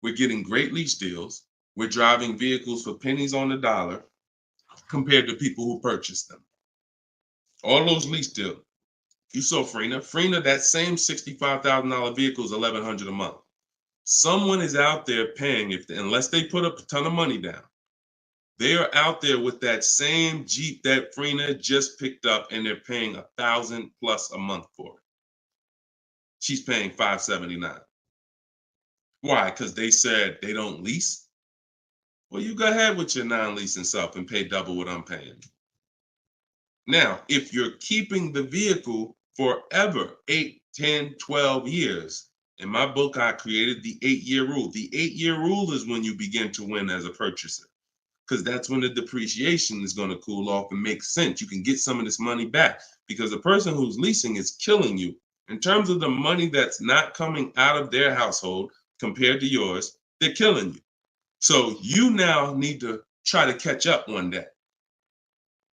we're getting great lease deals. We're driving vehicles for pennies on the dollar compared to people who purchase them. All those lease deals. You saw Frina, that same $65,000 vehicle is $1,100 a month. Someone is out there paying, unless they put up a ton of money down, they are out there with that same Jeep that Frina just picked up and they're paying $1,000 plus a month for it. She's paying $579. Why? Because they said they don't lease? Well, you go ahead with your non-leasing stuff and pay double what I'm paying. Now, if you're keeping the vehicle forever, 8, 10, 12 years, in my book, I created the 8-year rule. The 8-year rule is when you begin to win as a purchaser, because that's when the depreciation is going to cool off and make sense. You can get some of this money back because the person who's leasing is killing you in terms of the money that's not coming out of their household compared to yours. They're killing you. So you now need to try to catch up one day.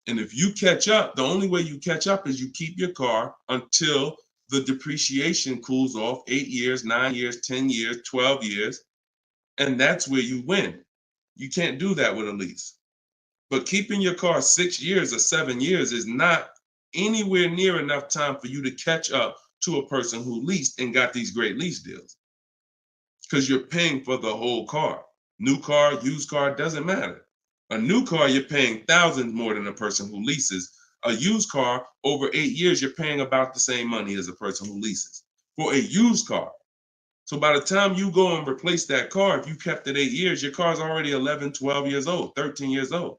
And if you catch up, the only way you catch up is you keep your car until the depreciation cools off 8 years, 9 years, 10 years, 12 years. And that's where you win. You can't do that with a lease. But keeping your car 6 years or 7 years is not anywhere near enough time for you to catch up to a person who leased and got these great lease deals. Because you're paying for the whole car. New car, used car, doesn't matter. A new car, you're paying thousands more than a person who leases. A used car, over 8 years, you're paying about the same money as a person who leases for a used car. So by the time you go and replace that car, if you kept it 8 years, your car's already 11, 12 years old, 13 years old.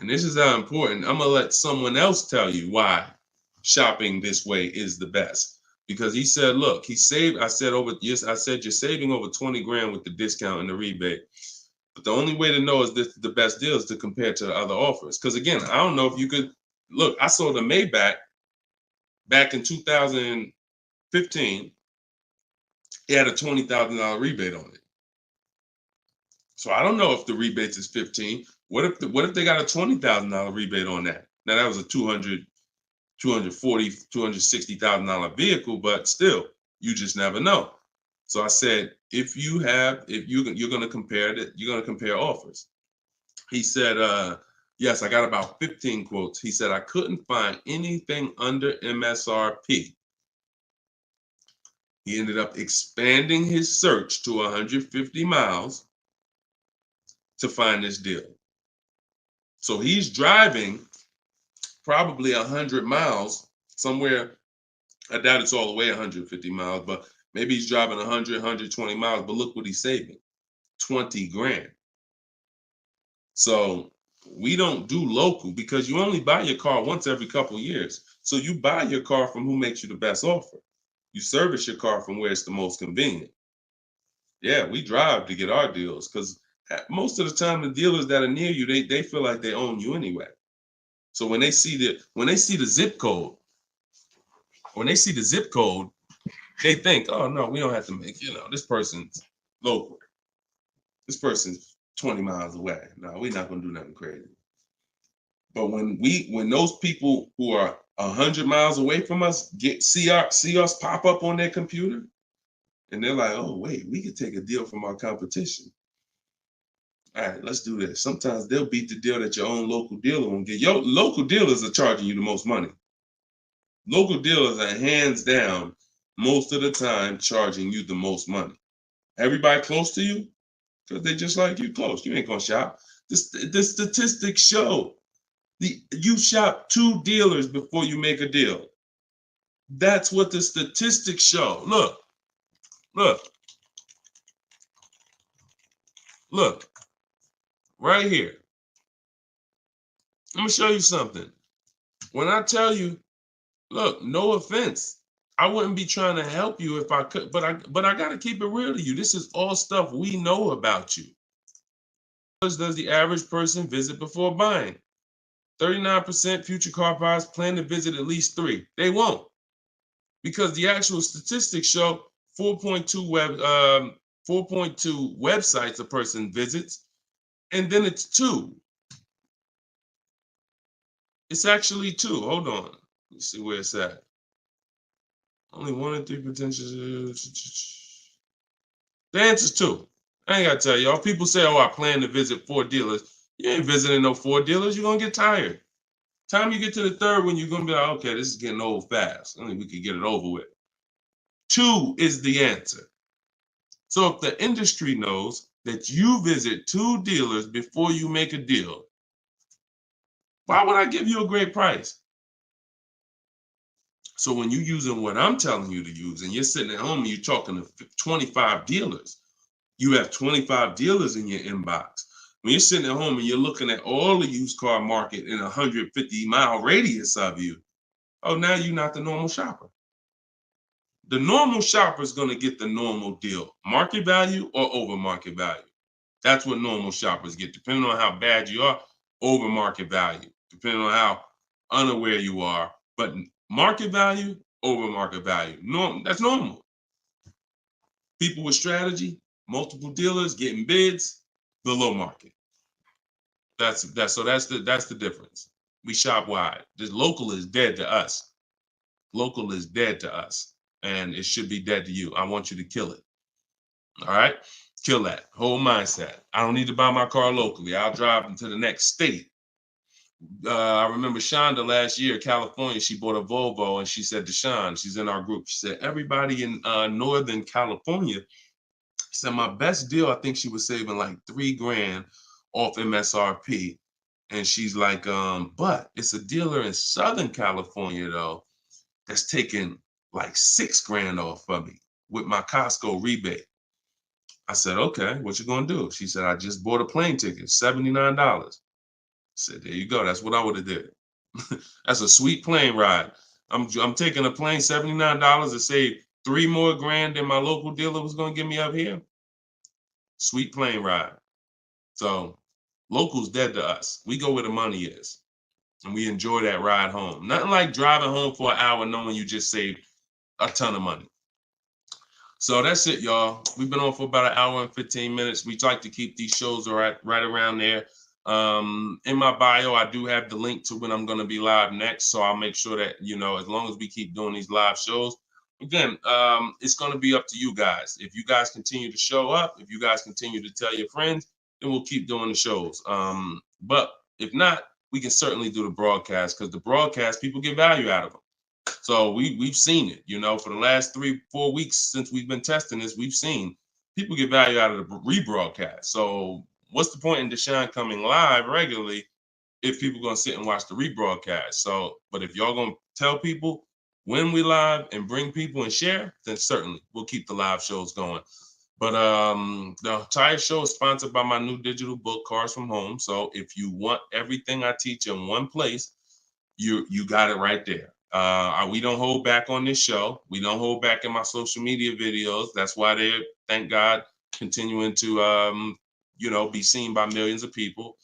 And this is how important. I'm gonna let someone else tell you why shopping this way is the best. Because he said, look, he saved. I said I said you're saving over 20 grand with the discount and the rebate. But the only way to know is this the best deal is to compare to the other offers. Because again, I don't know if you could look. I sold a Maybach back in 2015. It had a $20,000 rebate on it. So I don't know if the rebates is 15. What if they got a $20,000 rebate on that? Now that was a $260,000 vehicle, but still, you just never know. So I said, if you're going to compare it, you're going to compare offers. He said, yes, I got about 15 quotes. He said, I couldn't find anything under MSRP. He ended up expanding his search to 150 miles to find this deal. So he's driving probably 100 miles somewhere. I doubt it's all the way 150 miles, but maybe he's driving 100, 120 miles. But look what he's saving, 20 grand. So we don't do local because you only buy your car once every couple of years. So you buy your car from who makes you the best offer. You service your car from where it's the most convenient. Yeah, we drive to get our deals because most of the time the dealers that are near you, they feel like they own you anyway. So when they see the zip code, they think, oh no, we don't have to make, this person's local. This person's 20 miles away. No, we're not gonna do nothing crazy. But when those people who are 100 miles away from us see us pop up on their computer, and they're like, oh wait, we could take a deal from our competition. All right, let's do this. Sometimes they'll beat the deal that your own local dealer won't get. Your local dealers are charging you the most money. Local dealers are hands down most of the time charging you the most money. Everybody close to you, because they just like you close. You ain't gonna shop. The statistics show you shop 2 dealers before you make a deal. That's what the statistics show. Look, right here. Let me show you something. When I tell you, look, no offense, I wouldn't be trying to help you if I could, but I gotta keep it real to you. This is all stuff we know about you. Does the average person visit before buying? 39% future car buyers plan to visit at least 3. They won't, because the actual statistics show 4.2 websites a person visits, and then it's 2. It's actually 2. Hold on. Let's see where it's at. Only 1 in 3 potential. The answer's 2. I ain't gotta tell y'all. People say, oh, I plan to visit 4 dealers. You ain't visiting no 4 dealers. You're gonna get tired. Time you get to the 3rd one, you're gonna be like, okay, this is getting old fast. I mean, we could get it over with. 2 is the answer. So if the industry knows that you visit 2 dealers before you make a deal, why would I give you a great price? So when you're using what I'm telling you to use, and you're sitting at home and you're talking to 25 dealers, you have 25 dealers in your inbox. When you're sitting at home and you're looking at all the used car market in a 150-mile radius of you, oh, now you're not the normal shopper. The normal shopper is going to get the normal deal, market value or over market value. That's what normal shoppers get, depending on how bad you are, over market value, depending on how unaware you are. But market value, over market value, that's normal. People with strategy, multiple dealers getting bids, below market. That's the difference. We shop wide. This local is dead to us. Local is dead to us, and it should be dead to you. I want you to kill it. All right? Kill that whole mindset. I don't need to buy my car locally. I'll drive into the next state. I remember Shonda last year, California, she bought a Volvo, and she said to Sean, she's in our group, she said, everybody in Northern California, she said, my best deal, I think she was saving like 3 grand off MSRP. And she's like, but it's a dealer in Southern California, though, that's taking like 6 grand off of me with my Costco rebate. I said, okay, what you gonna do? She said, I just bought a plane ticket, $79. said, there you go. That's what I would have did. That's a sweet plane ride. I'm taking a plane, $79 to save 3 more grand than my local dealer was going to give me up here. Sweet plane ride. So local's dead to us. We go where the money is, and we enjoy that ride home. Nothing like driving home for an hour knowing you just saved a ton of money. So that's it, y'all. We've been on for about an hour and 15 minutes. We like to keep these shows right around there. In my bio, I do have the link to when I'm going to be live next. So I'll make sure that, as long as we keep doing these live shows, again, it's going to be up to you guys. If you guys continue to show up, if you guys continue to tell your friends, then we'll keep doing the shows. But if not, we can certainly do the broadcast, because the broadcast, people get value out of them. So we've seen it, for the last 3-4 weeks since we've been testing this, we've seen people get value out of the rebroadcast. So what's the point in Deshone coming live regularly if people are going to sit and watch the rebroadcast? So, but if y'all going to tell people when we live and bring people and share, then certainly we'll keep the live shows going. But the entire show is sponsored by my new digital book, Cars from Home. So if you want everything I teach in one place, you got it right there. We don't hold back on this show. We don't hold back in my social media videos. That's why they're, thank God, continuing to be seen by millions of people.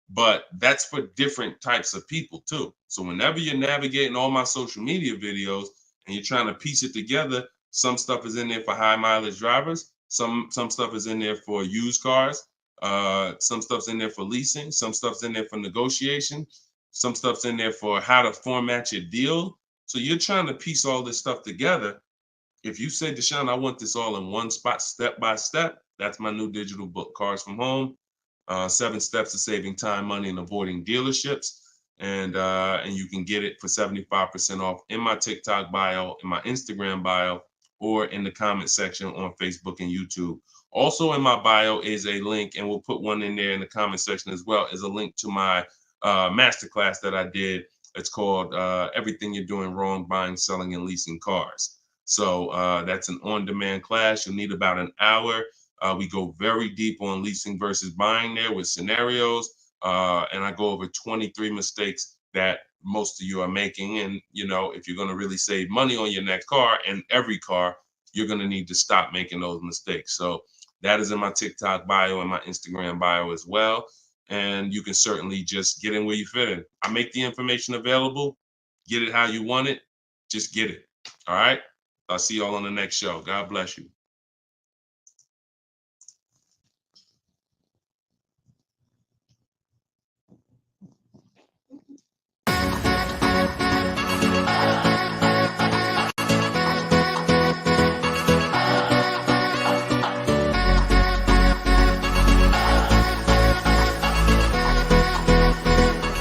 But that's for different types of people too. So whenever you're navigating all my social media videos and you're trying to piece it together, some stuff is in there for high mileage drivers. Some stuff is in there for used cars. Some stuff's in there for leasing. Some stuff's in there for negotiation. Some stuff's in there for how to format your deal. So you're trying to piece all this stuff together. If you say, Deshone, I want this all in one spot, step by step, that's my new digital book, Cars from Home. 7 steps to saving time, money, and avoiding dealerships. And you can get it for 75% off in my TikTok bio, in my Instagram bio, or in the comment section on Facebook and YouTube. Also in my bio is a link, and we'll put one in there in the comment section as well, is a link to my masterclass that I did. It's called Everything You're Doing Wrong, Buying, Selling, and Leasing Cars. So that's an on-demand class. You'll need about an hour. We go very deep on leasing versus buying there with scenarios. And I go over 23 mistakes that most of you are making. And, if you're going to really save money on your next car and every car, you're going to need to stop making those mistakes. So that is in my TikTok bio and my Instagram bio as well. And you can certainly just get in where you fit in. I make the information available. Get it how you want it. Just get it. All right. I'll see y'all on the next show. God bless you.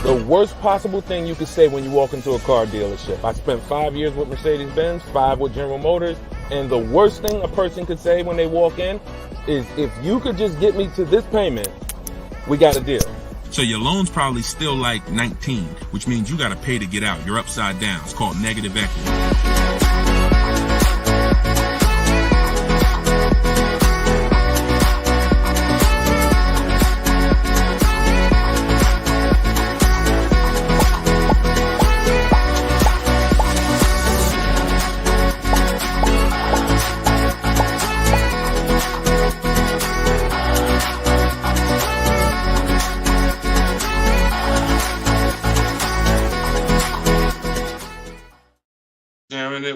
The worst possible thing you could say when you walk into a car dealership. I spent 5 years with Mercedes-Benz, 5 with General Motors, and the worst thing a person could say when they walk in is, if you could just get me to this payment, we got a deal. So your loan's probably still like 19, which means you got to pay to get out. You're upside down. It's called negative equity.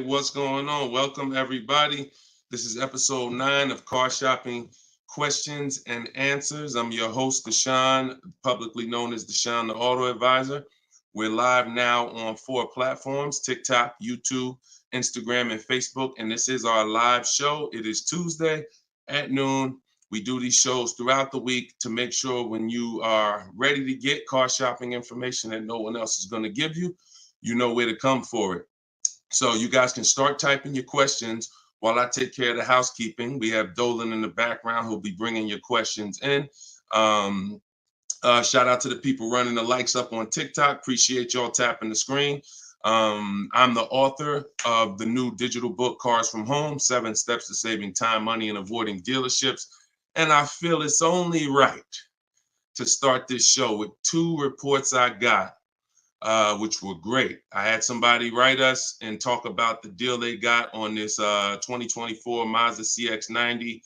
What's going on? Welcome, everybody. This is episode 9 of Car Shopping Questions and Answers. I'm your host, Deshone, publicly known as Deshone the Auto Advisor. We're live now on 4 platforms: TikTok, YouTube, Instagram, and Facebook. And this is our live show. It is Tuesday at noon. We do these shows throughout the week to make sure when you are ready to get car shopping information that no one else is going to give you, you know where to come for it. So you guys can start typing your questions while I take care of the housekeeping. We have Dolan in the background who'll be bringing your questions in. Shout out to the people running the likes up on TikTok. Appreciate y'all tapping the screen. I'm the author of the new digital book, Cars from Home, 7 Steps to Saving Time, Money, and Avoiding Dealerships. And I feel it's only right to start this show with 2 reports I got, which were great. I had somebody write us and talk about the deal they got on this 2024 Mazda CX-90.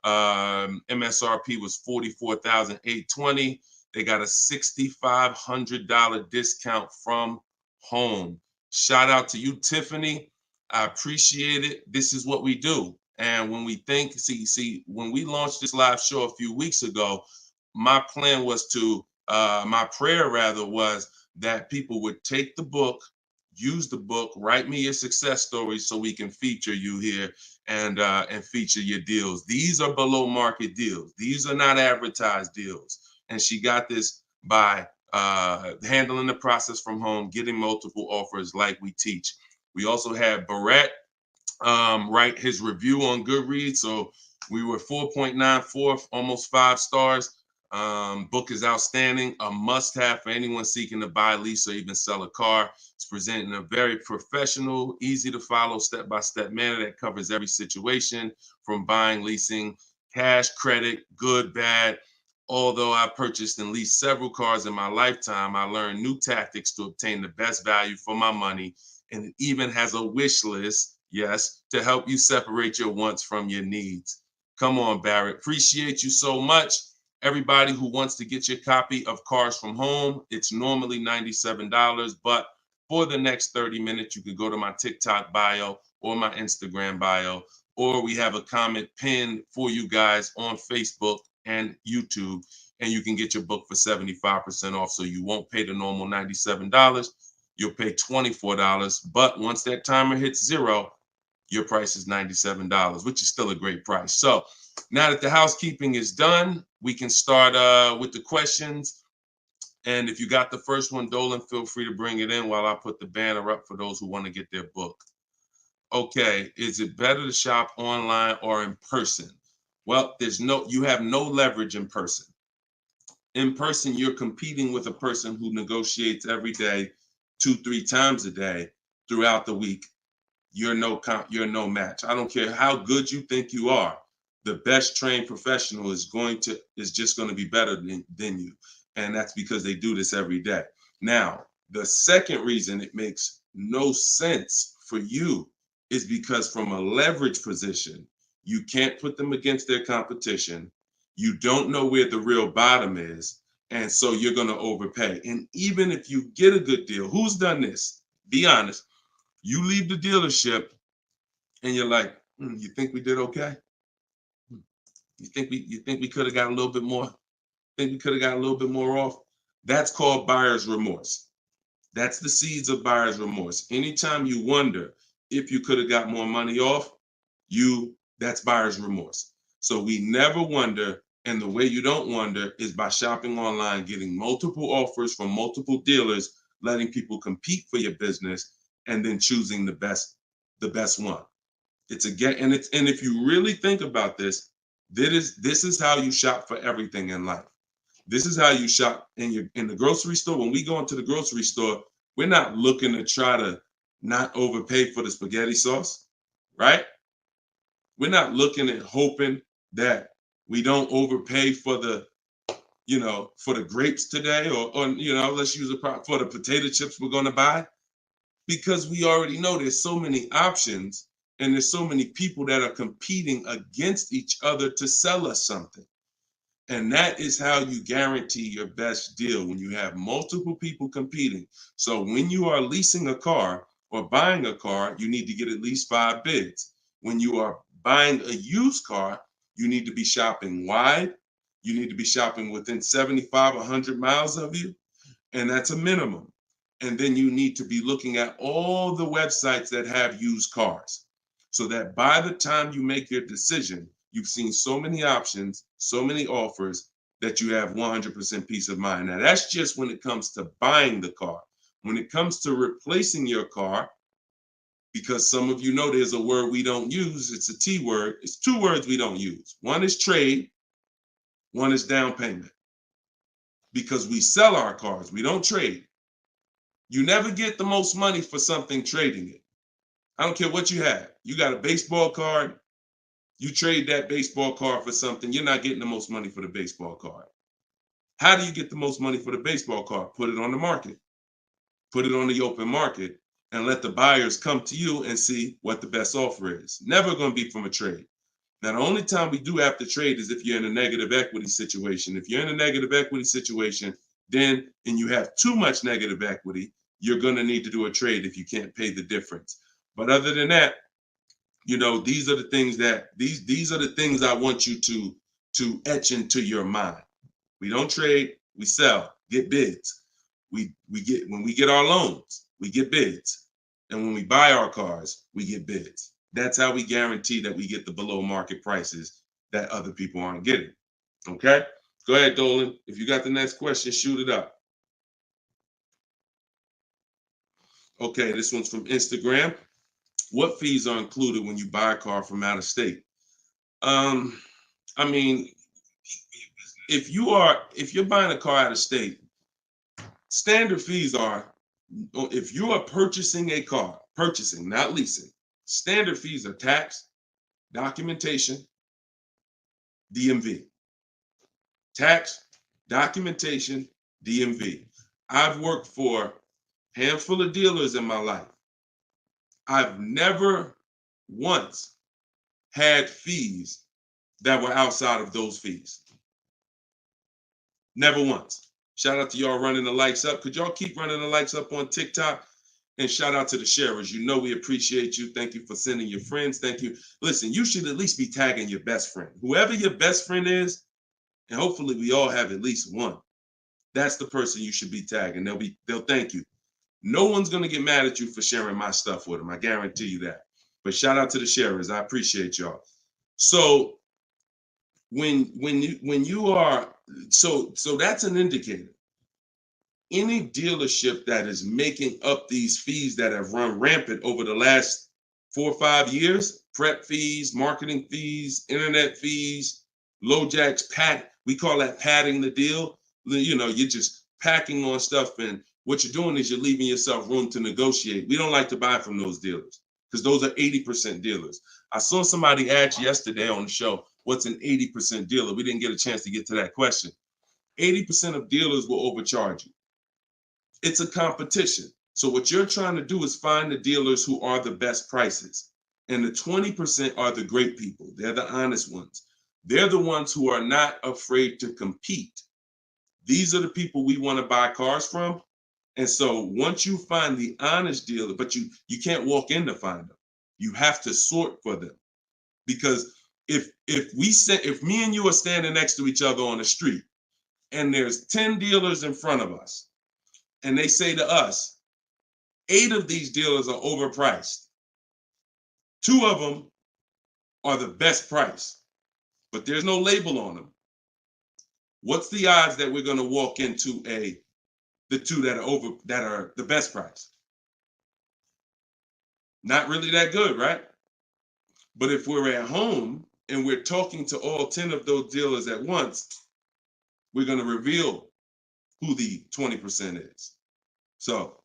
MSRP was $44,820. They got a $6,500 discount from home. Shout out to you, Tiffany. I appreciate it. This is what we do. And when we think, when we launched this live show a few weeks ago, my plan was to, my prayer rather was that people would take the book, use the book, write me your success stories so we can feature you here and feature your deals. These are below market deals. These are not advertised deals. And she got this by handling the process from home, getting multiple offers like we teach. We also had Barrett write his review on Goodreads. So we were 4.94, almost 5 stars. Book is outstanding, a must-have for anyone seeking to buy, lease, or even sell a car. It's presented in a very professional, easy-to-follow, step-by-step manner that covers every situation from buying, leasing, cash, credit, good, bad. Although I purchased and leased several cars in my lifetime, I learned new tactics to obtain the best value for my money, and it even has a wish list, yes, to help you separate your wants from your needs. Come on, Barrett. Appreciate you so much. Everybody who wants to get your copy of Cars from Home, it's normally $97, but for the next 30 minutes, you can go to my TikTok bio or my Instagram bio, or we have a comment pinned for you guys on Facebook and YouTube, and you can get your book for 75% off. So you won't pay the normal $97. You'll pay $24. But once that timer hits 0, your price is $97, which is still a great price. So now that the housekeeping is done, we can start with the questions. And if you got the first one, Dolan, feel free to bring it in while I put the banner up for those who want to get their book. Okay, is it better to shop online or in person? Well, you have no leverage in person. In person, you're competing with a person who negotiates every day, 2-3 times a day throughout the week. You're no match. I don't care how good you think you are. The best trained professional is just going to be better than you. And that's because they do this every day. Now, the second reason it makes no sense for you is because from a leverage position, you can't put them against their competition. You don't know where the real bottom is. And so you're going to overpay. And even if you get a good deal, who's done this? Be honest. You leave the dealership and you're like, you think we did okay? You think we could have got a little bit more? Think we could have got a little bit more off? That's called buyer's remorse. That's the seeds of buyer's remorse. Anytime you wonder if you could have got more money off, that's buyer's remorse. So we never wonder, and the way you don't wonder is by shopping online, getting multiple offers from multiple dealers, letting people compete for your business, and then choosing the best one. And if you really think about this, this is how you shop for everything in life. This is how you shop in the grocery store. When we go into the grocery store, we're not looking to try to not overpay for the spaghetti sauce, right? We're not looking at hoping that we don't overpay for the grapes today, or let's use for the potato chips we're going to buy, because we already know there's so many options and there's so many people that are competing against each other to sell us something. And that is how you guarantee your best deal, when you have multiple people competing. So when you are leasing a car or buying a car, you need to get at least 5 bids. When you are buying a used car, you need to be shopping wide. You need to be shopping within 75, 100 miles of you. And that's a minimum. And then you need to be looking at all the websites that have used cars, so that by the time you make your decision, you've seen so many options, so many offers, that you have 100% peace of mind. Now, that's just when it comes to buying the car. When it comes to replacing your car, because some of you know there's a word we don't use, it's a T word. It's 2 words we don't use. One is trade, one is down payment. Because we sell our cars, we don't trade. You never get the most money for something trading it. I don't care what you have. You got a baseball card, you trade that baseball card for something, you're not getting the most money for the baseball card. How do you get the most money for the baseball card? Put it on the market, put it on the open market, and let the buyers come to you and see what the best offer is. Never going to be from a trade. Now, the only time we do have to trade is if you're in a negative equity situation. If you're in a negative equity situation, then, and you have too much negative equity, you're going to need to do a trade if you can't pay the difference. But other than that, you know, these are the things that these are the things I want you to etch into your mind. We don't trade, we sell, get bids. We get, when we get our loans, we get bids. And when we buy our cars, we get bids. That's how we guarantee that we get the below market prices that other people aren't getting. Okay? Go ahead, Dolan. If you got the next question, shoot it up. Okay, this one's from Instagram. What fees are included when you buy a car from out of state? I mean, if you're buying a car out of state, standard fees are, if you are purchasing a car, purchasing, not leasing, standard fees are tax, documentation, DMV. Tax, documentation, DMV. I've worked for a handful of dealers in my life. I've never once had fees that were outside of those fees. Never once. Shout out to y'all running the likes up. Could y'all keep running the likes up on TikTok? And shout out to the sharers. You know we appreciate you. Thank you for sending your friends. Thank you. Listen, you should at least be tagging your best friend. Whoever your best friend is, and hopefully we all have at least one. That's the person you should be tagging. They'll thank you. No one's gonna get mad at you for sharing my stuff with them. I guarantee you that. But shout out to the sharers. I appreciate y'all. So when you are, so that's an indicator. Any dealership that is making up these fees that have run rampant over the last 4 or 5 years, prep fees, marketing fees, internet fees, low jacks, we call that padding the deal. You know, you're just packing on stuff, and what you're doing is you're leaving yourself room to negotiate. We don't like to buy from those dealers because those are 80% dealers. I saw somebody ask yesterday on the show, what's an 80% dealer? We didn't get a chance to get to that question. 80% of dealers will overcharge you. It's a competition. So what you're trying to do is find the dealers who are the best prices. And the 20% are the great people. They're the honest ones. They're the ones who are not afraid to compete. These are the people we want to buy cars from. And so once you find the honest dealer, but you can't walk in to find them. You have to sort for them. Because if me and you are standing next to each other on the street and there's 10 dealers in front of us, and they say to us, 8 of these dealers are overpriced. 2 of them are the best price, but there's no label on them. What's the odds that we're going to walk into the 2 that are the best price? Not really that good, right? But if we're at home and we're talking to all 10 of those dealers at once, we're going to reveal who the 20% is. So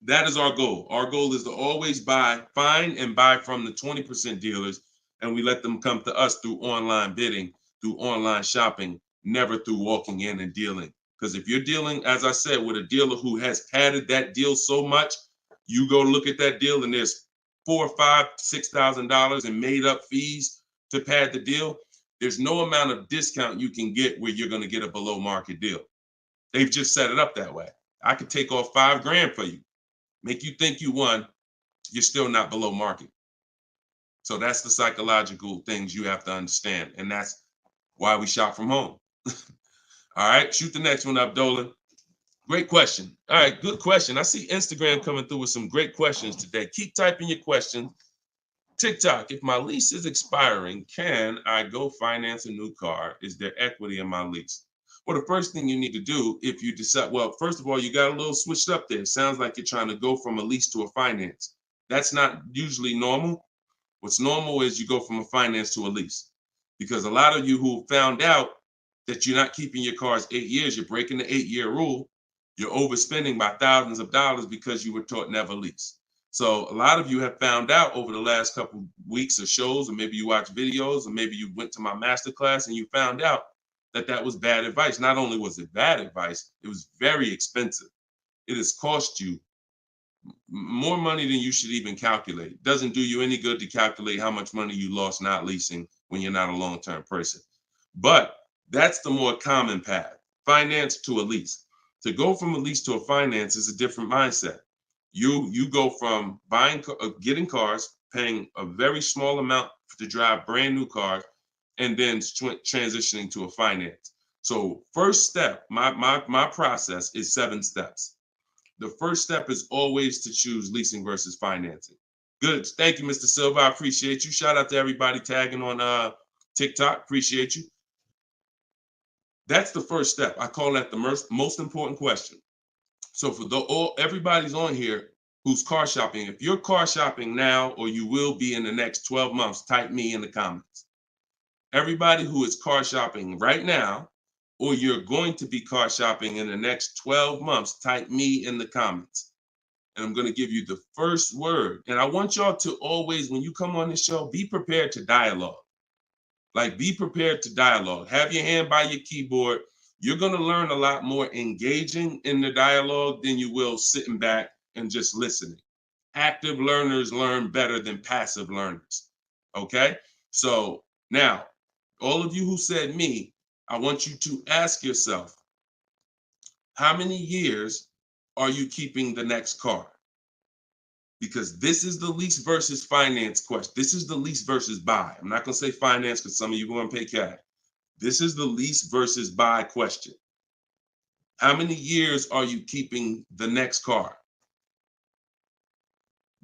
that is our goal. Our goal is to always find and buy from the 20% dealers, and we let them come to us through online bidding, through online shopping, never through walking in and dealing. Because if you're dealing, as I said, with a dealer who has padded that deal so much, you go look at that deal and there's $4,000, $5,000, $6,000 in made up fees to pad the deal. There's no amount of discount you can get where you're going to get a below market deal. They've just set it up that way. I could take off $5,000 for you, make you think you won. You're still not below market. So that's the psychological things you have to understand. And that's why we shop from home. All right, shoot the next one up, Dolan. Great question. All right, good question. I see Instagram coming through with some great questions today. Keep typing your questions. TikTok, if my lease is expiring, can I go finance a new car? Is there equity in my lease? Well, the first thing you need to do if you decide, well, first of all, you got a little switched up there. It sounds like you're trying to go from a lease to a finance. That's not usually normal. What's normal is you go from a finance to a lease. Because a lot of you who found out that you're not keeping your cars 8 years, you're breaking the 8-year rule, you're overspending by thousands of dollars because you were taught never lease. So a lot of you have found out over the last couple weeks of shows, or maybe you watch videos, or maybe you went to my masterclass and you found out that was bad advice. Not only was it bad advice, it was very expensive. It has cost you more money than you should even calculate. It doesn't do you any good to calculate how much money you lost not leasing when you're not a long-term person. But that's the more common path, finance to a lease. To go from a lease to a finance is a different mindset. You go from getting cars, paying a very small amount to drive brand new cars, and then transitioning to a finance. So first step, my process is 7 steps. The first step is always to choose leasing versus financing. Good. Thank you, Mr. Silva. I appreciate you. Shout out to everybody tagging on TikTok. Appreciate you. That's the first step. I call that the most important question. So for everybody's on here who's car shopping, if you're car shopping now or you will be in the next 12 months, type me in the comments. Everybody who is car shopping right now, or you're going to be car shopping in the next 12 months, type me in the comments. And I'm going to give you the first word. And I want y'all to always, when you come on this show, be prepared to dialogue. Like, be prepared to dialogue. Have your hand by your keyboard. You're going to learn a lot more engaging in the dialogue than you will sitting back and just listening. Active learners learn better than passive learners. Okay? So now, all of you who said me, I want you to ask yourself, how many years are you keeping the next car? Because this is the lease versus finance question. This is the lease versus buy. I'm not going to say finance because some of you are going to pay cash. This is the lease versus buy question. How many years are you keeping the next car?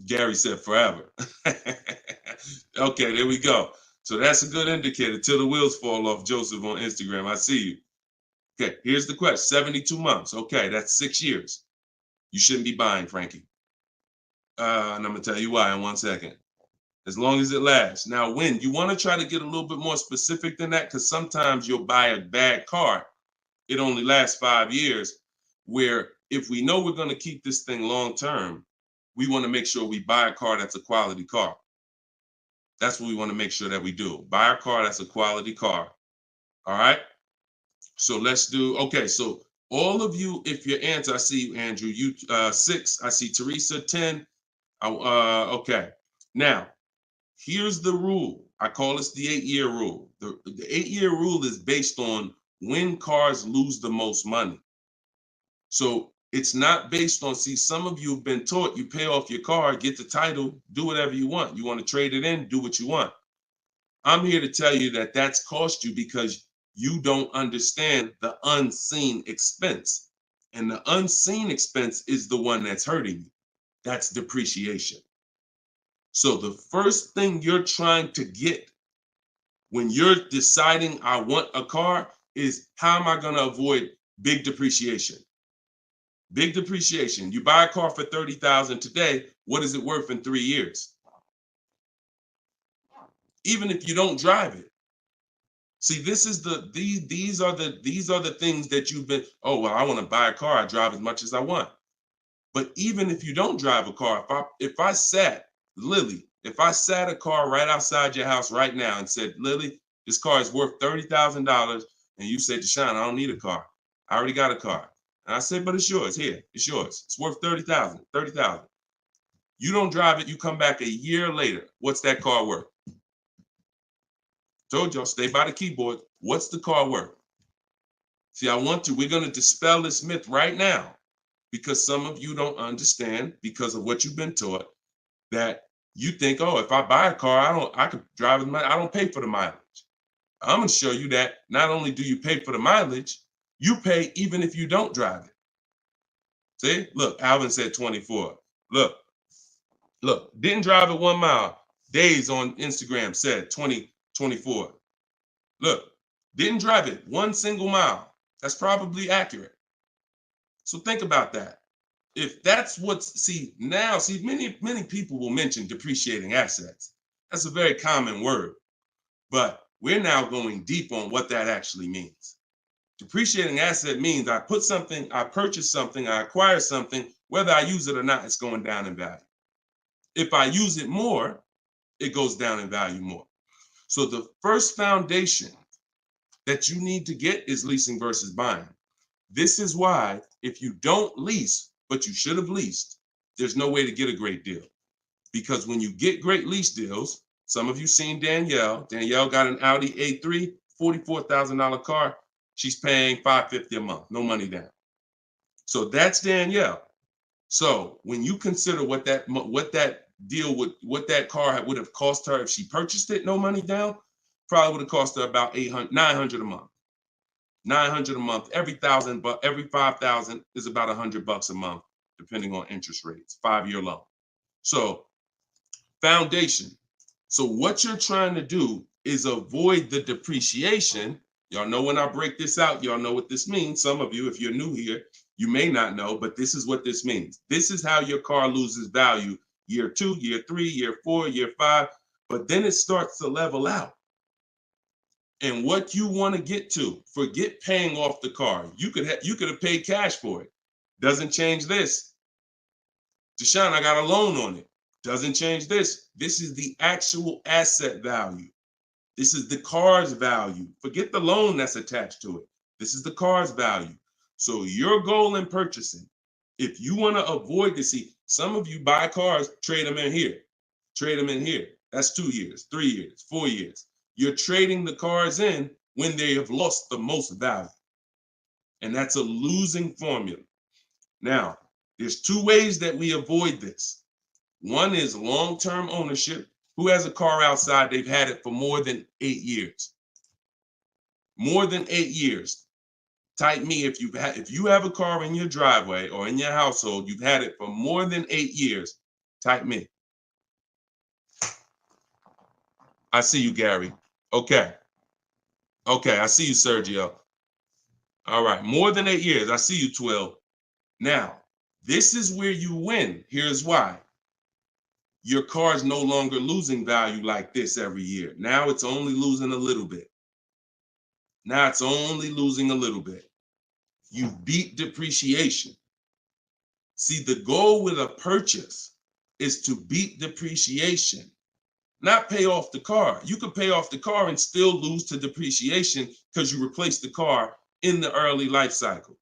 Gary said forever. Okay, there we go. So that's a good indicator till the wheels fall off. Joseph on Instagram. I see you. Okay, here's the question. 72 months. Okay, that's 6 years. You shouldn't be buying, Frankie. And I'm going to tell you why in 1 second. As long as it lasts. Now, when you want to try to get a little bit more specific than that, because sometimes you'll buy a bad car. It only lasts 5 years, where if we know we're going to keep this thing long term, we want to make sure we buy a car that's a quality car. That's what we want to make sure that we do. Buy a car that's a quality car. All right. So let's do, okay. So all of you, if your answer, I see you, Andrew, you 6, I see Teresa 10. Okay. Now, here's the rule. I call this the 8-year rule. The 8-year rule is based on when cars lose the most money. So it's not based on, see, some of you have been taught you pay off your car, get the title, do whatever you want. You want to trade it in, do what you want. I'm here to tell you that that's cost you because you don't understand the unseen expense. And the unseen expense is the one that's hurting you. That's depreciation. So the first thing you're trying to get when you're deciding I want a car is, how am I going to avoid big depreciation? Big depreciation. You buy a car for $30,000 today. What is it worth in 3 years? Even if you don't drive it. See, this is these are the things that you've been, oh, well, I want to buy a car. I drive as much as I want. But even if you don't drive a car, if I sat a car right outside your house right now and said, Lily, this car is worth $30,000, and you said, Deshone, I don't need a car. I already got a car. And I said, but it's yours. Here, it's yours. It's worth $30,000. You don't drive it. You come back a year later. What's that car worth? Told y'all, stay by the keyboard. What's the car worth? See, we're going to dispel this myth right now, because some of you don't understand, because of what you've been taught, that you think, oh, if I buy a car, I can drive it. I don't pay for the mileage. I'm going to show you that not only do you pay for the mileage, you pay even if you don't drive it. See, look, Alvin said 24. Look, didn't drive it 1 mile. Days on Instagram said 24. Look, didn't drive it 1 single mile. That's probably accurate. So think about that. If that's many people will mention depreciating assets. That's a very common word, but we're now going deep on what that actually means. Depreciating asset means I purchase something, I acquire something, whether I use it or not, it's going down in value. If I use it more, it goes down in value more. So the first foundation that you need to get is leasing versus buying. This is why if you don't lease, but you should have leased, there's no way to get a great deal. Because when you get great lease deals, some of you seen Danielle. Danielle got an Audi A3, $44,000 car. She's paying $550 a month, no money down. So that's Danielle. So when you consider what that car would have cost her if she purchased it, no money down, probably would have cost her about $900 a month. $900 a month. Every 5,000 is about $100 a month, depending on interest rates. 5-year loan. So foundation. So what you're trying to do is avoid the depreciation. Y'all know when I break this out, y'all know what this means. Some of you, if you're new here, you may not know, but this is what this means. This is how your car loses value year 2, year 3, year 4, year 5, but then it starts to level out. And what you want to get to, forget paying off the car. You could have paid cash for it. Doesn't change this. Deshone, I got a loan on it. Doesn't change this. This is the actual asset value. This is the car's value. Forget the loan that's attached to it. This is the car's value. So your goal in purchasing, if you want to avoid this, see, some of you buy cars, trade them in here. Trade them in here. That's 2 years, 3 years, 4 years. You're trading the cars in when they have lost the most value. And that's a losing formula. Now, there's 2 ways that we avoid this. One is long-term ownership. Who has a car outside? They've had it for more than 8 years. More than 8 years. Type me if you have a car in your driveway or in your household, you've had it for more than 8 years. Type me. I see you, Gary. Okay. Okay, I see you, Sergio. All right, more than 8 years. I see you, Twill. Now, this is where you win. Here's why. Your car is no longer losing value like this every year. Now it's only losing a little bit. Now it's only losing a little bit. You beat depreciation. See, the goal with a purchase is to beat depreciation, not pay off the car. You could pay off the car and still lose to depreciation because you replaced the car in the early life cycle.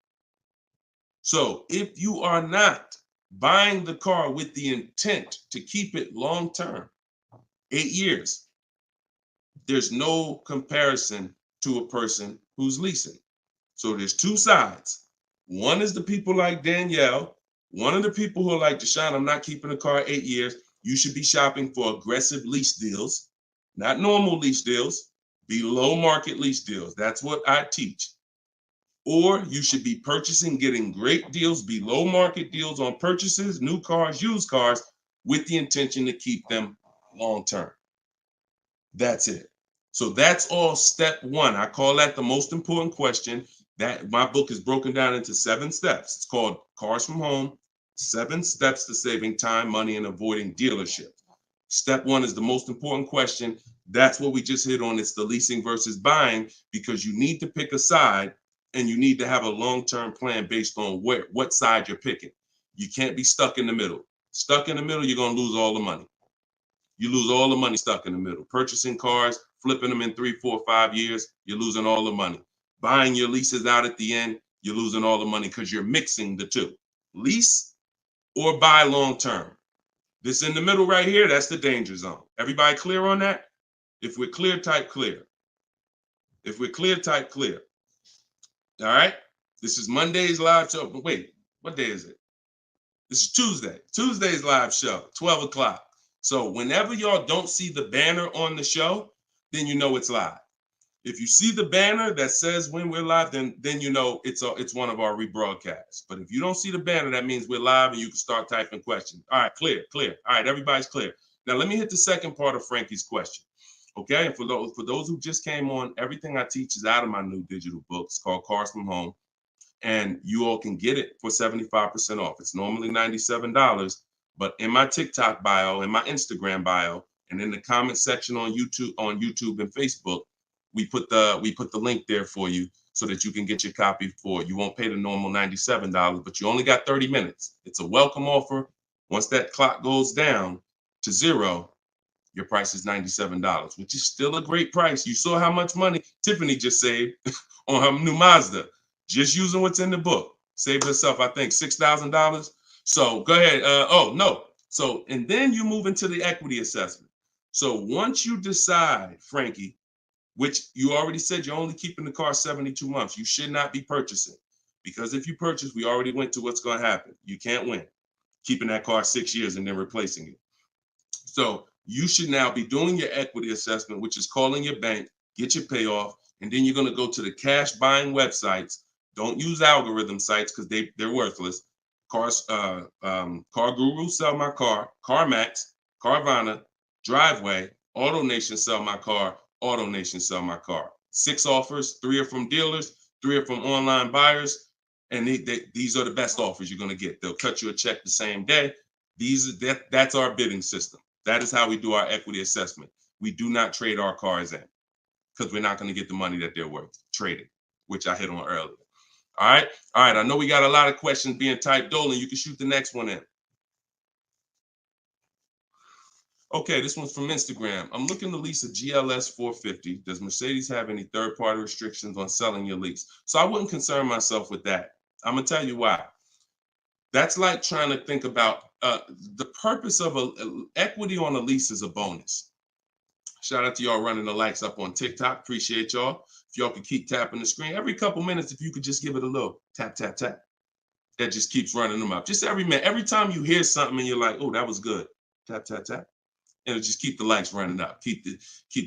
So if you are not buying the car with the intent to keep it long term, 8 years, there's no comparison to a person who's leasing. So there's 2 sides. One is the people like Danielle. One of the people who are like, Deshone, I'm not keeping a car 8 years. You should be shopping for aggressive lease deals, not normal lease deals, below market lease deals. That's what I teach. Or you should be purchasing, getting great deals, below market deals on purchases, new cars, used cars, with the intention to keep them long term. That's it. So that's all step 1. I call that the most important question. That my book is broken down into 7 steps. It's called Cars from Home, 7 Steps to Saving Time, Money, and Avoiding Dealership. Step 1 is the most important question. That's what we just hit on. It's the leasing versus buying, because you need to pick a side and you need to have a long-term plan based on what side you're picking. You can't be stuck in the middle. Stuck in the middle, you're going to lose all the money. You lose all the money stuck in the middle. Purchasing cars, flipping them in 3, 4, 5 years, you're losing all the money. Buying your leases out at the end, you're losing all the money because you're mixing the 2. Lease or buy long-term. This in the middle right here, that's the danger zone. Everybody clear on that? If we're clear, type clear. If we're clear, type clear. All right? This is Monday's live show. But wait, what day is it? This is Tuesday. Tuesday's live show, 12 o'clock. So whenever y'all don't see the banner on the show, then you know it's live. If you see the banner that says when we're live, then you know it's one of our rebroadcasts. But if you don't see the banner, that means we're live and you can start typing questions. All right, clear. All right, everybody's clear. Now let me hit the second part of Frankie's question. Okay, and for those who just came on, everything I teach is out of my new digital book. It's called Cars from Home, and you all can get it for 75% off. It's normally $97, but in my TikTok bio, in my Instagram bio, and in the comment section on YouTube and Facebook, we put the link there for you so that you can get your copy for, you won't pay the normal $97, but you only got 30 minutes. It's a welcome offer. Once that clock goes down to 0, Your price is $97, which is still a great price. You saw how much money Tiffany just saved on her new Mazda, just using what's in the book. Saved herself, I think, $6,000. So go ahead. Oh, no. So, and then you move into the equity assessment. So once you decide, Frankie, which you already said you're only keeping the car 72 months, you should not be purchasing. Because if you purchase, we already went to what's going to happen. You can't win keeping that car 6 years and then replacing it. So you should now be doing your equity assessment, which is calling your bank, get your payoff, and then you're going to go to the cash buying websites. Don't use algorithm sites because they're worthless. Car Guru, Sell My Car, CarMax, Carvana, Driveway, AutoNation, Sell My Car, AutoNation, Sell My Car. 6 offers, 3 are from dealers, 3 are from online buyers, and these are the best offers you're going to get. They'll cut you a check the same day. That's our bidding system. That is how we do our equity assessment. We do not trade our cars in because we're not going to get the money that they're worth trading, which I hit on earlier. All right. All right. I know we got a lot of questions being typed. Dolan, you can shoot the next one in. Okay, this one's from Instagram. I'm looking to lease a GLS 450. Does Mercedes have any third-party restrictions on selling your lease? So I wouldn't concern myself with that. I'm going to tell you why. That's like trying to think about the purpose of equity on a lease is a bonus. Shout out to y'all running the likes up on TikTok. Appreciate y'all. If y'all could keep tapping the screen every couple minutes, if you could just give it a little tap, tap, tap. That just keeps running them up. Just every minute. Every time you hear something and you're like, oh, that was good. Tap, tap, tap. And it'll just keep the likes running up. Keep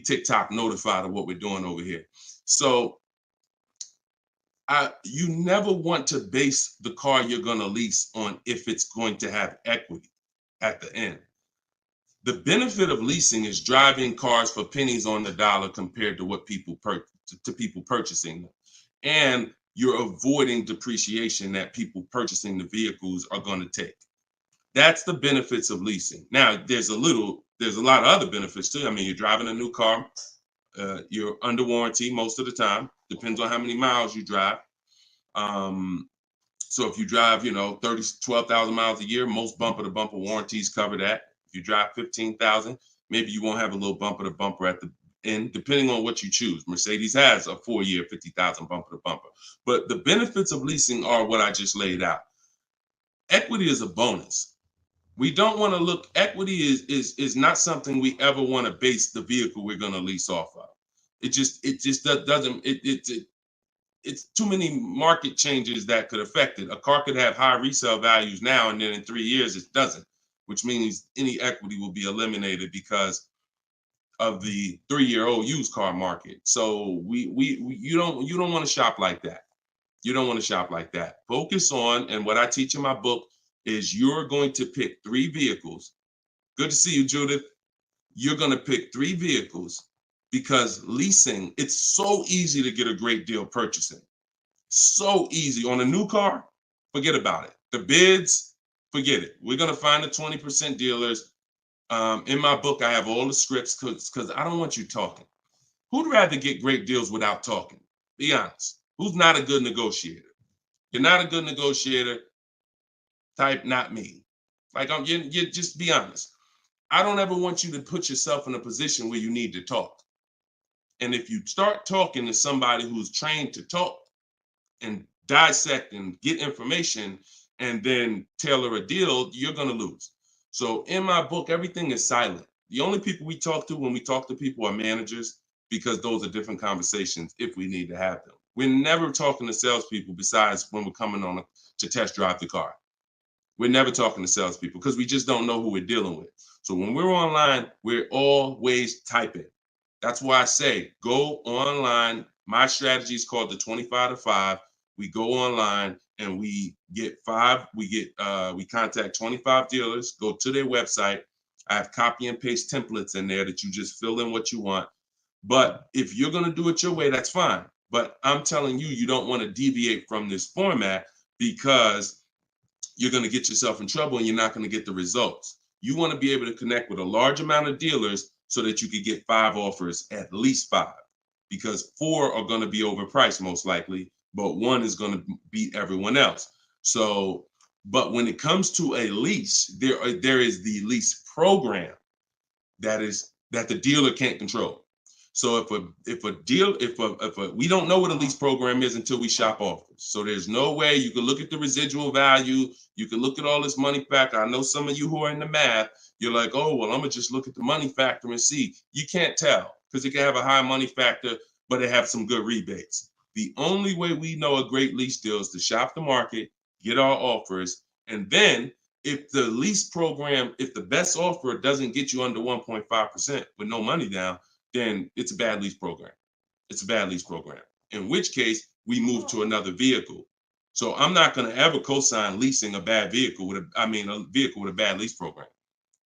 TikTok notified of what we're doing over here. So you never want to base the car you're going to lease on if it's going to have equity at the end. The benefit of leasing is driving cars for pennies on the dollar compared to what people purchasing them. And you're avoiding depreciation that people purchasing the vehicles are going to take. That's the benefits of leasing. Now, there's a lot of other benefits too. I mean, you're driving a new car. You're under warranty most of the time. Depends on how many miles you drive. So if you drive, 12,000 miles a year, most bumper-to-bumper warranties cover that. If you drive 15,000, maybe you won't have a little bumper-to-bumper at the end, depending on what you choose. Mercedes has a 4-year 50,000 bumper-to-bumper. But the benefits of leasing are what I just laid out. Equity is a bonus. We don't want to look, equity is not something we ever want to base the vehicle we're going to lease off of. It's too many market changes that could affect it. A car could have high resale values now, and then in 3 years it doesn't, which means any equity will be eliminated because of the 3-year-old used car market. So you don't want to shop like that. You don't want to shop like that. Focus on, and what I teach in my book is you're going to pick 3 vehicles. Good to see you, Judith. You're going to pick 3 vehicles because leasing, it's so easy to get a great deal purchasing. So easy. On a new car, forget about it. The bids, forget it. We're going to find the 20% dealers. In my book, I have all the scripts because I don't want you talking. Who'd rather get great deals without talking? Be honest. Who's not a good negotiator? You're not a good negotiator. Type not me. Like you just be honest. I don't ever want you to put yourself in a position where you need to talk. And if you start talking to somebody who's trained to talk and dissect and get information and then tailor a deal, you're going to lose. So in my book, everything is silent. The only people we talk to when we talk to people are managers, because those are different conversations if we need to have them. We're never talking to salespeople besides when we're coming on to test drive the car. We're never talking to salespeople because we just don't know who we're dealing with. So when we're online, we're always typing. That's why I say go online. My strategy is called the 25 to 5. We go online and we contact 25 dealers, go to their website. I have copy and paste templates in there that you just fill in what you want. But if you're going to do it your way, that's fine. But I'm telling you, you don't want to deviate from this format because you're going to get yourself in trouble and you're not going to get the results. You want to be able to connect with a large amount of dealers so that you could get 5 offers, at least 5, because 4 are going to be overpriced most likely, but 1 is going to beat everyone else. So, but when it comes to a lease, there is the lease program that is that the dealer can't control. So we don't know what a lease program is until we shop offers. So there's no way you can look at the residual value. You can look at all this money factor. I know some of you who are in the math, you're like, oh, well, I'm gonna just look at the money factor and see. You can't tell because it can have a high money factor, but it have some good rebates. The only way we know a great lease deal is to shop the market, get our offers, and then if the lease program, if the best offer doesn't get you under 1.5% with no money down, then it's a bad lease program. It's a bad lease program. In which case, we move to another vehicle. So I'm not going to ever co-sign leasing a bad vehicle a vehicle with a bad lease program.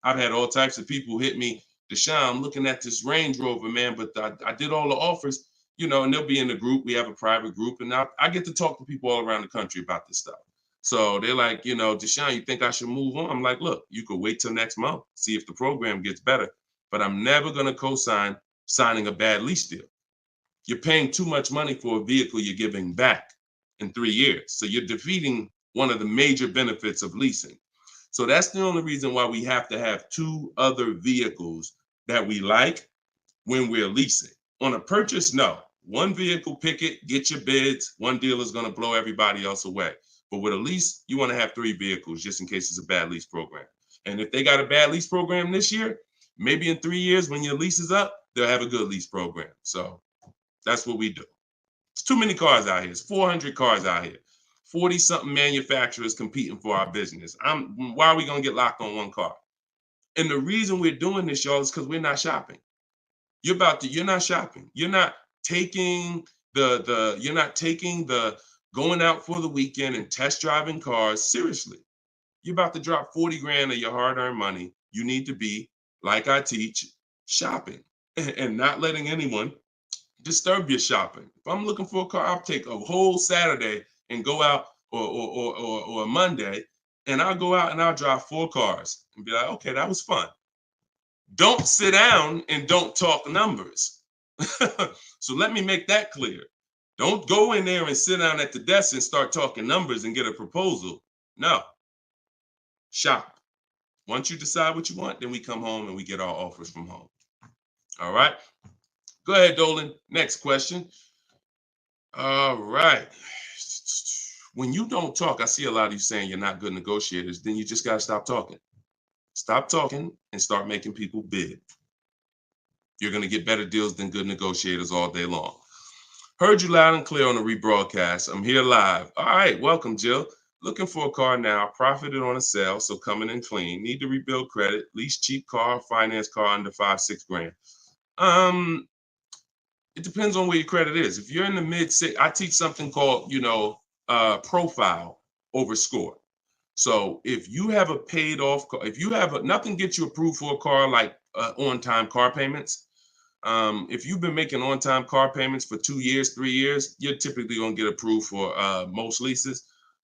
I've had all types of people hit me, Deshone, I'm looking at this Range Rover, man, but I did all the offers, and they'll be in the group. We have a private group, and I get to talk to people all around the country about this stuff. So they're like, Deshone, you think I should move on? I'm like, look, you could wait till next month, see if the program gets better, but I'm never going to co-sign signing a bad lease deal. You're paying too much money for a vehicle you're giving back in 3 years. So you're defeating one of the major benefits of leasing. So that's the only reason why we have to have 2 other vehicles that we like when we're leasing. On a purchase, no. One vehicle, pick it, get your bids. One dealer's going to blow everybody else away. But with a lease, you want to have 3 vehicles just in case it's a bad lease program. And if they got a bad lease program this year, maybe in 3 years when your lease is up, they'll have a good lease program. So that's what we do. It's too many cars out here. It's 400 cars out here. 40-something manufacturers competing for our business. Why are we going to get locked on one car? And the reason we're doing this, y'all, is because we're not shopping. You're not shopping. You're not taking the going out for the weekend and test driving cars seriously. You're about to drop 40 grand of your hard-earned money. You need to be, like I teach, shopping and not letting anyone disturb your shopping. If I'm looking for a car, I'll take a whole Saturday and go out or a Monday, and I'll go out and I'll drive 4 cars and be like, okay, that was fun. Don't sit down and don't talk numbers. So let me make that clear. Don't go in there and sit down at the desk and start talking numbers and get a proposal. No. Shop. Once you decide what you want, then we come home and we get our offers from home. All right. Go ahead, Dolan. Next question. All right. When you don't talk, I see a lot of you saying you're not good negotiators. Then you just got to stop talking. Stop talking and start making people bid. You're going to get better deals than good negotiators all day long. Heard you loud and clear on the rebroadcast. I'm here live. All right. Welcome, Jill. Looking for a car now. Profited on a sale, so coming in clean. Need to rebuild credit. Lease cheap car, finance car under 5-6 grand. It depends on where your credit is. If you're in the mid-6, I teach something called, profile over score. So if you have a paid off car, if you have nothing gets you approved for a car like on-time car payments. If you've been making on-time car payments for 2 years, 3 years, you're typically going to get approved for most leases.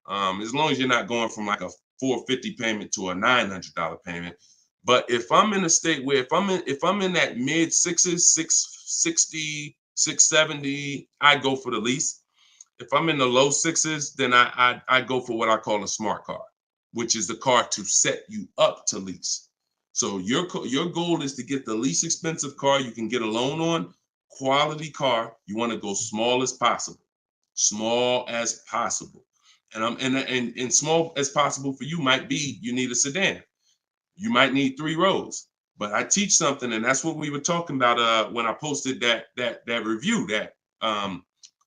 As long as you're not going from like a $450 payment to a $900 payment. But if I'm in a state where if I'm in that mid 6s, 660, 670, I go for the lease. If I'm in the low 6s, then I go for what I call a smart car, which is the car to set you up to lease. So your goal is to get the least expensive car you can get a loan on, quality car. You want to go small as possible, and small as possible for you might be you need a sedan. You might need 3 rows. But I teach something, and that's what we were talking about when I posted that review that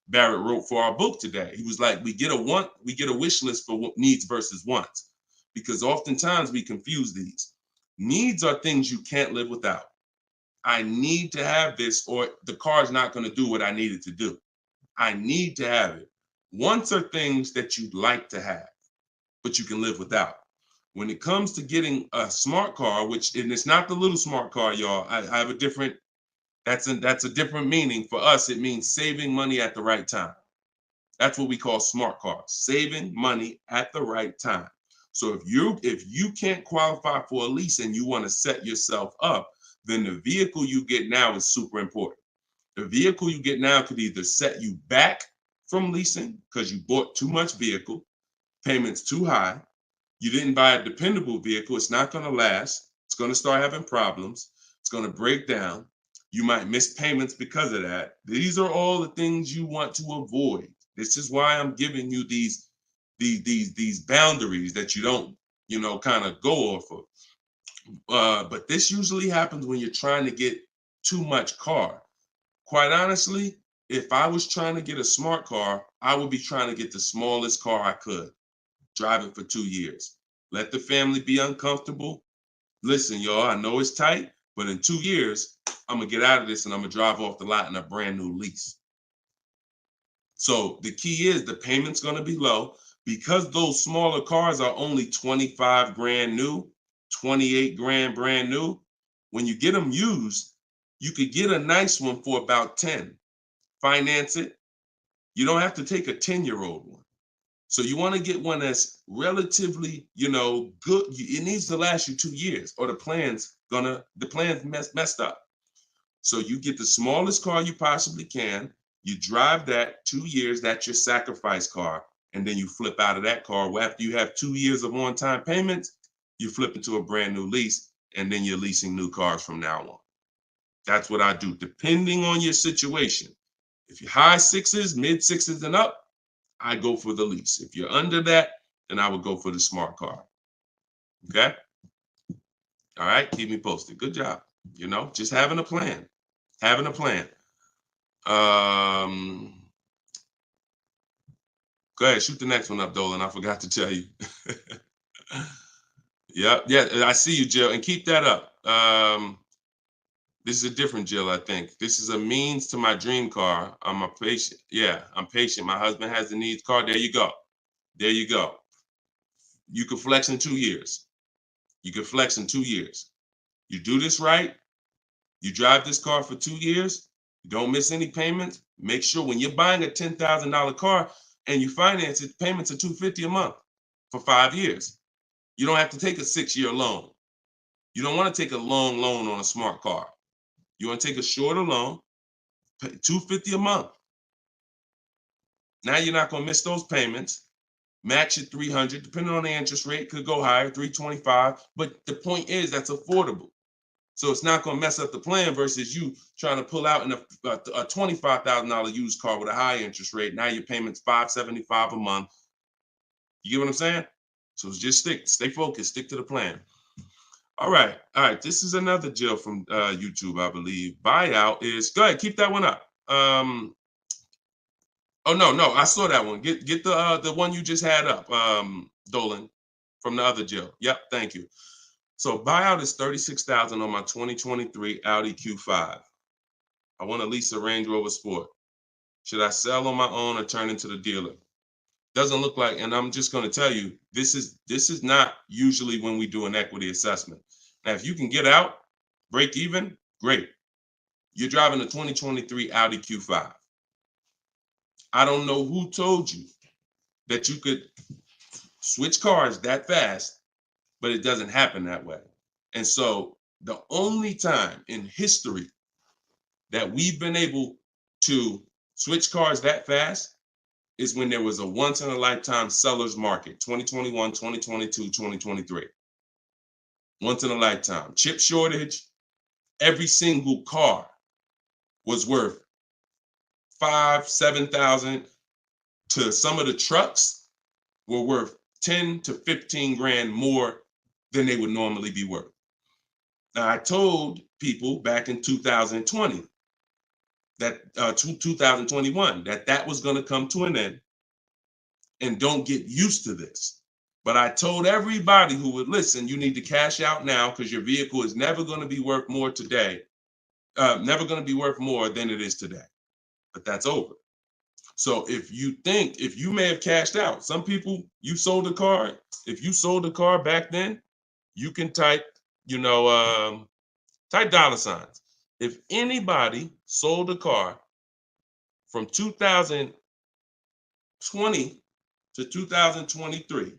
Barrett wrote for our book today. He was like, we get a wish list for needs versus wants, because oftentimes we confuse these. Needs are things you can't live without. I need to have this, or the car's not going to do what I need it to do. I need to have it. Wants are things that you'd like to have, but you can live without. When it comes to getting a smart car, and it's not the little smart car, y'all. I have a different. That's a different meaning for us. It means saving money at the right time. That's what we call smart cars, saving money at the right time. So if you can't qualify for a lease and you want to set yourself up, then the vehicle you get now is super important. The vehicle you get now could either set you back from leasing because you bought too much vehicle, payments too high. You didn't buy a dependable vehicle. It's not going to last. It's going to start having problems. It's going to break down. You might miss payments because of that. These are all the things you want to avoid. This is why I'm giving you these boundaries that you don't, kind of go off of. But this usually happens when you're trying to get too much car. Quite honestly, if I was trying to get a smart car, I would be trying to get the smallest car I could. Drive it for 2 years. Let the family be uncomfortable. Listen, y'all, I know it's tight, but in 2 years, I'm going to get out of this and I'm going to drive off the lot in a brand new lease. So the key is the payment's going to be low because those smaller cars are only 25 grand new, 28 grand brand new. When you get them used, you could get a nice one for about 10. Finance it. You don't have to take a 10-year-old one. So you want to get one that's relatively, good. It needs to last you 2 years or the plan's messed up. So you get the smallest car you possibly can. You drive that 2 years, that's your sacrifice car. And then you flip out of that car. Well, after you have 2 years of on-time payments, you flip into a brand new lease, and then you're leasing new cars from now on. That's what I do, depending on your situation. If you're high sixes, mid sixes and up, I go for the lease. If you're under that, then I would go for the smart car. Okay? All right, keep me posted. Good job. Just having a plan. Having a plan. Go ahead, shoot the next one up, Dolan. I forgot to tell you. Yeah, I see you, Jill, and keep that up. This is a different Jill, I think. This is a means to my dream car. I'm a patient. Yeah, I'm patient. My husband has the needs car. There you go. There you go. You can flex in 2 years. You can flex in 2 years. You do this right. You drive this car for 2 years. You don't miss any payments. Make sure when you're buying a $10,000 car and you finance it, payments are $250 a month for 5 years. You don't have to take a 6-year loan. You don't want to take a long loan on a smart car. You want to take a shorter loan, pay $250 a month. Now you're not going to miss those payments. Match it $300, depending on the interest rate, could go higher, $325. But the point is that's affordable. So it's not going to mess up the plan versus you trying to pull out in a $25,000 used car with a high interest rate. Now your payment's $575 a month. You get what I'm saying? So just stay focused, stick to the plan. All right. This is another Jill from YouTube, I believe. Buyout is, go ahead, keep that one up. Oh no, I saw that one. Get the one you just had up, Dolan, from the other Jill. Yep, thank you. So buyout is $36,000 on my 2023 Audi Q5. I want to lease a Range Rover Sport. Should I sell on my own or turn into the dealer? Doesn't look like, and I'm just going to tell you, this is not usually when we do an equity assessment. Now, if you can get out, break even, great. You're driving a 2023 Audi Q5. I don't know who told you that you could switch cars that fast, but it doesn't happen that way. And so the only time in history that we've been able to switch cars that fast is when there was a once in a lifetime seller's market, 2021, 2022, 2023. Once in a lifetime. Chip shortage, every single car was worth 7,000 to some of the trucks were worth 10 to 15 grand more than they would normally be worth. Now, I told people back in 2020 that 2021 that was going to come to an end, and don't get used to this. But I told everybody who would listen, you need to cash out now because your vehicle is never going to be worth more today, never going to be worth more than it is today. But that's over. So if you may have cashed out, some people, you sold a car. If you sold a car back then, you can type, type dollar signs. If anybody sold a car from 2020 to 2023,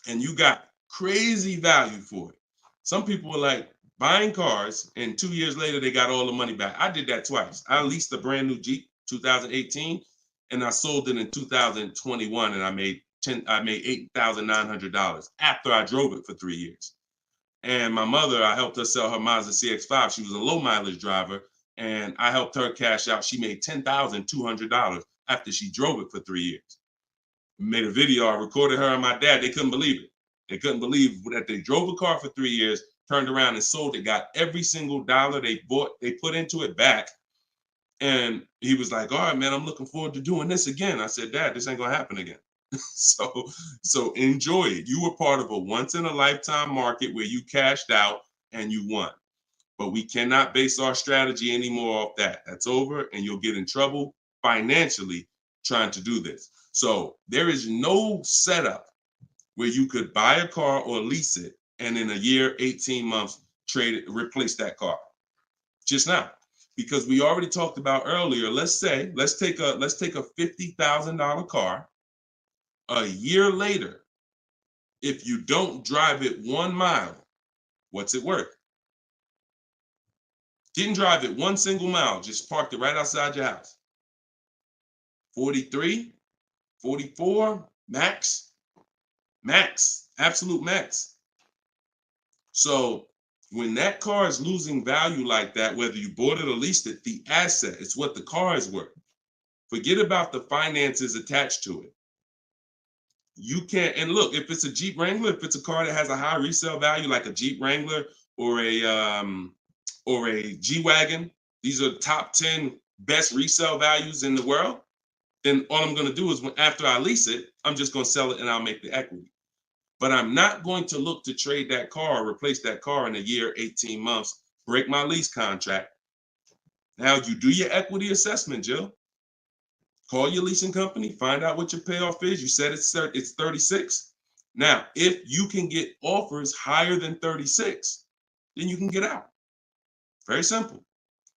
and you got crazy value for it. Some people were like buying cars, and 2 years later, they got all the money back. I did that twice. I leased a brand new Jeep, 2018, and I sold it in 2021, and I made $8,900 after I drove it for 3 years. And my mother, I helped her sell her Mazda CX-5. She was a low mileage driver, and I helped her cash out. She made $10,200 after she drove it for 3 years. Made a video, I recorded her and my dad. They couldn't believe it. They couldn't believe that they drove a car for 3 years, turned around and sold it, got every single dollar they put into it back. And he was like, all right, man, I'm looking forward to doing this again. I said, Dad, this ain't gonna happen again. So enjoy it. You were part of a once in a lifetime market where you cashed out and you won. But we cannot base our strategy anymore off that. That's over, and you'll get in trouble financially trying to do this. So there is no setup where you could buy a car or lease it and in a year, 18 months, trade it, replace that car. Just not. Because we already talked about earlier, let's take a $50,000 car. A year later, if you don't drive it 1 mile, what's it worth? Didn't drive it 1 single mile, just parked it right outside your house. 43, 44, max, absolute max. So when that car is losing value like that, whether you bought it or leased it, the asset, it's what the car is worth. Forget about the finances attached to it. You can't, and look, if it's a Jeep Wrangler, if it's a car that has a high resale value, like a Jeep Wrangler or a G-Wagon, these are top 10 best resale values in the world, then all I'm going to do is after I lease it, I'm just going to sell it and I'll make the equity. But I'm not going to look to trade that car or replace that car in a year, 18 months, break my lease contract. Now you do your equity assessment, Jill. Call your leasing company, find out what your payoff is. You said it's 36. Now, if you can get offers higher than 36, then you can get out. Very simple.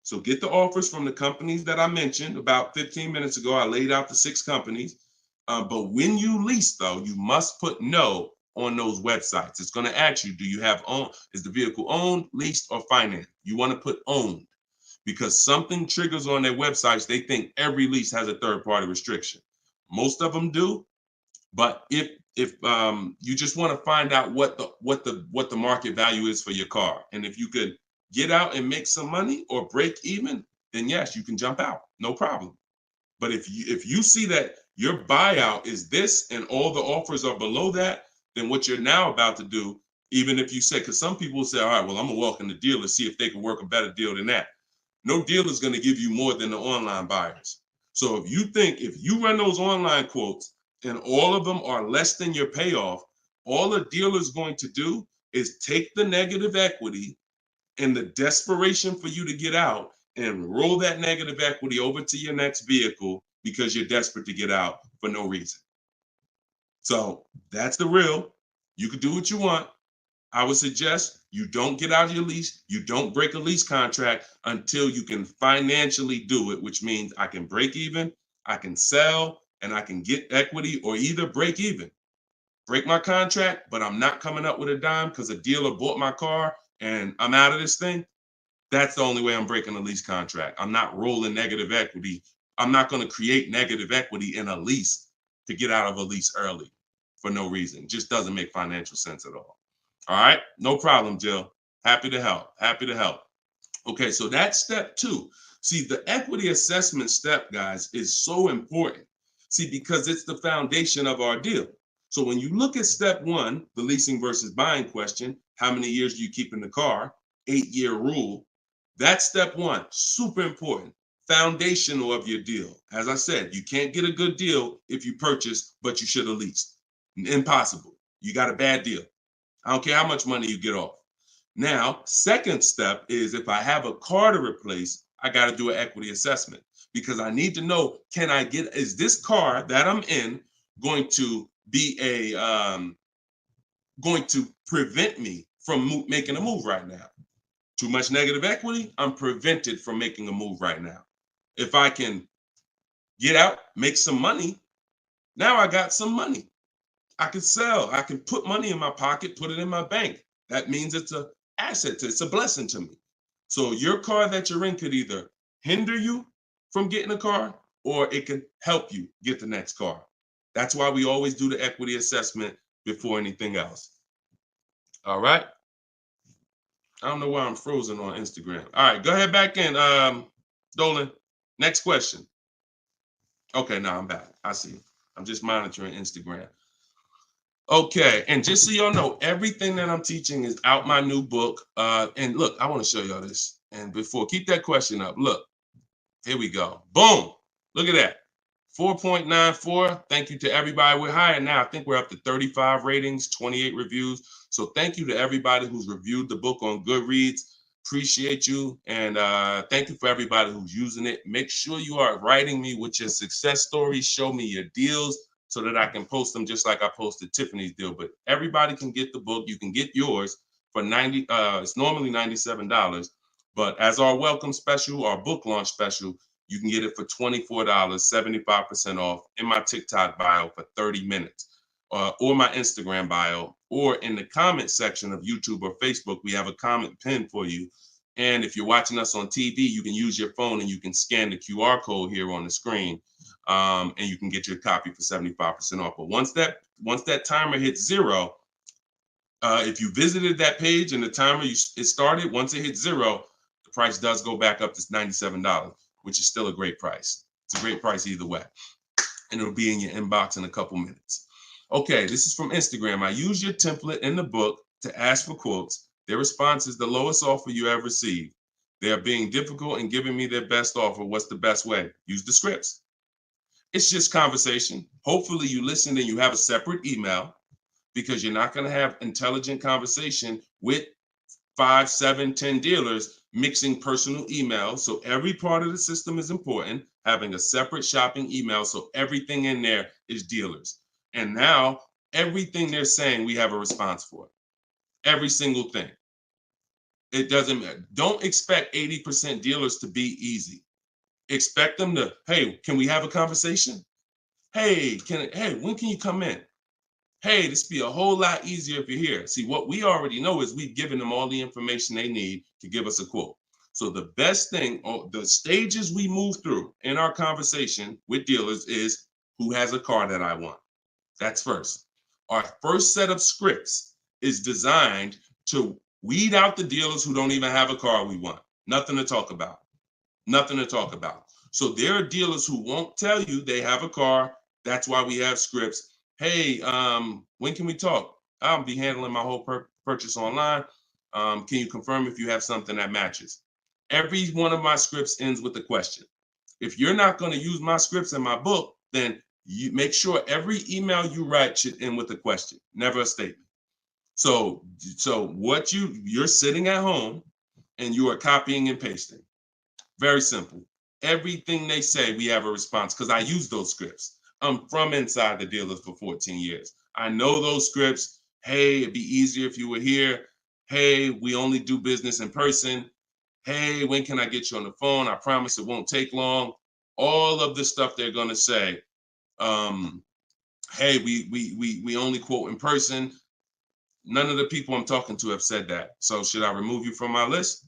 So get the offers from the companies that I mentioned about 15 minutes ago. I laid out the 6 companies. But when you lease, though, you must put no on those websites. It's going to ask you, do you have owned? Is the vehicle owned, leased, or financed? You want to put owned, because something triggers on their websites. They think every lease has a third-party restriction. Most of them do, but if you just want to find out what the market value is for your car, and if you could get out and make some money or break even, then yes, you can jump out, no problem. But if you see that your buyout is this and all the offers are below that, then what you're now about to do, even if you say, because some people say, all right, well, I'm gonna walk in the dealer, see if they can work a better deal than that. No dealer is going to give you more than the online buyers. So if you run those online quotes and all of them are less than your payoff, all a dealer is going to do is take the negative equity and the desperation for you to get out and roll that negative equity over to your next vehicle because you're desperate to get out for no reason. So that's the real. You can do what you want. I would suggest you don't get out of your lease. You don't break a lease contract until you can financially do it, which means I can break even, I can sell, and I can get equity, or either break even. Break my contract, but I'm not coming up with a dime because a dealer bought my car and I'm out of this thing. That's the only way I'm breaking a lease contract. I'm not rolling negative equity. I'm not going to create negative equity in a lease to get out of a lease early for no reason. It just doesn't make financial sense at all. All right, no problem, Jill. Happy to help. Happy to help. Okay, so that's step 2. See, the equity assessment step, guys, is so important. See, because it's the foundation of our deal. So when you look at step 1, the leasing versus buying question, how many years do you keep in the car? 8-year rule. That's step 1, super important. Foundational of your deal. As I said, you can't get a good deal if you purchase, but you should have leased. Impossible. You got a bad deal. I don't care how much money you get off. Now, second step is if I have a car to replace, I got to do an equity assessment because I need to know, is this car that I'm in going to be going to prevent me from making a move right now? Too much negative equity, I'm prevented from making a move right now. If I can get out, make some money, now I got some money. I can sell. I can put money in my pocket, put it in my bank. That means it's an asset. It's a blessing to me. So your car that you're in could either hinder you from getting a car or it can help you get the next car. That's why we always do the equity assessment before anything else. All right. I don't know why I'm frozen on Instagram. All right, go ahead back in, Dolan. Next question. Okay, now I'm back. I see. I'm just monitoring Instagram. Okay, and just so y'all know, everything that I'm teaching is out my new book. And look, I want to show y'all this. And before, keep that question up. Look, here we go. Boom. Look at that. 4.94. Thank you to everybody. We're higher now. I think we're up to 35 ratings, 28 reviews. So thank you to everybody who's reviewed the book on Goodreads. Appreciate you. And thank you for everybody who's using it. Make sure you are writing me with your success stories. Show me your deals so that I can post them just like I posted Tiffany's deal. But everybody can get the book. You can get yours for it's normally $97. But as our welcome special, our book launch special, you can get it for $24, 75% off in my TikTok bio for 30 minutes, or my Instagram bio, or in the comment section of YouTube or Facebook. We have a comment pin for you. And if you're watching us on TV, you can use your phone and you can scan the QR code here on the screen, and you can get your copy for 75% off. But once that timer hits 0, if you visited that page and the timer it started, once it hits 0, the price does go back up to $97, which is still a great price. It's a great price either way. And it'll be in your inbox in a couple minutes. Okay, this is from Instagram. I use your template in the book to ask for quotes. Their response is the lowest offer you have received. They are being difficult and giving me their best offer. What's the best way? Use the scripts. It's just conversation. Hopefully you listen and you have a separate email, because you're not going to have intelligent conversation with 5, 7, 10 dealers mixing personal emails. So every part of the system is important, having a separate shopping email. So everything in there is dealers. And now everything they're saying, we have a response for. Every single thing. It doesn't matter. Don't expect 80% dealers to be easy. Expect them to, hey, can we have a conversation? Hey, when can you come in? Hey, this be a whole lot easier if you're here. See, what we already know is we've given them all the information they need to give us a quote. So the best thing, the stages we move through in our conversation with dealers is, who has a car that I want? That's first. Our first set of scripts is designed to weed out the dealers who don't even have a car we want. Nothing to talk about. Nothing to talk about. So there are dealers who won't tell you they have a car. That's why we have scripts. Hey, when can we talk? I'll be handling my whole purchase online. Can you confirm if you have something that matches? Every one of my scripts ends with a question. If you're not going to use my scripts in my book, then you make sure every email you write should end with a question, never a statement. So what you're sitting at home and you are copying and pasting. Very simple. Everything they say, we have a response, because I use those scripts. I'm from inside the dealers for 14 years. I know those scripts. Hey, it'd be easier if you were here. Hey, we only do business in person. Hey, when can I get you on the phone? I promise it won't take long. All of the stuff they're going to say. Hey, we only quote in person. None of the people I'm talking to have said that. So should I remove you from my list?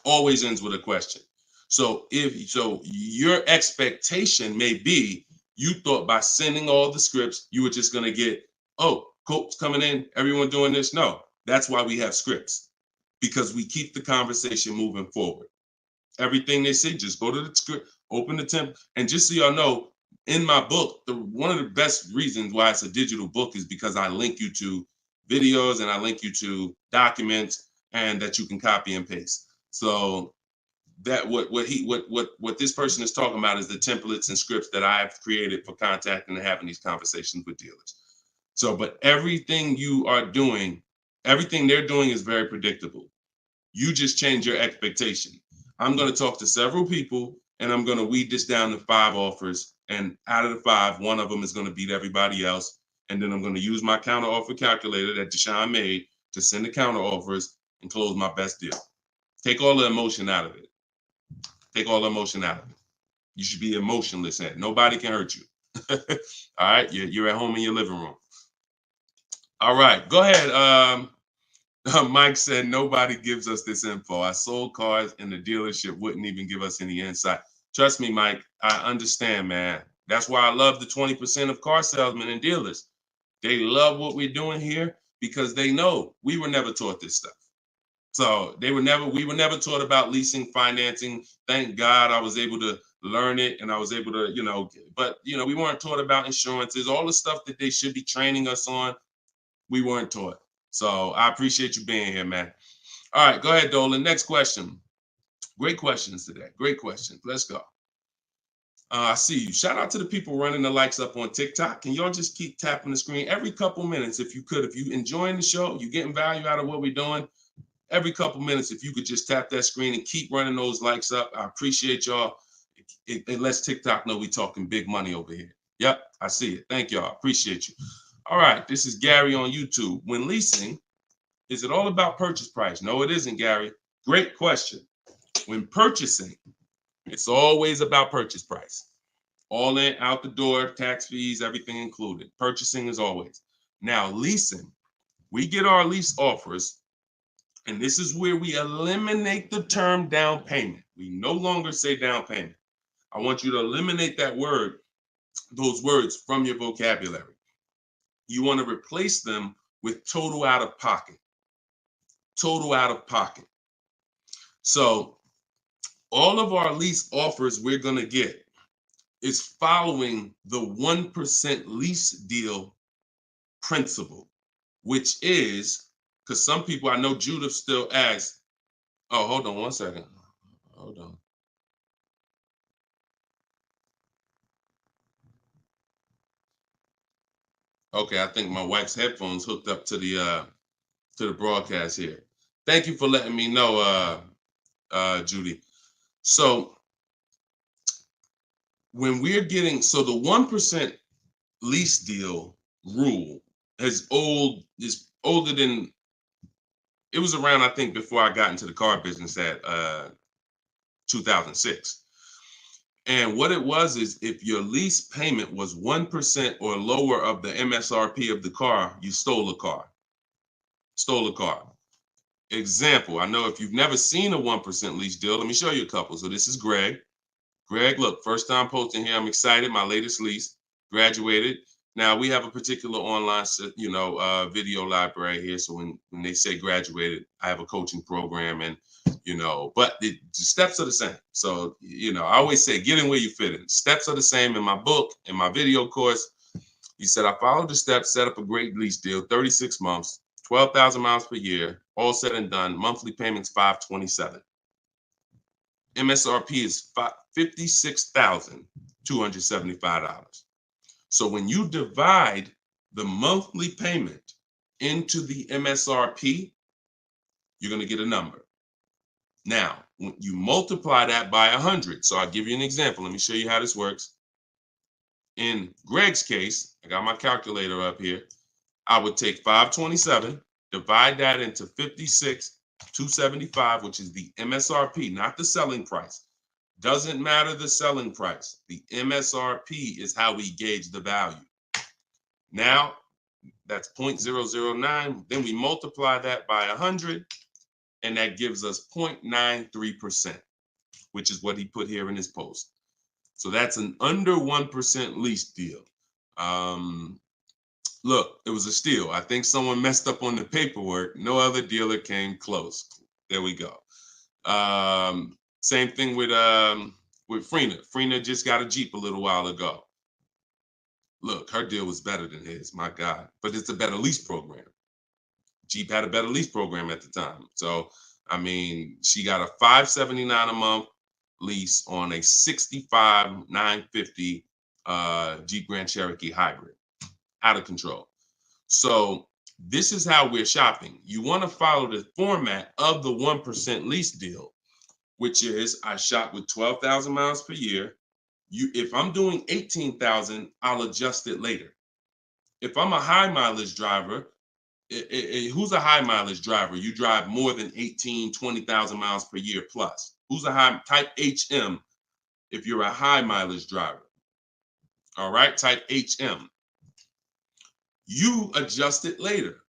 Always ends with a question. So your expectation may be, you thought by sending all the scripts, you were just going to get, oh, quotes coming in, everyone doing this. No, that's why we have scripts, because we keep the conversation moving forward. Everything they say, just go to the script, open the temp. And just so y'all know, in my book, one of the best reasons why it's a digital book is because I link you to videos and I link you to documents, and that you can copy and paste. So that what this person is talking about is the templates and scripts that I've created for contacting and having these conversations with dealers. So, but everything they're doing is very predictable. You just change your expectation. I'm going to talk to several people and I'm going to weed this down to 5 offers. And out of the 5, one of them is going to beat everybody else. And then I'm going to use my counter offer calculator that Deshone made to send the counter offers and close my best deal. Take all the emotion out of it. Take all the emotion out of it. You should be emotionless at it. Nobody can hurt you. All right, you're at home in your living room. All right, go ahead. Mike said nobody gives us this info. I sold cars and the dealership wouldn't even give us any insight. Trust me, Mike, I understand, man. That's why I love the 20% of car salesmen and dealers. They love what we're doing here because they know we were never taught this stuff. So we were never taught about leasing, financing. Thank God I was able to learn it, and I was able to, but we weren't taught about insurances, all the stuff that they should be training us on. We weren't taught. So I appreciate you being here, man. All right, go ahead, Dolan. Next question. Great questions today. Great questions. Let's go. I see you. Shout out to the people running the likes up on TikTok. Can y'all just keep tapping the screen every couple minutes if you could? If you enjoying the show, you're getting value out of what we're doing, every couple minutes, if you could just tap that screen and keep running those likes up. I appreciate y'all. It lets TikTok know we talking big money over here. Yep, I see it. Thank y'all. Appreciate you. All right, this is Gary on YouTube. When leasing, is it all about purchase price? No, it isn't, Gary. Great question. When purchasing, it's always about purchase price. All in, out the door, tax fees, everything included. Purchasing is always. Now, leasing, we get our lease offers, and this is where we eliminate the term down payment. We no longer say down payment. I want you to eliminate that word, those words from your vocabulary. You want to replace them with total out of pocket. Total out of pocket. So all of our lease offers we're going to get is following the 1% lease deal principle, which is, because some people, I know Judith still asks, oh, hold on one second. Hold on. Okay, I think my wife's headphones hooked up to the broadcast here. Thank you for letting me know, Judy. So when we're getting, so the 1% lease deal rule is older than, it was around, I think, before I got into the car business at 2006. And what it was is, if your lease payment was 1% or lower of the MSRP of the car, you stole a car. Stole a car. Example, I know if you've never seen a 1% lease deal, let me show you a couple. So this is Greg. Greg, look, first time posting here. I'm excited. My latest lease, graduated. Now we have a particular online, video library here. So when they say graduated, I have a coaching program, and but the steps are the same. So I always say, get in where you fit in. Steps are the same in my book, in my video course. He said, I followed the steps, set up a great lease deal, 36 months, 12,000 miles per year, all said and done. Monthly payments $527. MSRP is $56,275. So when you divide the monthly payment into the MSRP, you're going to get a number. Now, when you multiply that by 100, so I'll give you an example. Let me show you how this works. In Greg's case, I got my calculator up here. I would take 527, divide that into 56,275, which is the MSRP, not the selling price. Doesn't matter the selling price. The MSRP is how we gauge the value. Now, that's 0.009. Then we multiply that by 100, and that gives us 0.93%, which is what he put here in his post. So that's an under 1% lease deal. Look, it was a steal. I think someone messed up on the paperwork. No other dealer came close. There we go. Same thing with Frina. Frina just got a Jeep a little while ago. Look, her deal was better than his, my God. But it's a better lease program. Jeep had a better lease program at the time. So, I mean, she got a $579 a month lease on a 65,950 Jeep Grand Cherokee hybrid. Out of control. So this is how we're shopping. You want to follow the format of the 1% lease deal, which is, I shop with 12,000 miles per year. If I'm doing 18,000, I'll adjust it later. If I'm a high mileage driver, who's a high mileage driver? You drive more than 20,000 miles per year plus. Who's a high type HM if you're a high mileage driver? All right, type HM. You adjust it later.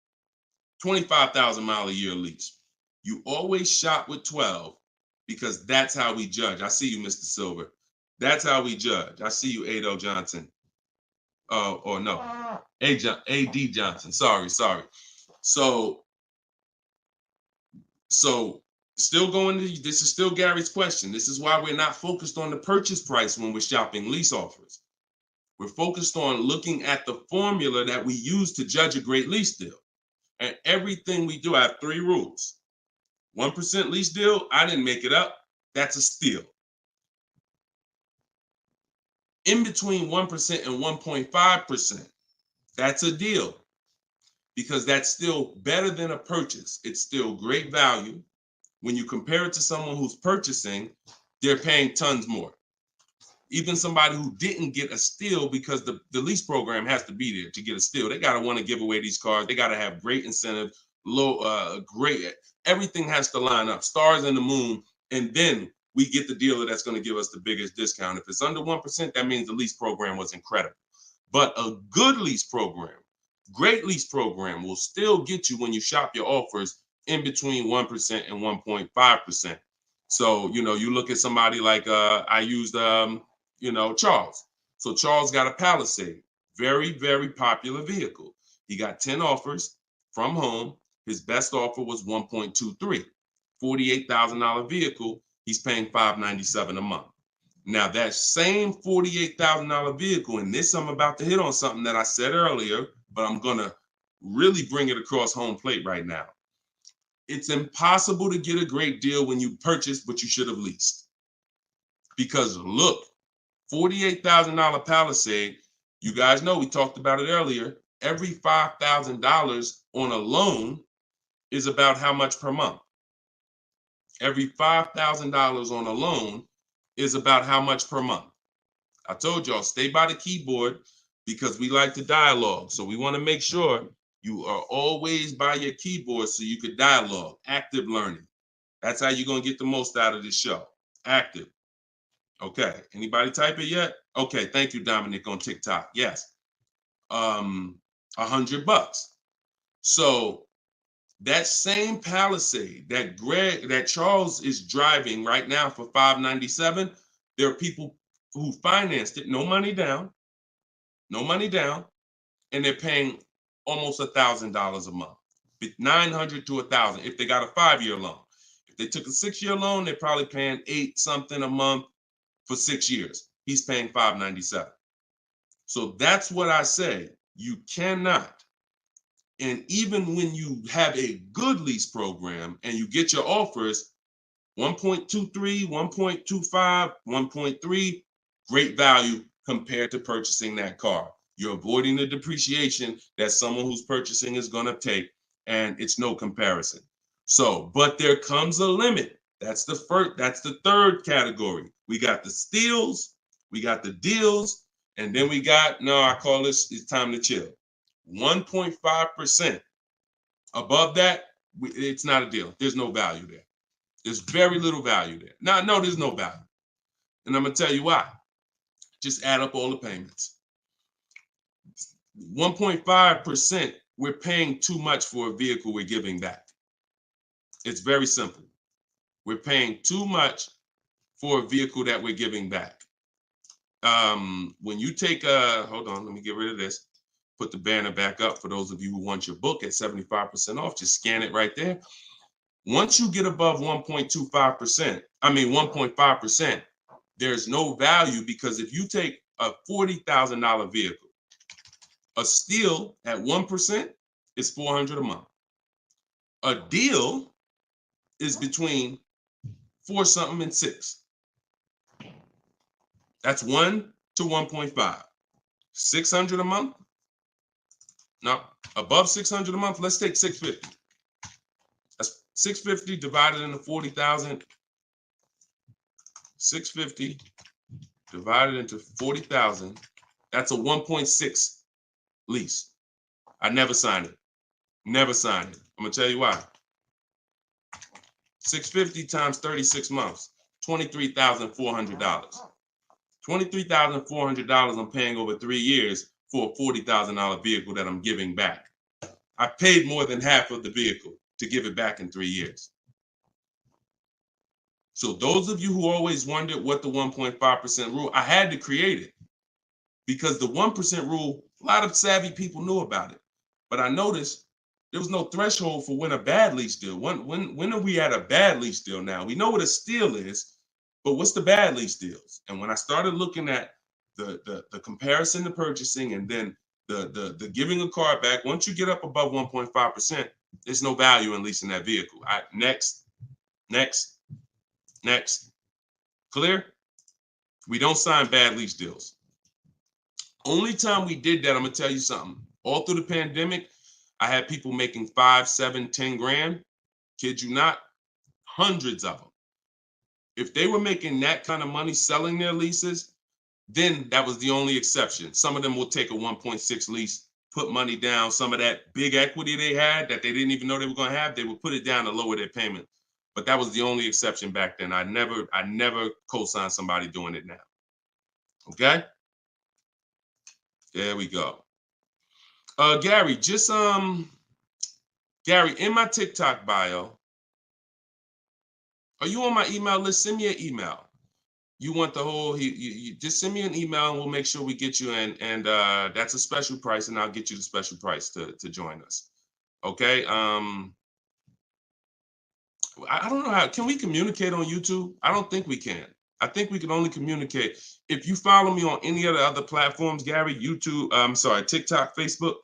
25,000 mile a year lease. You always shop with 12 because that's how we judge. I see you, Mr. Silver. That's how we judge. I see you, Ado Johnson. Or no, A.D. Johnson. Sorry. So still going to, this is still Gary's question. This is why we're not focused on the purchase price when we're shopping lease offers. We're focused on looking at the formula that we use to judge a great lease deal. And everything we do, I have 3 rules. 1% lease deal, I didn't make it up. That's a steal. In between 1% and 1.5%, that's a deal, because that's still better than a purchase. It's still great value. When you compare it to someone who's purchasing, they're paying tons more. Even somebody who didn't get a steal, because the lease program has to be there to get a steal. They got to want to give away these cars. They got to have great incentive, great, everything has to line up, stars in the moon, and then we get the dealer that's going to give us the biggest discount. If it's under 1%, that means the lease program was incredible. But a good lease program, great lease program, will still get you, when you shop your offers, in between 1% and 1.5%. So, you look at somebody like, I used, Charles. So Charles got a Palisade, very, very popular vehicle. He got 10 offers from home. His best offer was 1.23, $48,000 vehicle. He's paying $597 a month. Now that same $48,000 vehicle, and this, I'm about to hit on something that I said earlier, but I'm going to really bring it across home plate right now. It's impossible to get a great deal when you purchase what you should have leased. Because look, $48,000 Palisade, you guys know, we talked about it earlier, every $5,000 on a loan is about how much per month? Every $5,000 on a loan is about how much per month? I told y'all, stay by the keyboard, because we like to dialogue. So we want to make sure you are always by your keyboard so you could dialogue, active learning. That's how you're going to get the most out of this show. Active. Okay. Anybody type it yet? Okay. Thank you, Dominic, on TikTok. Yes. $100. So that same Palisade that Charles is driving right now for $597, there are people who financed it, no money down, and they're paying almost $1,000 a month, $900 to $1,000 if they got a 5-year loan. If they took a 6-year loan, they're probably paying $8 something a month for 6 years. He's paying $597. So that's what I say. You cannot. And even when you have a good lease program and you get your offers, 1.23, 1.25, 1.3, great value compared to purchasing that car. You're avoiding the depreciation that someone who's purchasing is going to take, and it's no comparison. So, but there comes a limit. That's the third category. We got the steals, we got the deals, and then we got, I call this, it's time to chill. 1.5%. Above that, it's not a deal. There's no value there. There's very little value there. No, there's no value. And I'm going to tell you why. Just add up all the payments. 1.5%, we're paying too much for a vehicle we're giving back. It's very simple. We're paying too much for a vehicle that we're giving back. When you take hold on, let me get rid of this. Put the banner back up for those of you who want your book at 75% off. Just scan it right there. Once you get above 1.5%, there's no value, because if you take a $40,000 vehicle, a steal at 1% is $400 a month. A deal is between 4 something and 6. That's 1 to 1.5. 600 a month. Now, above 600 a month, let's take 650. That's 650 divided into 40,000. 650 divided into 40,000. That's a 1.6 lease. I never signed it. Never signed it. I'm gonna tell you why. 650 times 36 months, $23,400. $23,400 I'm paying over 3 years for a $40,000 vehicle that I'm giving back. I paid more than half of the vehicle to give it back in 3 years. So those of you who always wondered what the 1.5% rule, I had to create it, because the 1% rule, a lot of savvy people knew about it. But I noticed There was no threshold for when a bad lease deal. When are we at a bad lease deal now? We know what a steal is, but what's the bad lease deals? And when I started looking at the comparison to purchasing and then the giving a car back, once you get up above 1.5%, there's no value in leasing that vehicle. Next. Clear? We don't sign bad lease deals. Only time we did that, I'm gonna tell you something. All through the pandemic, I had people making 5, 7, 10 grand. Kid you not, hundreds of them. If they were making that kind of money selling their leases, then that was the only exception. Some of them will take a 1.6 lease, put money down. Some of that big equity they had that they didn't even know they were going to have, they would put it down to lower their payment. But that was the only exception back then. I never co-signed somebody doing it now. Okay? There we go. Gary, Gary, in my TikTok bio, are you on my email list? Send me an email. You want the whole, you just send me an email and we'll make sure we get you in. And that's a special price, and I'll get you the special price to join us. Okay. I don't know how, can we communicate on YouTube? I don't think we can. I think we can only communicate. If you follow me on any of the other platforms, Gary, YouTube, TikTok, Facebook,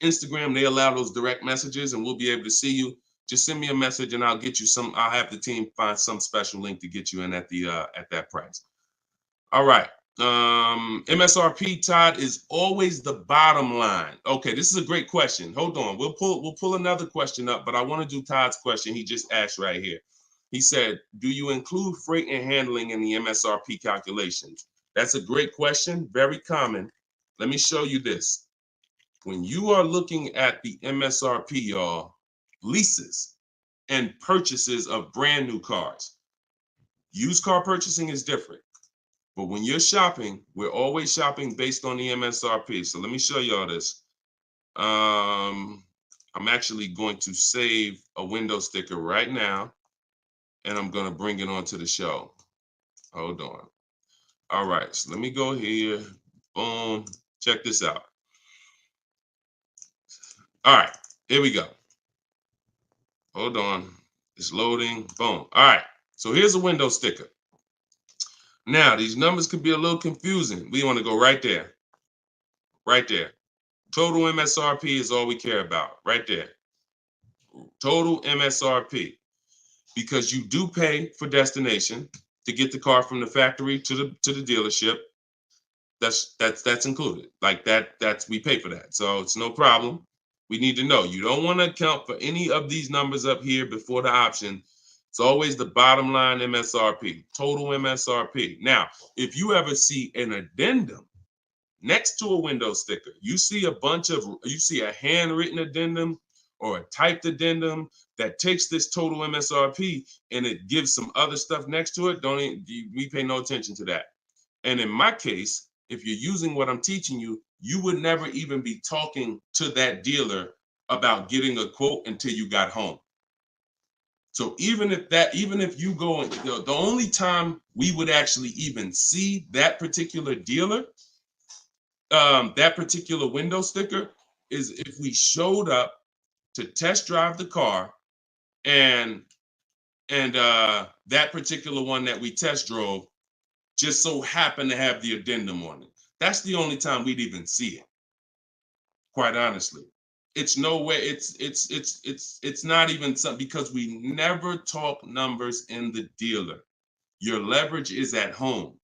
Instagram, they allow those direct messages and we'll be able to see you. Just send me a message and I'll get you some, I'll have the team find some special link to get you in at the at that price. All right. MSRP, Todd, is always the bottom line. Okay, this is a great question. Hold on. We'll pull another question up, but I want to do Todd's question he just asked right here. He said, do you include freight and handling in the MSRP calculations? That's a great question, very common. Let me show you this. When you are looking at the MSRP, y'all, leases and purchases of brand new cars. Used car purchasing is different. But when you're shopping, we're always shopping based on the MSRP. So let me show y'all this. I'm actually going to save a window sticker right now, and I'm going to bring it onto the show. Hold on. All right, so let me go here. Boom. Check this out. All right, here we go. Hold on. It's loading. Boom. All right. So here's a window sticker. Now, these numbers could be a little confusing. We want to go right there. Right there. Total MSRP is all we care about. Right there. Total MSRP. Because you do pay for destination to get the car from the factory to the dealership. That's included. Like that's we pay for that. So it's no problem. We need to know. You don't want to account for any of these numbers up here before the option. It's always the bottom line MSRP, total MSRP. Now, if you ever see an addendum next to a window sticker, you see a handwritten addendum or a typed addendum that takes this total MSRP and it gives some other stuff next to it, we pay no attention to that. And in my case, if you're using what I'm teaching you, you would never even be talking to that dealer about getting a quote until you got home. So even if you go, the only time we would actually even see that particular dealer, that particular window sticker, is if we showed up to test drive the car and that particular one that we test drove just so happened to have the addendum on it. That's the only time we'd even see it. Quite honestly, it's no way. It's not even something, because we never talk numbers in the dealer. Your leverage is at home.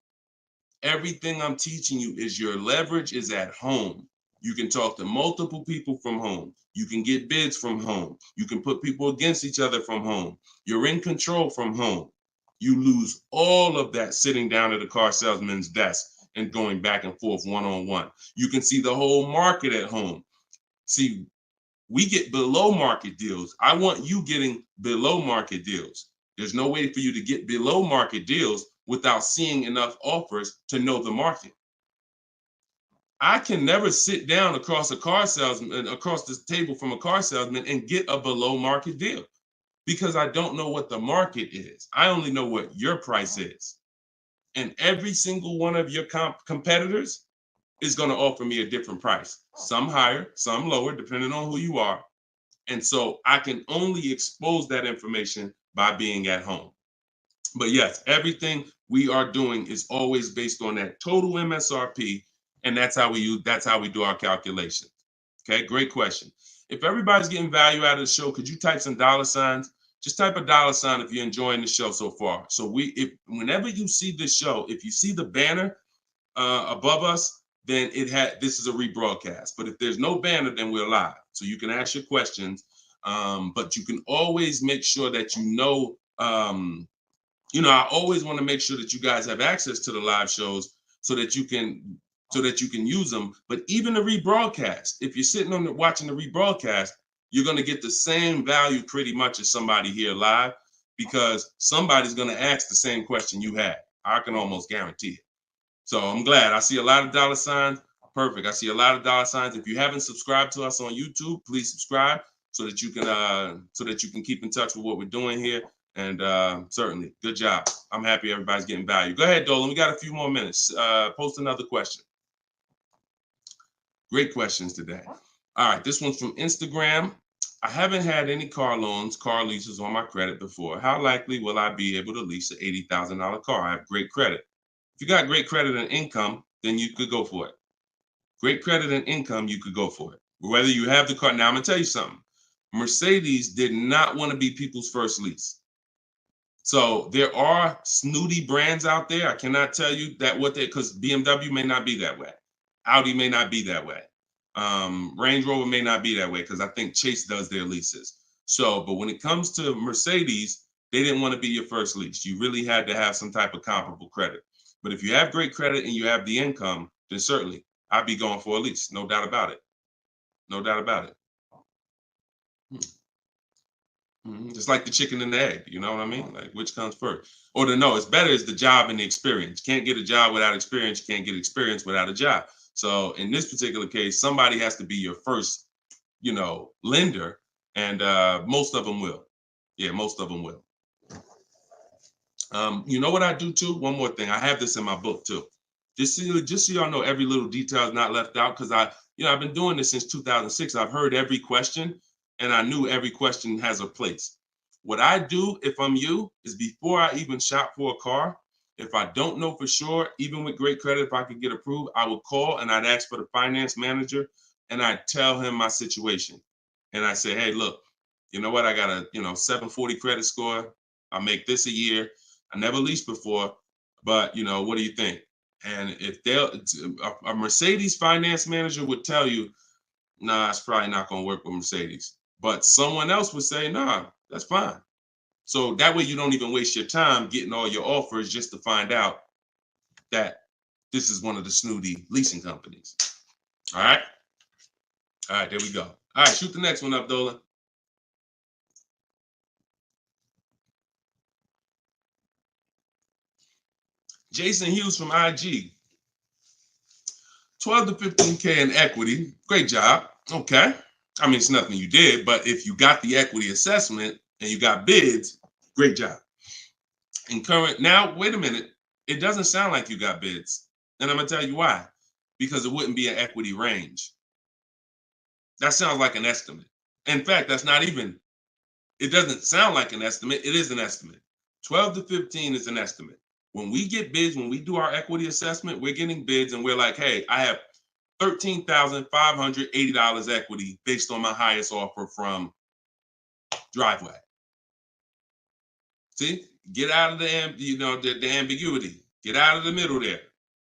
Everything I'm teaching you is your leverage is at home. You can talk to multiple people from home. You can get bids from home. You can put people against each other from home. You're in control from home. You lose all of that sitting down at a car salesman's desk and going back and forth one-on-one. You can see the whole market at home. See, we get below market deals. I want you getting below market deals. There's no way for you to get below market deals without seeing enough offers to know the market. I can never sit down across the table from a car salesman and get a below market deal, because I don't know what the market is. I only know what your price is. And every single one of your competitors is going to offer me a different price. Some higher, some lower, depending on who you are. And so I can only expose that information by being at home. But yes, everything we are doing is always based on that total MSRP, and that's how we do our calculations. Okay, great question. If everybody's getting value out of the show, could you type some dollar signs? Just type a dollar sign if you're enjoying the show so far. So if whenever you see this show, if you see the banner above us, then this is a rebroadcast. But if there's no banner, then we're live. So you can ask your questions, but you can always make sure that I always want to make sure that you guys have access to the live shows so that you can use them. But even the rebroadcast, if you're sitting on watching the rebroadcast, you're going to get the same value pretty much as somebody here live, because somebody's going to ask the same question you had. I can almost guarantee it. So I'm glad. I see a lot of dollar signs. Perfect. I see a lot of dollar signs. If you haven't subscribed to us on YouTube, please subscribe so that you can keep in touch with what we're doing here. And certainly, good job. I'm happy everybody's getting value. Go ahead, Dolan. We got a few more minutes. Post another question. Great questions today. All right, this one's from Instagram. I haven't had any car leases on my credit before. How likely will I be able to lease an $80,000 car? I have great credit. If you got great credit and income, then you could go for it. Great credit and income, you could go for it. Whether you have the car. Now, I'm going to tell you something. Mercedes did not want to be people's first lease. So there are snooty brands out there. I cannot tell you because BMW may not be that way. Audi may not be that way. Range Rover may not be that way, because I think Chase does their leases. So, but when it comes to Mercedes, they didn't want to be your first lease. You really had to have some type of comparable credit. But if you have great credit and you have the income, then certainly I'd be going for a lease. No doubt about it. No doubt about it. Just like the chicken and the egg, you know what I mean? Like, which comes first? Or it's better is the job and the experience. Can't get a job without experience. You can't get experience without a job. So in this particular case, somebody has to be your first, lender, and most of them will. Yeah, most of them will. You know what I do too? One more thing. I have this in my book too. Just so y'all know, every little detail is not left out, because I've been doing this since 2006. I've heard every question, and I knew every question has a place. What I do, if I'm you, is before I even shop for a car, if I don't know for sure, even with great credit, if I could get approved, I would call and I'd ask for the finance manager, and I'd tell him my situation. And I say, hey, look, you know what? I got a 740 credit score. I make this a year. I never leased before, but what do you think? And if a Mercedes finance manager would tell you, nah, it's probably not going to work with Mercedes. But someone else would say, nah, that's fine. So that way you don't even waste your time getting all your offers just to find out that this is one of the snooty leasing companies. All right. All right, there we go. All right, shoot the next one up, Dolan. Jason Hughes from IG. 12 to 15K in equity. Great job. Okay. I mean, it's nothing you did, but if you got the equity assessment and you got bids, great job. Now, wait a minute. It doesn't sound like you got bids. And I'm going to tell you why. Because it wouldn't be an equity range. That sounds like an estimate. In fact, it doesn't sound like an estimate. It is an estimate. 12 to 15 is an estimate. When we get bids, when we do our equity assessment, we're getting bids and we're like, hey, I have $13,580 equity based on my highest offer from Driveway. See, get out of the ambiguity. Get out of the middle there.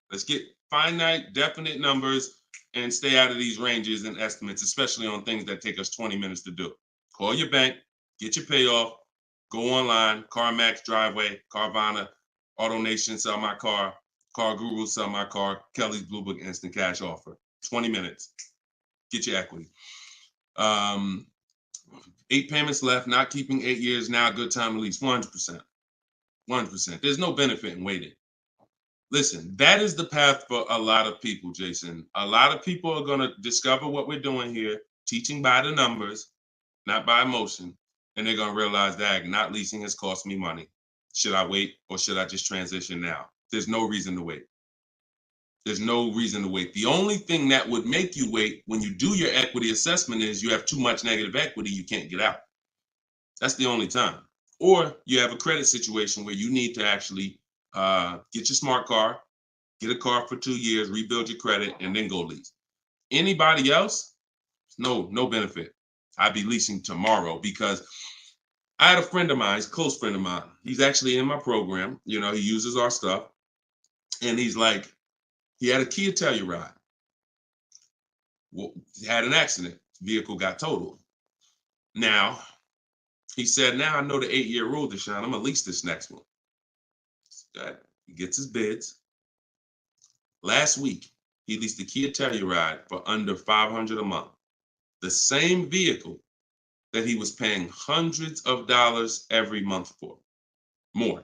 Let's get finite, definite numbers and stay out of these ranges and estimates, especially on things that take us 20 minutes to do. Call your bank, get your payoff, go online, CarMax, Driveway, Carvana, AutoNation, sell my car, Car Guru, sell my car, Kelly's Blue Book, instant cash offer. 20 minutes. Get your equity. 8 payments left, not keeping 8 years now, good time to lease. 100%. 100%. There's no benefit in waiting. Listen, that is the path for a lot of people, Jason. A lot of people are going to discover what we're doing here, teaching by the numbers, not by emotion. And they're going to realize that not leasing has cost me money. Should I wait or should I just transition now? There's no reason to wait. There's no reason to wait. The only thing that would make you wait when you do your equity assessment is you have too much negative equity, you can't get out. That's the only time. Or you have a credit situation where you need to actually get your smart car, get a car for 2 years, rebuild your credit, and then go lease. Anybody else, no benefit. I'd be leasing tomorrow because I had a friend of mine, he's a close friend of mine. He's actually in my program. You know, he uses our stuff. And he's like, he had a Kia Telluride. Well, he had an accident. Vehicle got totaled. Now, he said, now I know the 8-year rule, Deshone. I'm going to lease this next one. He gets his bids. Last week, he leased the Kia Telluride for under $500 a month. The same vehicle that he was paying hundreds of dollars every month for. More.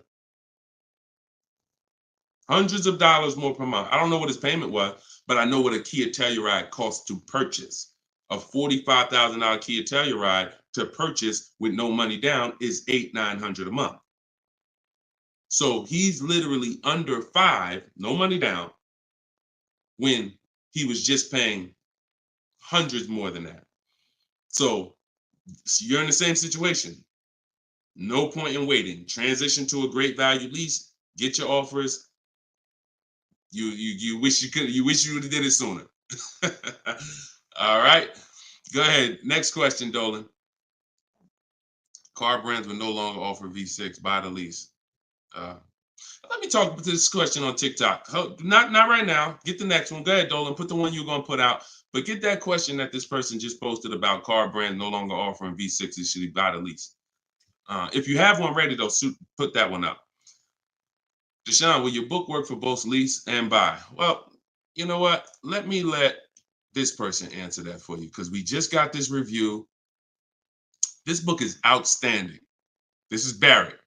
Hundreds of dollars more per month. I don't know what his payment was, but I know what a Kia Telluride costs to purchase. A $45,000 Kia Telluride to purchase with no money down is $800-900 a month. So he's literally under $5, no money down, when he was just paying hundreds more than that. So you're in the same situation. No point in waiting. Transition to a great value lease. Get your offers. You wish you would have did it sooner. All right. Go ahead. Next question, Dolan. Car brands will no longer offer V6. Buy the lease. Let me talk about this question on TikTok. Not right now. Get the next one. Go ahead, Dolan. Put the one you're gonna put out. But get that question that this person just posted about car brands no longer offering V6s. Should he buy the lease? If you have one ready, though, put that one up. Deshone, will your book work for both lease and buy? Well, you know what? Let this person answer that for you because we just got this review. This book is outstanding. This is Barrett.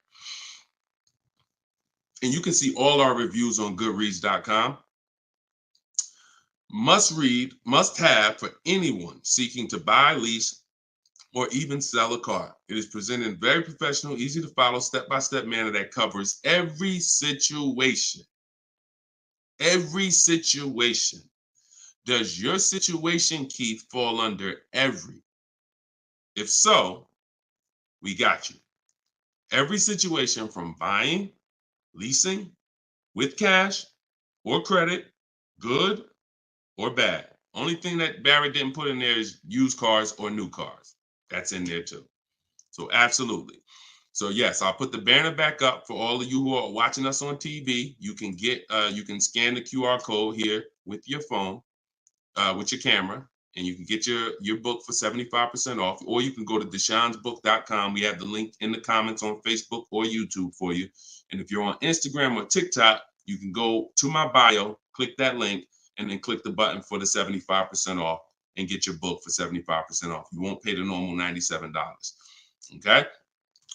And you can see all our reviews on goodreads.com. Must read, must have for anyone seeking to buy, lease, or even sell a car. It is presented in very professional, easy to follow, step-by-step manner that covers every situation. Every situation. Does your situation, Keith, fall under every? If so, we got you. Every situation from buying, leasing, with cash or credit, good or bad. Only thing that Barrett didn't put in there is used cars or new cars. That's in there too. So absolutely. So yes, I'll put the banner back up for all of you who are watching us on TV. You can scan the QR code here with your phone, with your camera, and you can get your book for 75% off, or you can go to deshonesbook.com. We have the link in the comments on Facebook or YouTube for you. And if you're on Instagram or TikTok, you can go to my bio, click that link, and then click the button for the 75% off and get your book for 75% off. You won't pay the normal $97. Okay?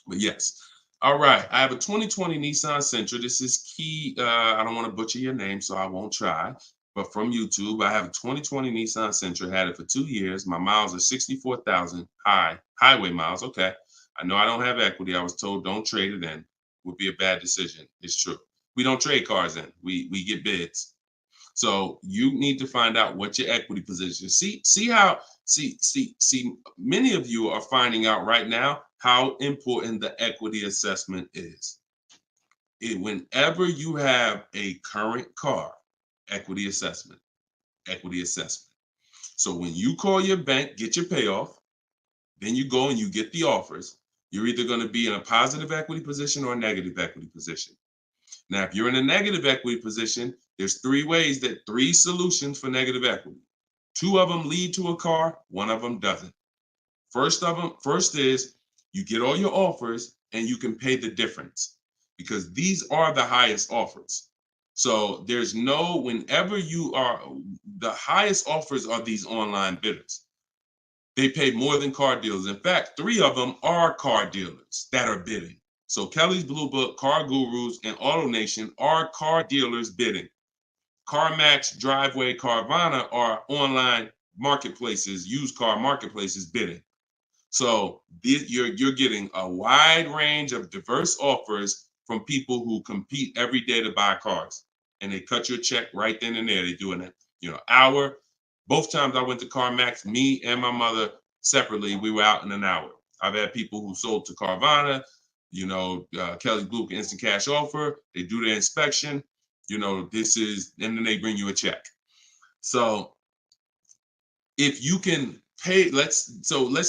But yes. All right. I have a 2020 Nissan Sentra. This is Key. I don't want to butcher your name, so I won't try. But from YouTube, I have a 2020 Nissan Sentra. Had it for 2 years. My miles are 64,000 highway miles. Okay. I know I don't have equity. I was told don't trade it in. Would be a bad decision. It's true. We don't trade cars in. We get bids. So you need to find out what your equity position is. See, many of you are finding out right now how important the equity assessment is. Whenever you have a current car, equity assessment. So when you call your bank, get your payoff, then you go and you get the offers, you're either going to be in a positive equity position or a negative equity position. Now, if you're in a negative equity position, there's three solutions for negative equity. 2 of them lead to a car, 1 of them doesn't. First is you get all your offers and you can pay the difference because these are the highest offers. So whenever the highest offers are these online bidders. They pay more than car dealers. In fact, 3 of them are car dealers that are bidding. So Kelly's Blue Book, Car Gurus, and AutoNation are car dealers bidding. CarMax, Driveway, Carvana are online marketplaces, used car marketplaces bidding. So you're getting a wide range of diverse offers from people who compete every day to buy cars. and they cut you a check right then and there. They do an hour. Both times I went to CarMax, me and my mother separately, we were out in an hour. I've had people who sold to Carvana, Kelly Blue Instant Cash Offer. They do their inspection. And then they bring you a check. So if you can pay, let's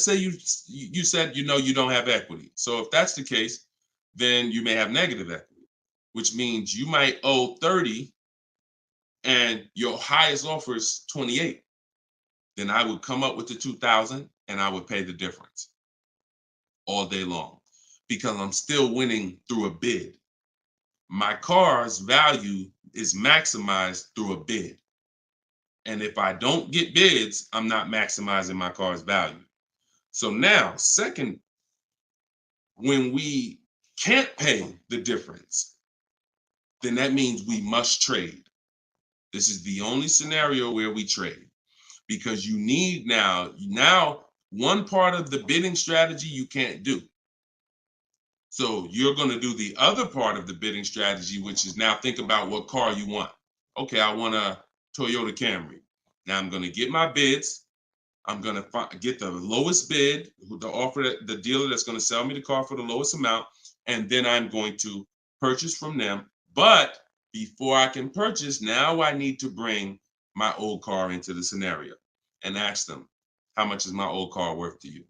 say you said you don't have equity. So if that's the case, then you may have negative equity, which means you might owe 30 and your highest offer is 28. Then I would come up with the 2,000 and I would pay the difference all day long because I'm still winning through a bid. My car's value is maximized through a bid. And if I don't get bids, I'm not maximizing my car's value. So now, second, when we can't pay the difference, then that means we must trade. This is the only scenario where we trade because you need now one part of the bidding strategy you can't do. So you're going to do the other part of the bidding strategy, which is now think about what car you want. Okay, I want a Toyota Camry. Now I'm going to get my bids. I'm going to get the lowest bid, the dealer that's going to sell me the car for the lowest amount, and then I'm going to purchase from them. But before I can purchase, now I need to bring my old car into the scenario and ask them, how much is my old car worth to you?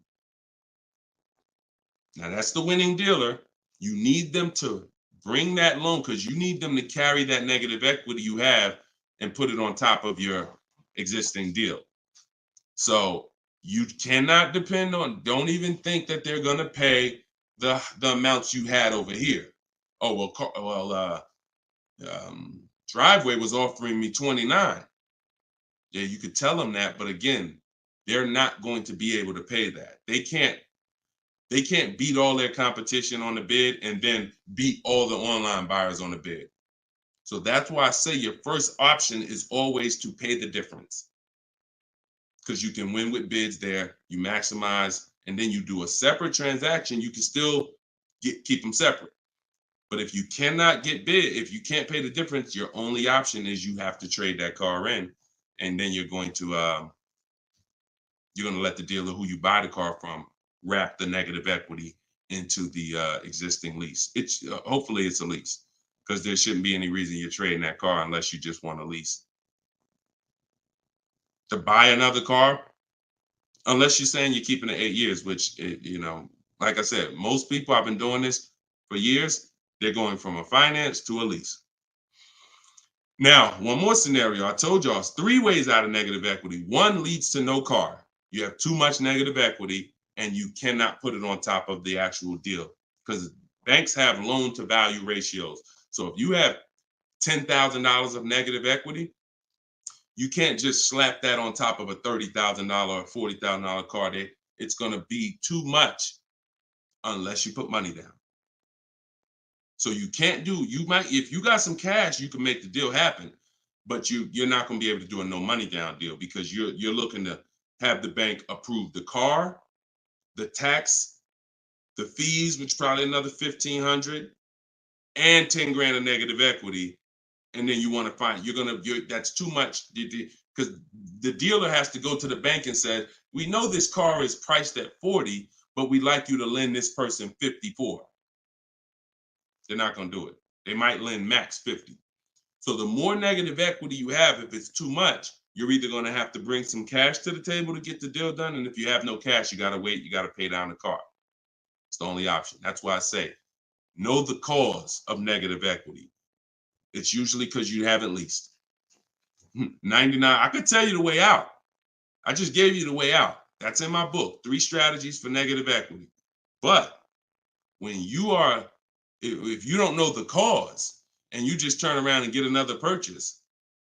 Now that's the winning dealer. You need them to bring that loan because you need them to carry that negative equity you have and put it on top of your existing deal. So you cannot depend on, don't even think that they're going to pay the amounts you had over here. Oh, Driveway was offering me 29. Yeah, you could tell them that, but again, they're not going to be able to pay that. They can't beat all their competition on the bid and then beat all the online buyers on the bid. So that's why I say your first option is always to pay the difference. Because you can win with bids there, you maximize, and then you do a separate transaction, you can still keep them separate. But if you cannot get bid, if you can't pay the difference, your only option is you have to trade that car in, and then you're going to let the dealer who you buy the car from wrap the negative equity into the existing lease. It's hopefully it's a lease because there shouldn't be any reason you're trading that car unless you just want a lease. To buy another car, unless you're saying you're keeping it 8 years, which, like I said, most people, I've been doing this for years, they're going from a finance to a lease. Now, one more scenario. I told y'all it's 3 ways out of negative equity. One leads to no car. You have too much negative equity and you cannot put it on top of the actual deal because banks have loan to value ratios. So if you have $10,000 of negative equity, you can't just slap that on top of a $30,000 or $40,000 car. It's going to be too much unless you put money down. So you can't if you got some cash, you can make the deal happen, but you're not going to be able to do a no money down deal because you're looking to have the bank approve the car, the tax, the fees, which probably another $1,500, and 10 grand of negative equity. And then you want to find that's too much because the dealer has to go to the bank and say, we know this car is priced at 40, but we'd like you to lend this person 54. They're not going to do it. They might lend max 50. So the more negative equity you have, if it's too much, you're either going to have to bring some cash to the table to get the deal done. And if you have no cash, you got to wait. You got to pay down the car. It's the only option. That's why I say, know the cause of negative equity. It's usually because you haven't leased. 99, I could tell you the way out. I just gave you the way out. That's in my book, 3 strategies for negative equity. But when if you don't know the cause and you just turn around and get another purchase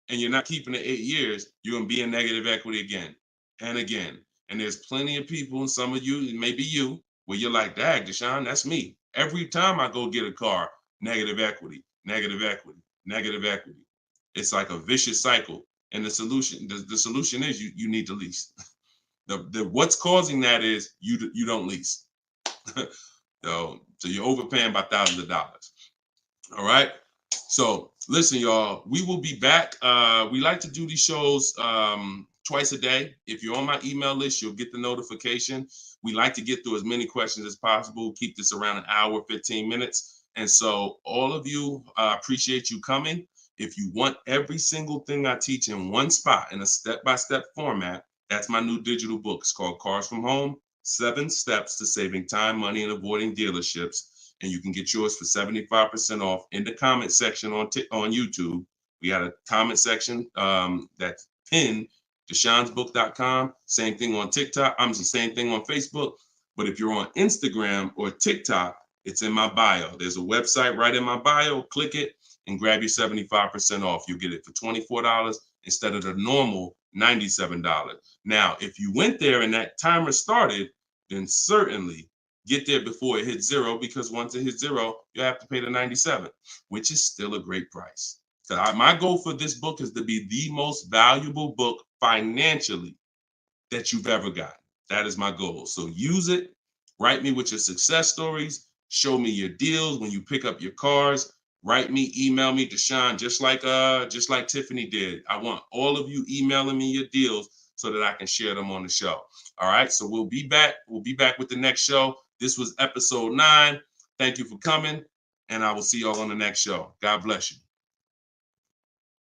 and you're not keeping it 8 years, you're going to be in negative equity again and again. And there's plenty of people, and some of you, maybe you, where you're like, dag, Deshone, that's me. Every time I go get a car, negative equity, negative equity, negative equity. It's like a vicious cycle. And the solution is you need to lease. What's causing that is you don't lease. So you're overpaying by thousands of dollars. All right. So Listen, y'all, we will be back. We like to do these shows twice a day. If you're on my email list, you'll get the notification. We like to get through as many questions as possible, keep this around an hour, 15 minutes. And so all of you, appreciate you coming. If you want every single thing I teach in one spot in a step-by-step format, that's my new digital book. It's called Cars from Home, 7 Steps to Saving Time, Money, and Avoiding Dealerships. And you can get yours for 75% off in the comment section on YouTube. We got a comment section that's pinned, deshonsbook.com. Same thing on TikTok. I'm the same thing on Facebook. But if you're on Instagram or TikTok, it's in my bio. There's a website right in my bio. Click it and grab your 75% off. You'll get it for $24 instead of the normal $97. Now, if you went there and that timer started, then certainly get there before it hits zero, because once it hits zero, you have to pay the $97, which is still a great price. So my goal for this book is to be the most valuable book financially that you've ever gotten. That is my goal. So use it. Write me with your success stories. Show me your deals when you pick up your cars. Write me, email me, Deshone, just like Tiffany did. I want all of you emailing me your deals so that I can share them on the show. All right. So we'll be back. We'll be back with the next show. This was episode 9. Thank you for coming, and I will see y'all on the next show. God bless you.